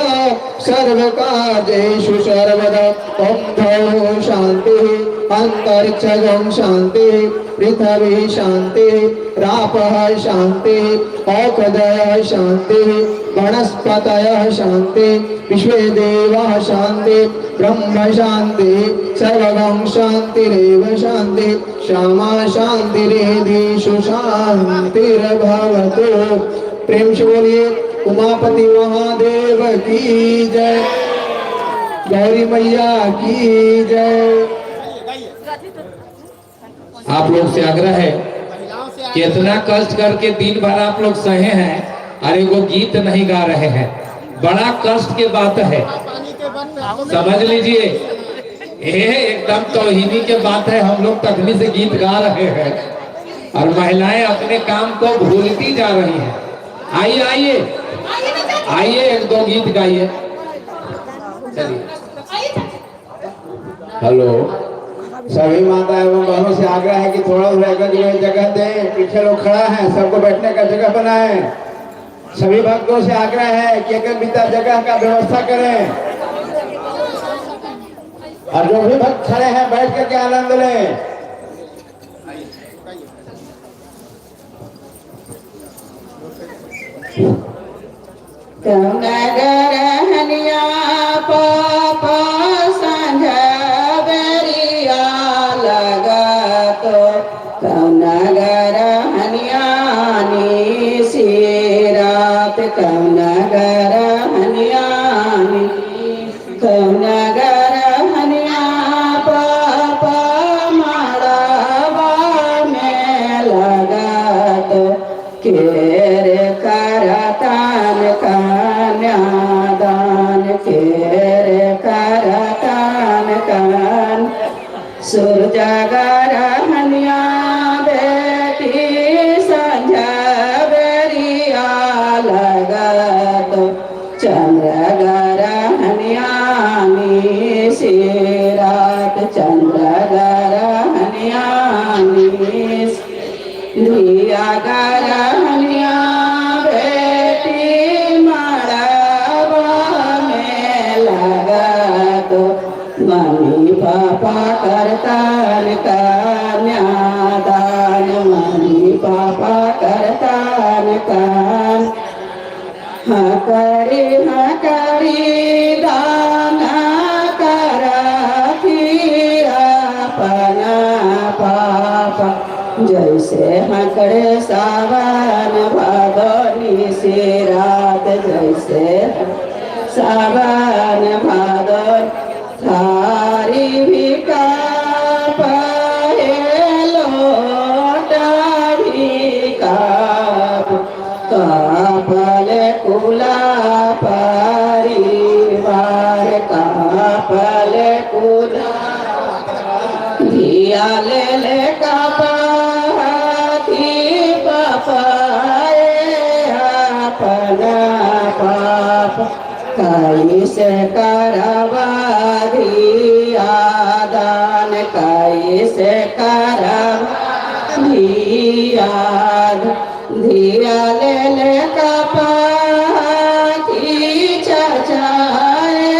सर्वकार्येषु सर्वदा ॐ द्यौः शान्तिः अन्तरिक्षं शान्तिः पृथिवी शान्तिः रापः शान्तिः औषधयः शान्तिः वनस्पतयः शान्तिः विश्वे देवाः शान्तिः ब्रह्म शान्तिः सर्वगं शान्तिरेव शान्तिः श्यामा शान्तिरेधीषु शान्तिर्भवतु। प्रेम से बोलिए उमापति महादेव की जय, गौरी मैया की जय। आप लोग से आग्रह है कि इतना कष्ट करके दिन भर आप लोग सहे हैं, अरे वो गीत नहीं गा रहे हैं, बड़ा कष्ट की बात है, समझ लीजिए। ये एकदम तौहीनी के बात है। हम लोग तकनी से गीत गा रहे हैं और महिलाएं अपने काम को भूलती जा रही हैं। आइए आइए आइए, एक दो गीत गाइए। चलिए। हेलो, सभी माता एवं बहनों से आग्रह है कि थोड़ा जगह दें। पीछे लोग खड़ा है, सबको बैठने का जगह बनाएं। सभी भक्तों से आग्रह है कि अगर बीता जगह का व्यवस्था करें और जो भी भक्त खड़े हैं बैठ करके आनंद लें। नगर हनिया पाप संझबरिया लगा तो नगर हनियानी सिरात नगर हनियानी नगर हनिया पाप मड़वा में लगा तो केर करतान कन्यादान केर करतान कन सूरजगर हनिया बेटी संझबरिया लगत चंद्रगर हनियानी सिरात चंद्रगर हनियानी धिया गर हनिया बेटी मड़वा में लगत मम्मी पापा करतान कन्यादान मम्मी पापा करतान कन हकरी दान कर अपना पापा जैसे हकड़े सावन भादोनी से रात जैसे सावन भादोन थारी भी कापल कुला परिवार कापल कुला धिया ले कापाती पापाए अपना पाप कई से करवा धिया दान कई से करवा धिया धिया ले कापाती चचाए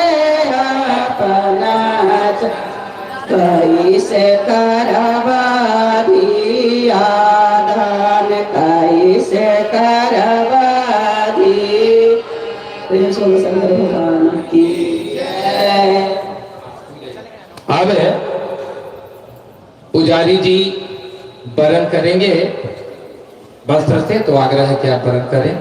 अपना कैसे करवा धिया दान कैसे करवा धी शंकर भगवान की जय। अब पुजारी जी वरण करेंगे वस्त्र से, तो आग्रह है कि आप वरण करें।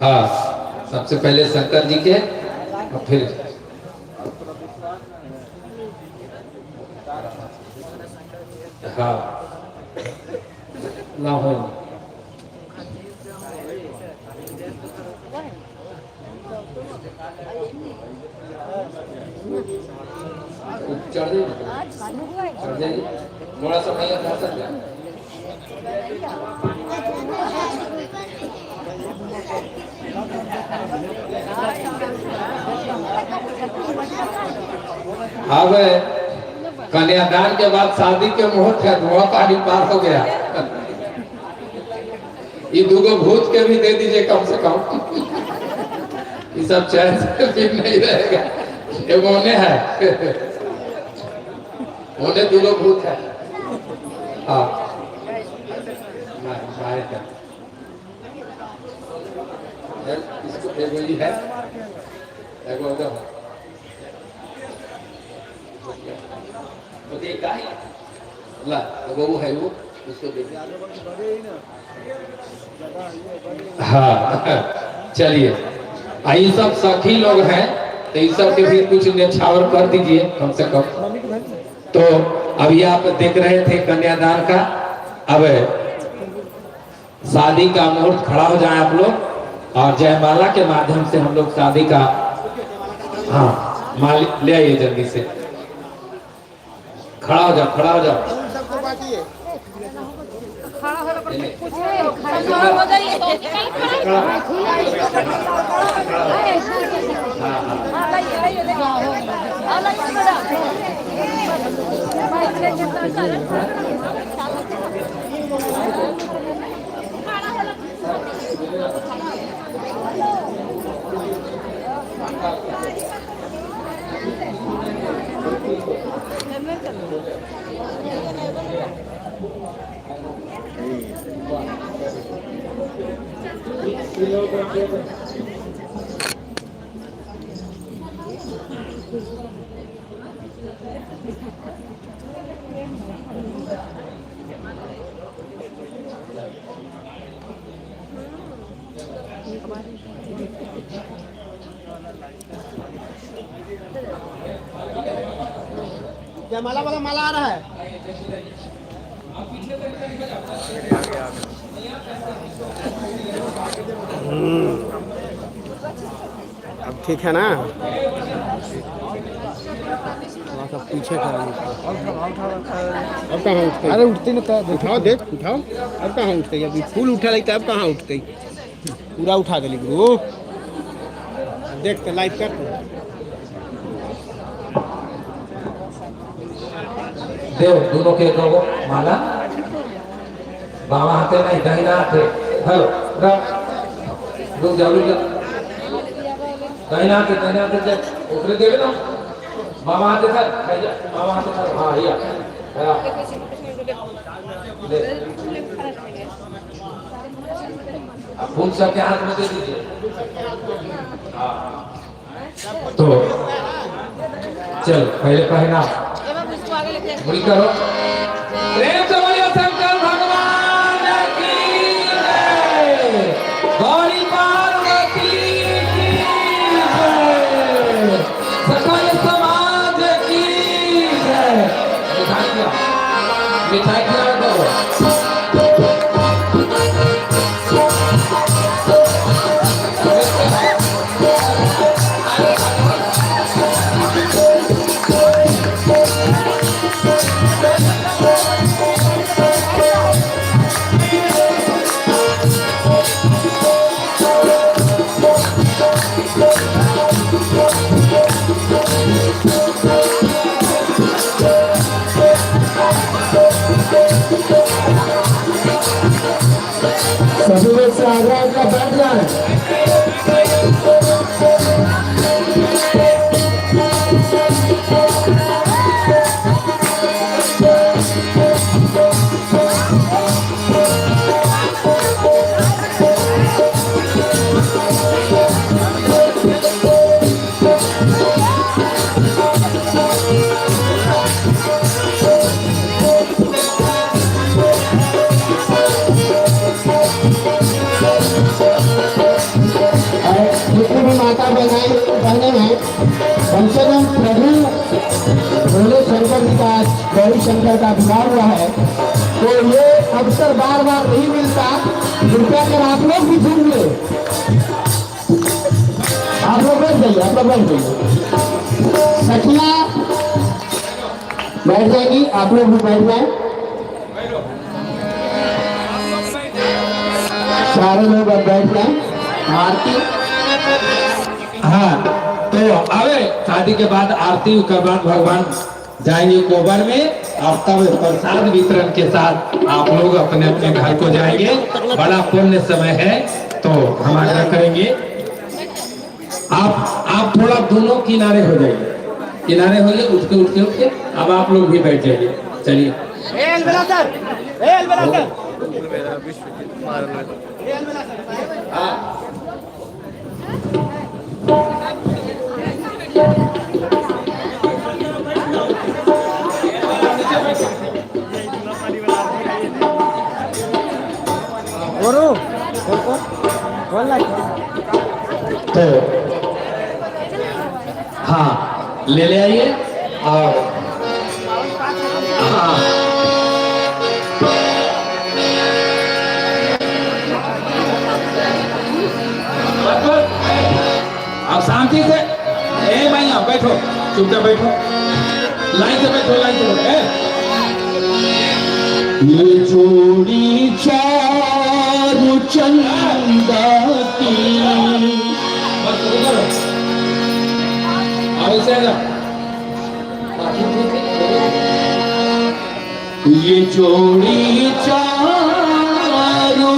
हाँ, सबसे पहले शंकर जी के और फिर हाँ लाहौर चढ़ जाइए थोड़ा सा नहीं खा सकते। अब कन्यादान के बाद शादी के मुहूर्त है, धुआं पानी पार हो गया। ये दूगो भूत के भी दे दीजिए कम से कम, ये सब चैन से भी नहीं रहेगा। ये मोने है, मोने दूगो भूत है। हाँ इसको है वो है वो उसको हाँ चलिए, ये सब सखी लोग हैं तो ये सब के भी कुछ न्यौछावर कर दीजिए कम से कम। तो अभी आप देख रहे थे कन्यादान का, अब शादी का मुहूर्त खड़ा हो जाए आप लोग और जयमाला के माध्यम से हम लोग शादी का हाँ माल ले आइए जल्दी से। खड़ा हो जाओ, खड़ा हो जाओ। सबको बाकी है क्या माला वाला माला आ रहा है अब ठीक है ना सब पीछे अरे उठते ना उठाओ देख उठाओ अब कहाँ उठते अभी फूल उठा लेते अब कहाँ उठते पूरा उठा दिली गुरु देखते लाइव कर देव दोनों के दो माला बाबा हाथे नहीं दाहिना हाथे हेलो रुक जाओ दाहिना हाथे ऊपर देवे ना बाबा हाथे सर बाबा हाथे सर हाँ या फूल सबके हाथ में दे दीजिए तो चल पहले पहना बोली करो प्रेम से बोलिए शंकर भगवान की जय गौरी पार्वती की जय सकल समाज की जय मिठाई खिला दो सभी लोग से आग्रह का बैठ जाए जितनी भी माता बहने हैं कम से कम प्रभु भोले शंकर जी का गौरी शंकर का विवाह हुआ है तो ये अवसर बार बार नहीं मिलता कृपया कर आप लोग भी झूम ले आप लोग बैठ जाइए आप लोग बैठ जाइए सखियां बैठ जाएगी आप लोग भी बैठ जाए सारे लोग अब बैठ जाए आरती हाँ तो अबे शादी के बाद आरती के बाद भगवान जाएंगे कोबर में और तब प्रसाद वितरण के साथ आप लोग अपने अपने घर को जाएंगे बड़ा पुण्य समय है तो हम आग्रह करेंगे आप थोड़ा दोनों किनारे हो जाइए किनारे हो जाए उठ के अब आप लोग भी बैठ जाइए चलिए तो हाँ ले आइए और हाँ आप शांति से भैया बैठो चुपचाप बैठो लाइन से बैठो, लाइन से बैठो। ये जोड़ी चारू चंदा की, बस शुरू करो। आओ इसे आजा। ये जोड़ी चारू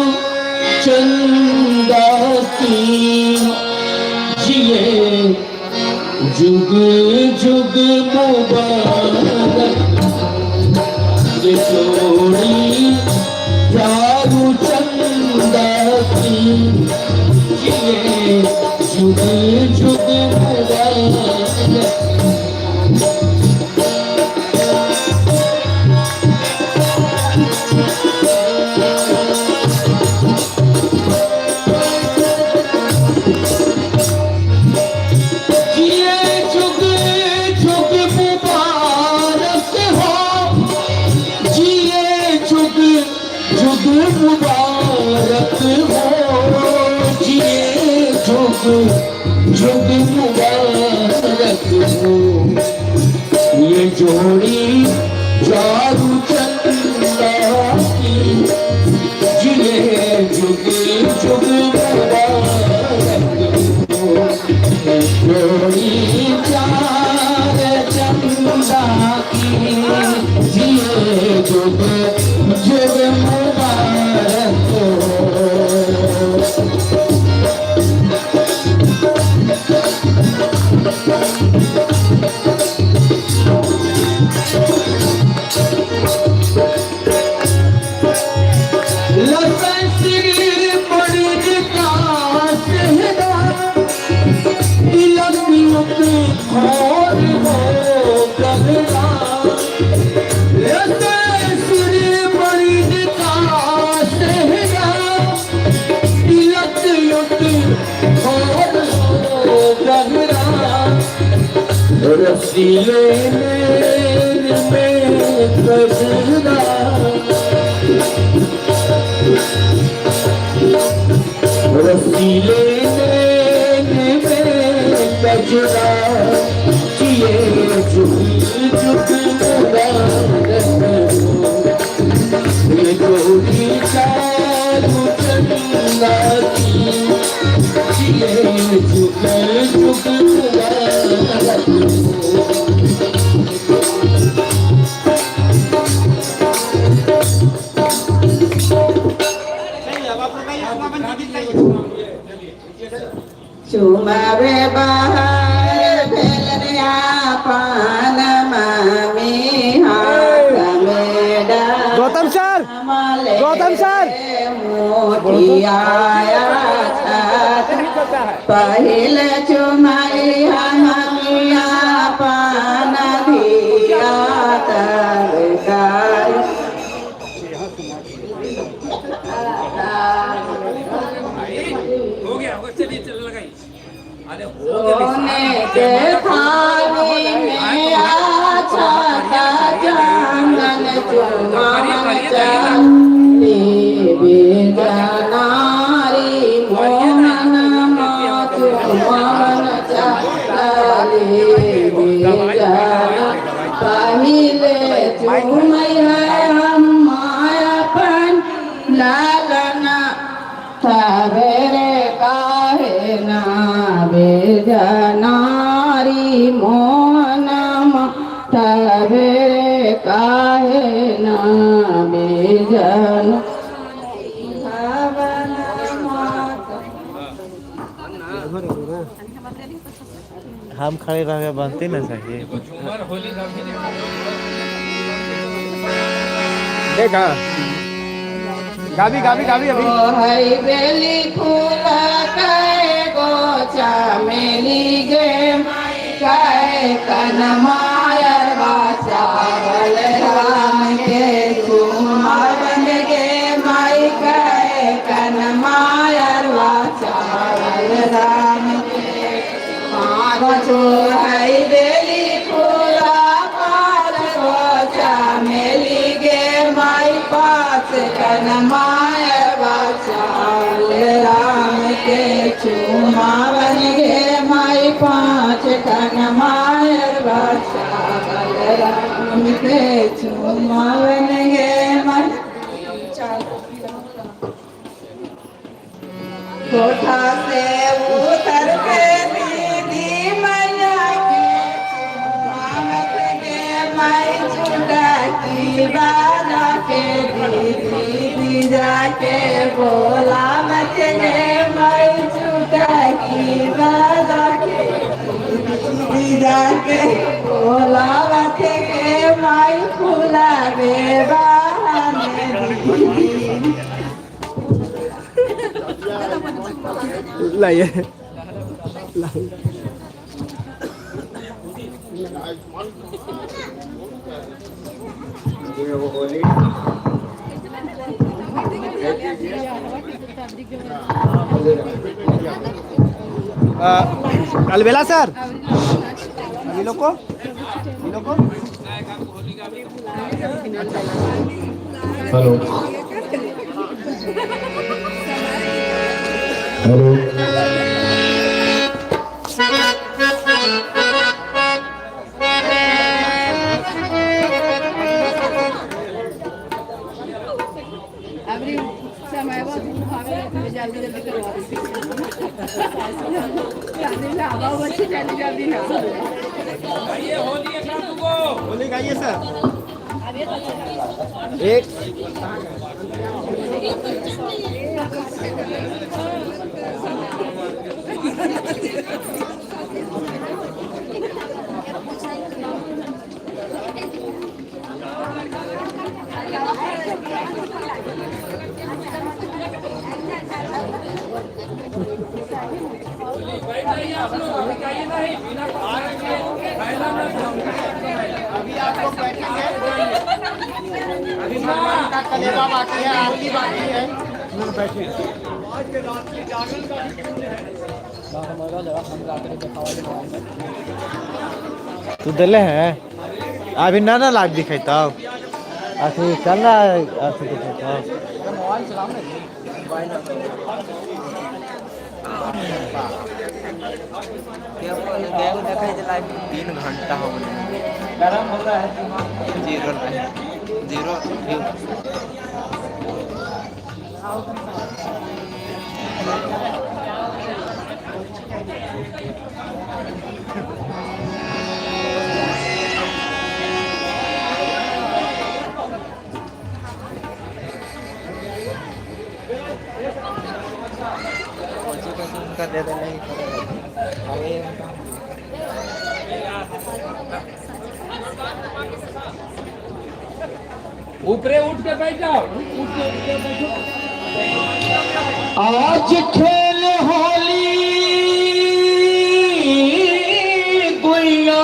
चंदा की, जिए जुग जुग मुबारक। ये जोड़ी चारू चंदा की, जिए जुग जुग मुबारक। मुबारक हो, जिए जुग जुग मुबारक हो। ये जोड़ी चारू चंदा की, जिए जुग जुग मुबारक हो। ये जोड़ी चार चंदा की, जिए जुग जुग मुबारक हो। लसन सिर बड़ी विकास है, तिलक युक्त खोर हो गगना। लसन सिर बड़ी विकास है, तिलक युक्त खोर हो गगना। रसीले में गजरा, रसीले में गजरा, जिए जुग जुग मुबारक हो। ये जोड़ी चारू चंदा की, जिए जुग जुग मुबारक हो। चुमावे बाहर भेलरिया पान मामी हाथ में डाल। गौतम सर, गौतम सर, मोतियाया पहले चुमाई हमिया पान दिया तरकार। हो गया, चलिए चल लगाई। अरे सोने के थाली में अच्छा का चंदन चुमान चांदी बेजनारी मोहन चुमान चांदी बेजना। पहले चुमई है हम मायापन लालना, सवेरे काहे ना बेजनारी मोहनम। सवेरे काहे ना बेजन। हम खड़े रह गए, बनते ना चाहिए। देखा गावी गावी गावी अभी हई बेली फूल कै गो चमेली गे, कै कनमायर बाचावल राम के कुमारन गे माई। कै कनमायर बाचावल राम के मागो। हई बेली फूल पार गो चमेली गे माई, पास कनमायर बाचावल राम के चुमावन गे माई। पाँच कनमायर बाचावल राम के चुमावन गे मन कोठा से उतर के दीदी मैया के चुमावत गे मैं छुटा की बाजा के दीदी जाके बोला मत गे मैं छुटा की बाजा के दीदी जाके बोला मत गे मैं फूला गे बहाने दीदी लाइए अलबेला सर ये लोग को हेलो हेलो अभी समय बहुत जल्दी जल्दी करवा जल्दी ना आवा बच्चे जल्दी जल्दी ना होली गाइए सर एक अभी आप लोग बैठेंगे अभी भगवान का कलेवा बाकी है आरती बाकी है बैठिए तू दिले हैं अभी ना ना लाइव दिखाई तब अथी चल रहा है अथी दिखाई तब मोबाइल चलाओ ना देखा लाइव 3 घंटा हो गया गरम हो रहा है जीरो व्यू कर दे देने ऊपरे उठ के बैठ जाओ उठ के बैठो आज खेल होली गुइया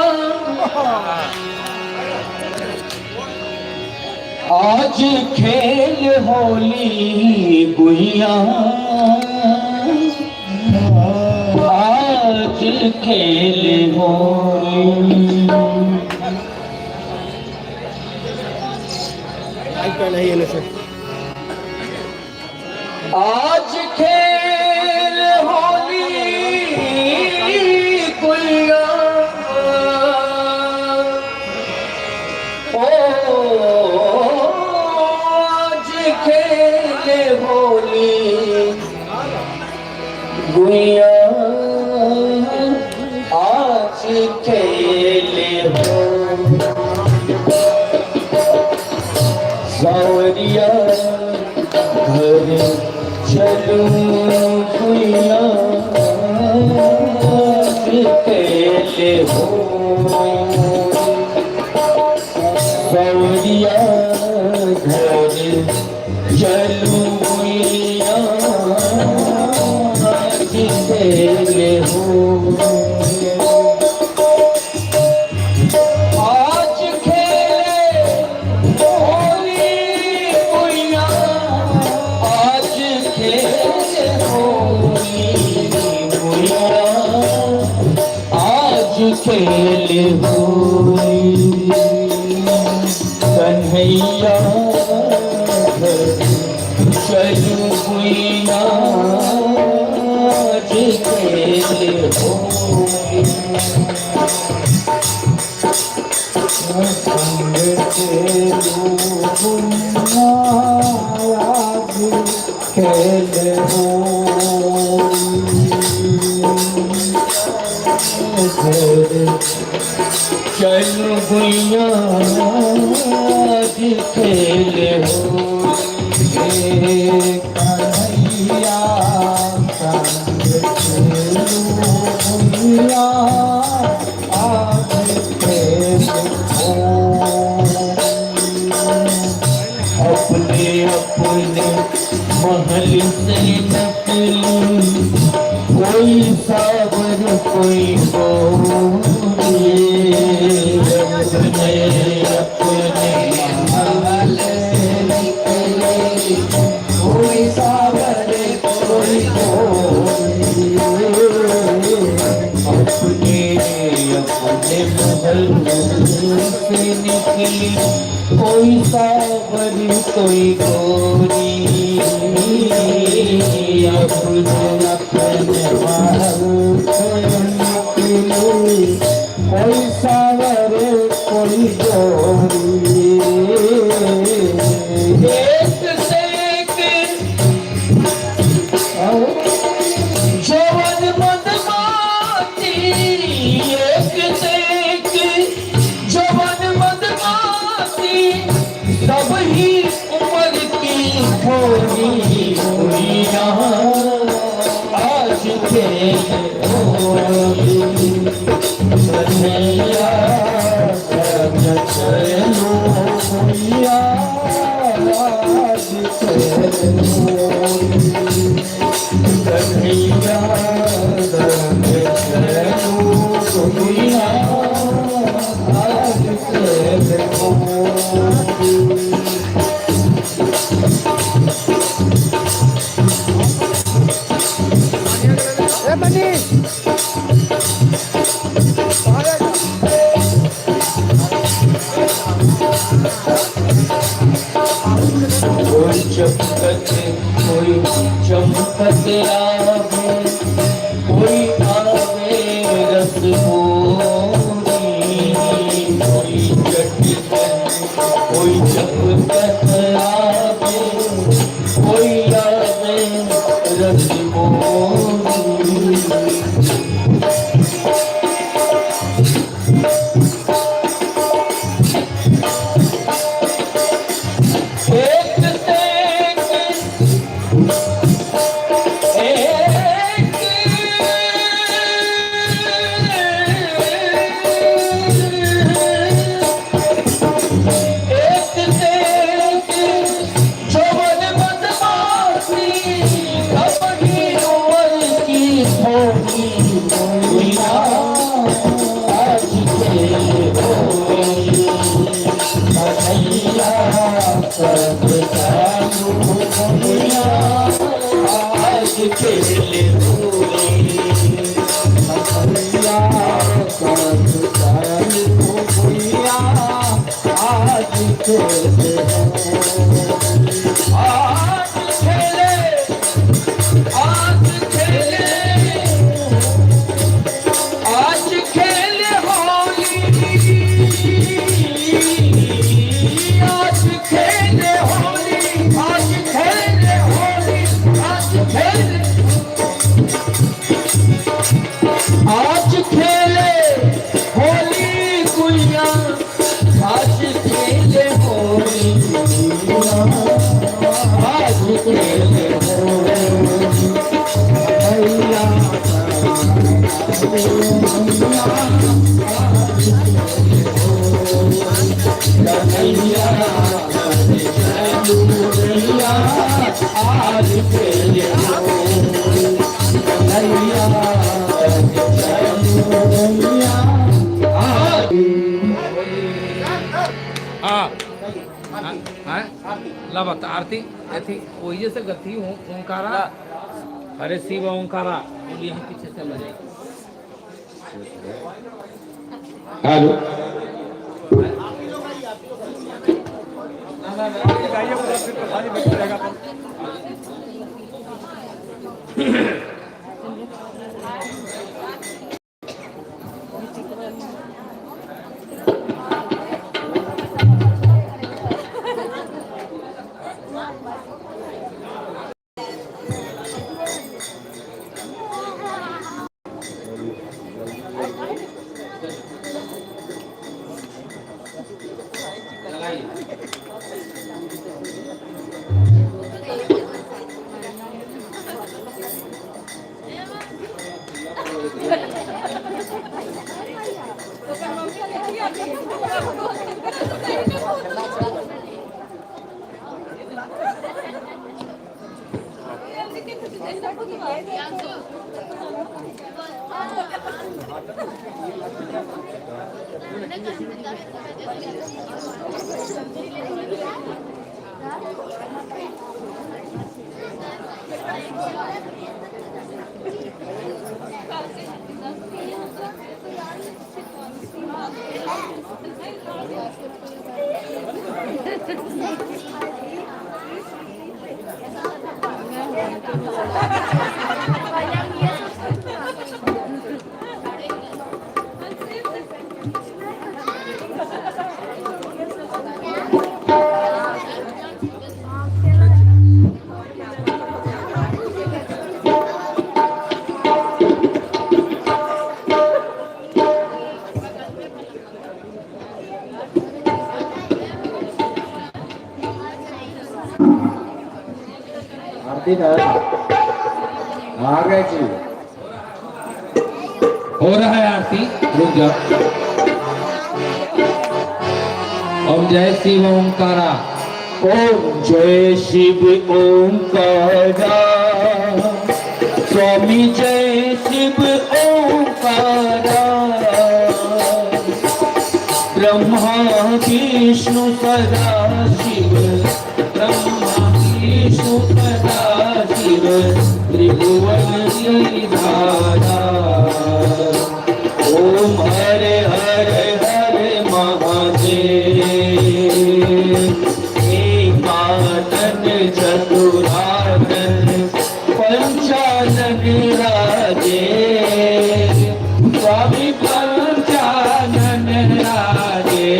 आज खेल होली गुइया आज खेल होली आज खेल होली गुइया ओ आज खेल होली गुइया आज खेल होली सावरिया घर चलूं गुइया खेले हो सावरिया घर चलूं गुइया खेले हो खेल होली कन्हैया चलू गुइया खेल होली चलो भैया आज खेले हो कन्हैया संग खेलो भैया आज खेलो अपने अपने महल से नकली कोई सावर कोई गोरी अपने अपने महल से निकले कोई सावर कोई गोरी अपने अपने महल से निकली कोई सावर कोई गोरी अपने अपने महल से निकली कोई सावर कोई गोरी एक से एक जवन मदमाती एक से एक जवन मदमाती सब ही उम्र की होली होलिया आज खेले होली कन्हैया संग चलो भैया आज खेले होली कन्हैया संग चलो भैया आज खेले होली ए बनी कोई चमकत कोई चमकत आवे कोई आवे रस पूरी कोई चटकन कोई चमकत आवे कोई आवे रस पूरी आज खेले होली गुड़िया आज खेले होली आज खेले होली भैया आज खेले लवत आरती ऐसी वही से गति ओंकारा हरे शिव ओंकारा बोलिए हम पीछे से बजाइए हेलो आरती ना आ गए जी। हो रहा है आरती, रुक जाओ। ओम जय शिव ओंकारा। ओम जय शिव ओंकारा, स्वामी जय शिव ओंकारा। ब्रह्मा विष्णु सदा शिव, ब्रह्मा विष्णु सदा शिव, त्रिभुवन निधारा। ओम हरे हरे हरे महादेव, एकानन चतुरानन पंचानन राजे। स्वामी पंचानन राजे,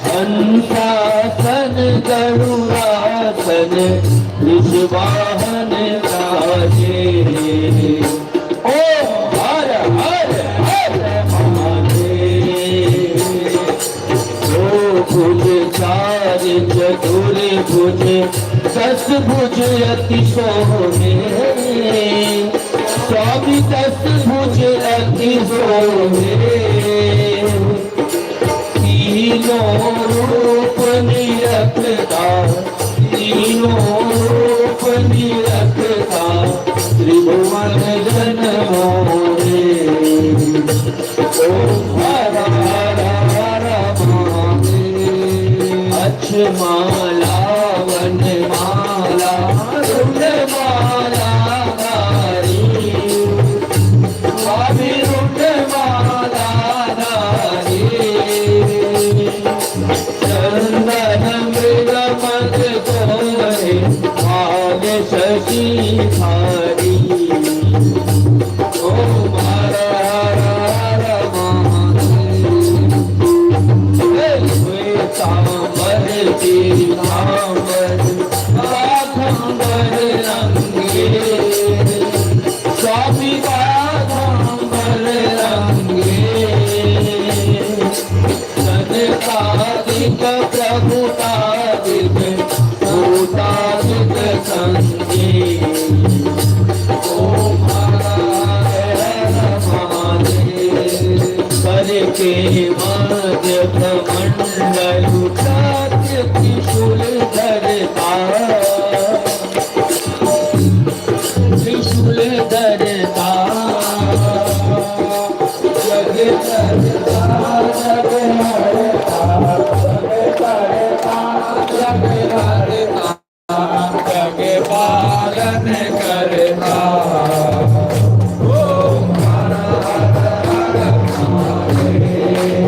हंसासन गरुड़ासन वृषवाहन राजे। ओम हर हर हर महादेव। दो भुज चार चतुर भुज, दस भुज अति शोभे। स्वामी दस भुज अति शोभे। तीनों रूप निरखता, तीनों रूप निरखता, त्रिभुवन जन मोरे। ओम हर हर हर महादेव। अक्षमाला वनमाला रुद्रमाला धारी, स्वामी रुद्रमाला धारी। चंदन मृग मद गोरे, भाग शशि धारी। ओम हर हर हर महादेव। श्वेतांबर पीतांबर बाघंबर रंगे, स्वामी बाघंबर रंगे। सनकादिक प्रभुतादिक भूतादिक संगे। ओम हर हर महादेव। करके मध्य प्रमंडल उठाते त्रिशूल धरता, त्रिशूल धरता। जग करता जग हरता, जग करता जग हरता, जग पालन करता। ओम हर हर हर महादेव।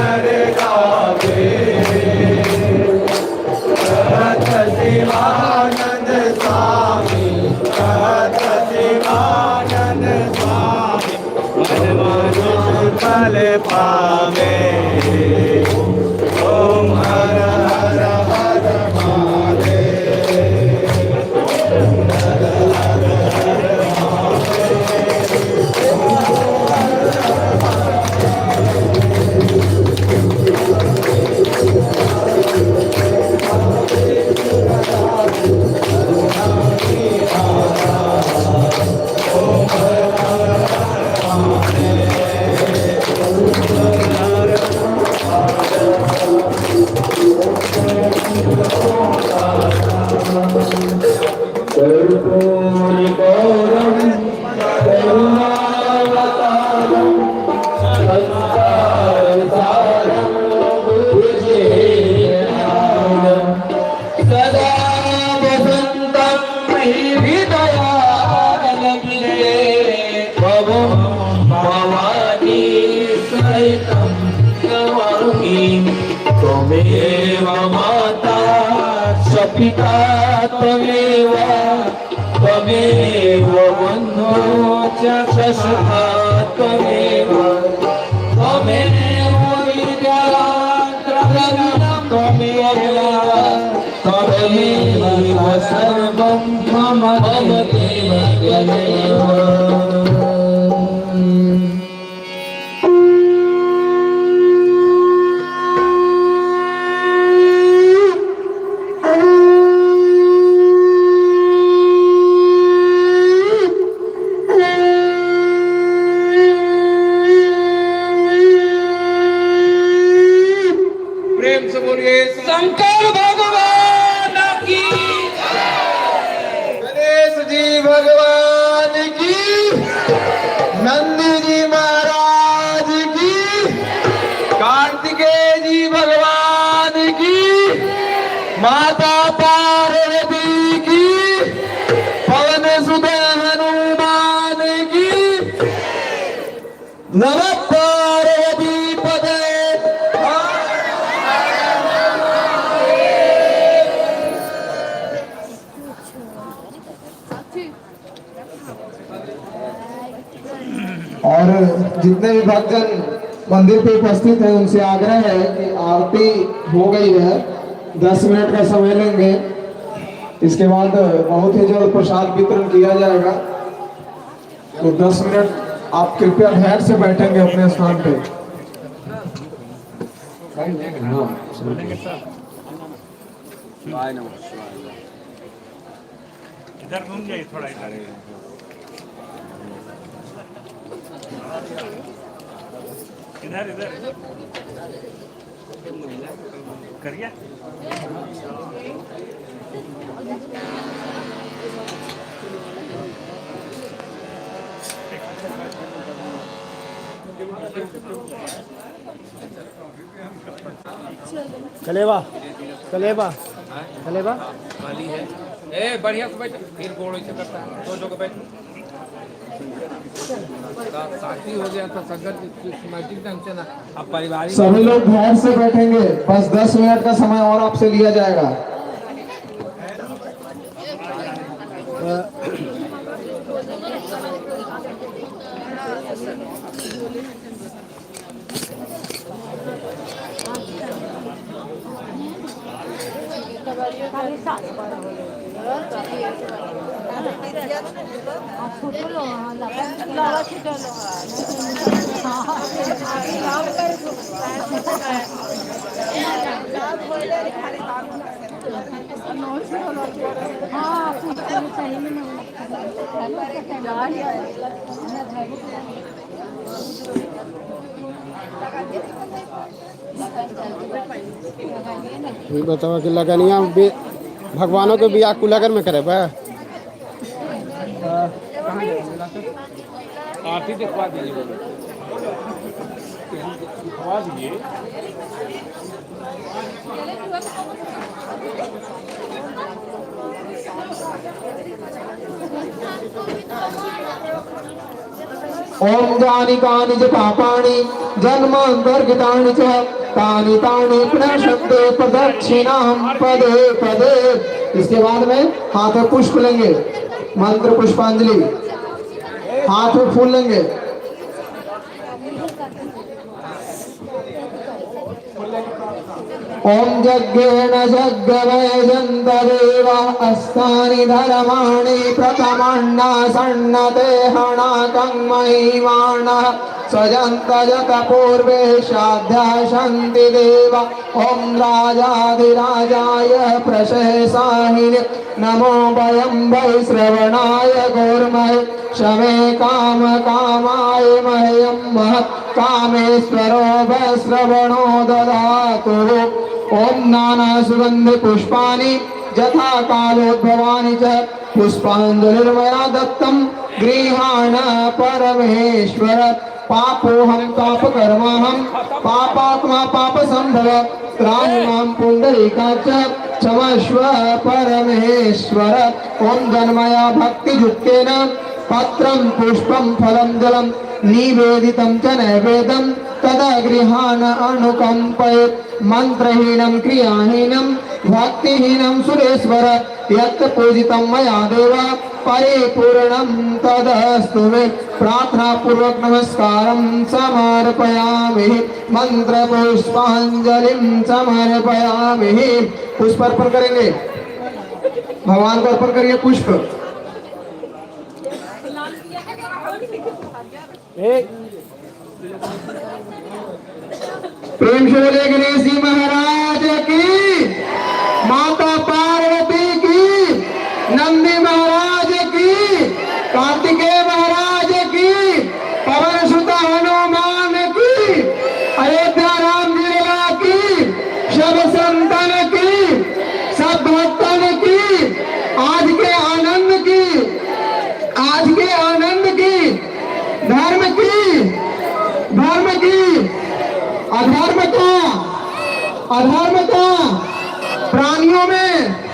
हर गावे कहत शिवानंद स्वामी कहत शिवानंद स्वामी मन मनुष्य फल पावे ओम हर हर हर त्वमेव माता पिता त्वमेव त्वमेव बन्धो च सखा त्वमेव त्वमेव विद्या त्वमेव सर्वं मम देव त्वमेव शंकर भगवान की गणेश जी भगवान की नंदी जी महाराज की कार्तिकेय जी भगवान की माता पार्वती की पवन सुत हनुमान की नमः पार्वती पदे और जितने भी भक्तजन मंदिर पे उपस्थित हैं उनसे आग्रह है कि आरती हो गई है, 10 मिनट का समय लेंगे। इसके बाद बहुत ही जल्द प्रसाद वितरण किया जाएगा, तो 10 मिनट आप कृपया धैर्य से बैठेंगे अपने स्थान पे। इधर घूम जाइए थोड़ा इधर इधर इधर करिए कलेवा कलेवा कलेवा वाली है ए बढ़िया से बैठ फिर गोड़ से करता है दो जगह बैठ साथी हो गया तो संगत सिस्टमैटिक ढंग से ना अब परिवार सभी लोग धैर्य से बैठेंगे, बस 10 मिनट का समय और आपसे लिया जाएगा। बताओ कि लगनिया भगवानों के बियाह कुलागर में करे बा आरती दिखवा दीजिए दिखवा दीजिए ओम जानि कानि च पापानि जन्मान्तर्गतानि च तानि तानि प्रणश्यन्ते प्रदक्षिणां पदे पदे। इसके बाद में हाथ में पुष्प लेंगे, मंत्र पुष्पांजलि, हाथ में फूल लेंगे। ओम यज्ञेन यज्ञवैजन्त देवा अस्तानि धर्माणि प्रथमन्नासन्नते हणाकं महिमानः सजन्त जत पूर्वे श्राद्धशन्ति देवा। ओम राजाधिराजाय प्रशंसाहिने नमो वयं वै श्रवणाय कुर्महे शमे काम कामाय मह्यं महत् कामेश्वरो वै श्रवणो ददातु। ओम नाना सुगंधि पुष्पाणि यथा कालोद्भवानि च पुष्पांजलिर्मया दत्तं गृहाण परमेश्वर। पापोहं पापकर्माहं पापात्मा पापसंभव त्राहि मां पुंडरीकाक्ष क्षमस्व परमेश्वर। ओम जन्मया भक्तियुक्तेन पत्रं पुष्पं फलं जलं निवेदितं च नैवेद्यं तदा गृहाण अनुकंपयेत्। मंत्रहीनं क्रियाहीनं भक्तिहीनं सुरेश्वर यत् पूजितं मया देव परिपूर्णं तदस्तु मे। प्रार्थना पूर्वक नमस्कारं समर्पयामि, मंत्र पुष्पांजलिं समर्पयामि। पुष्प अर्पण करेंगे, भगवान को अर्पण करिए पुष्प। प्रेम से बोले गणेश जी महाराज की, माता पार्वती की, नंदी महाराज की, कार्तिकेय महाराज की, पवन सुत हनुमान की, अयोध्या राम लीला की, सब संतन की, सब भक्तन की, आज के आनंद की, आज के आनंद की, धर्म की, धर्म की, अधर्म का, अधर्म का, प्राणियों में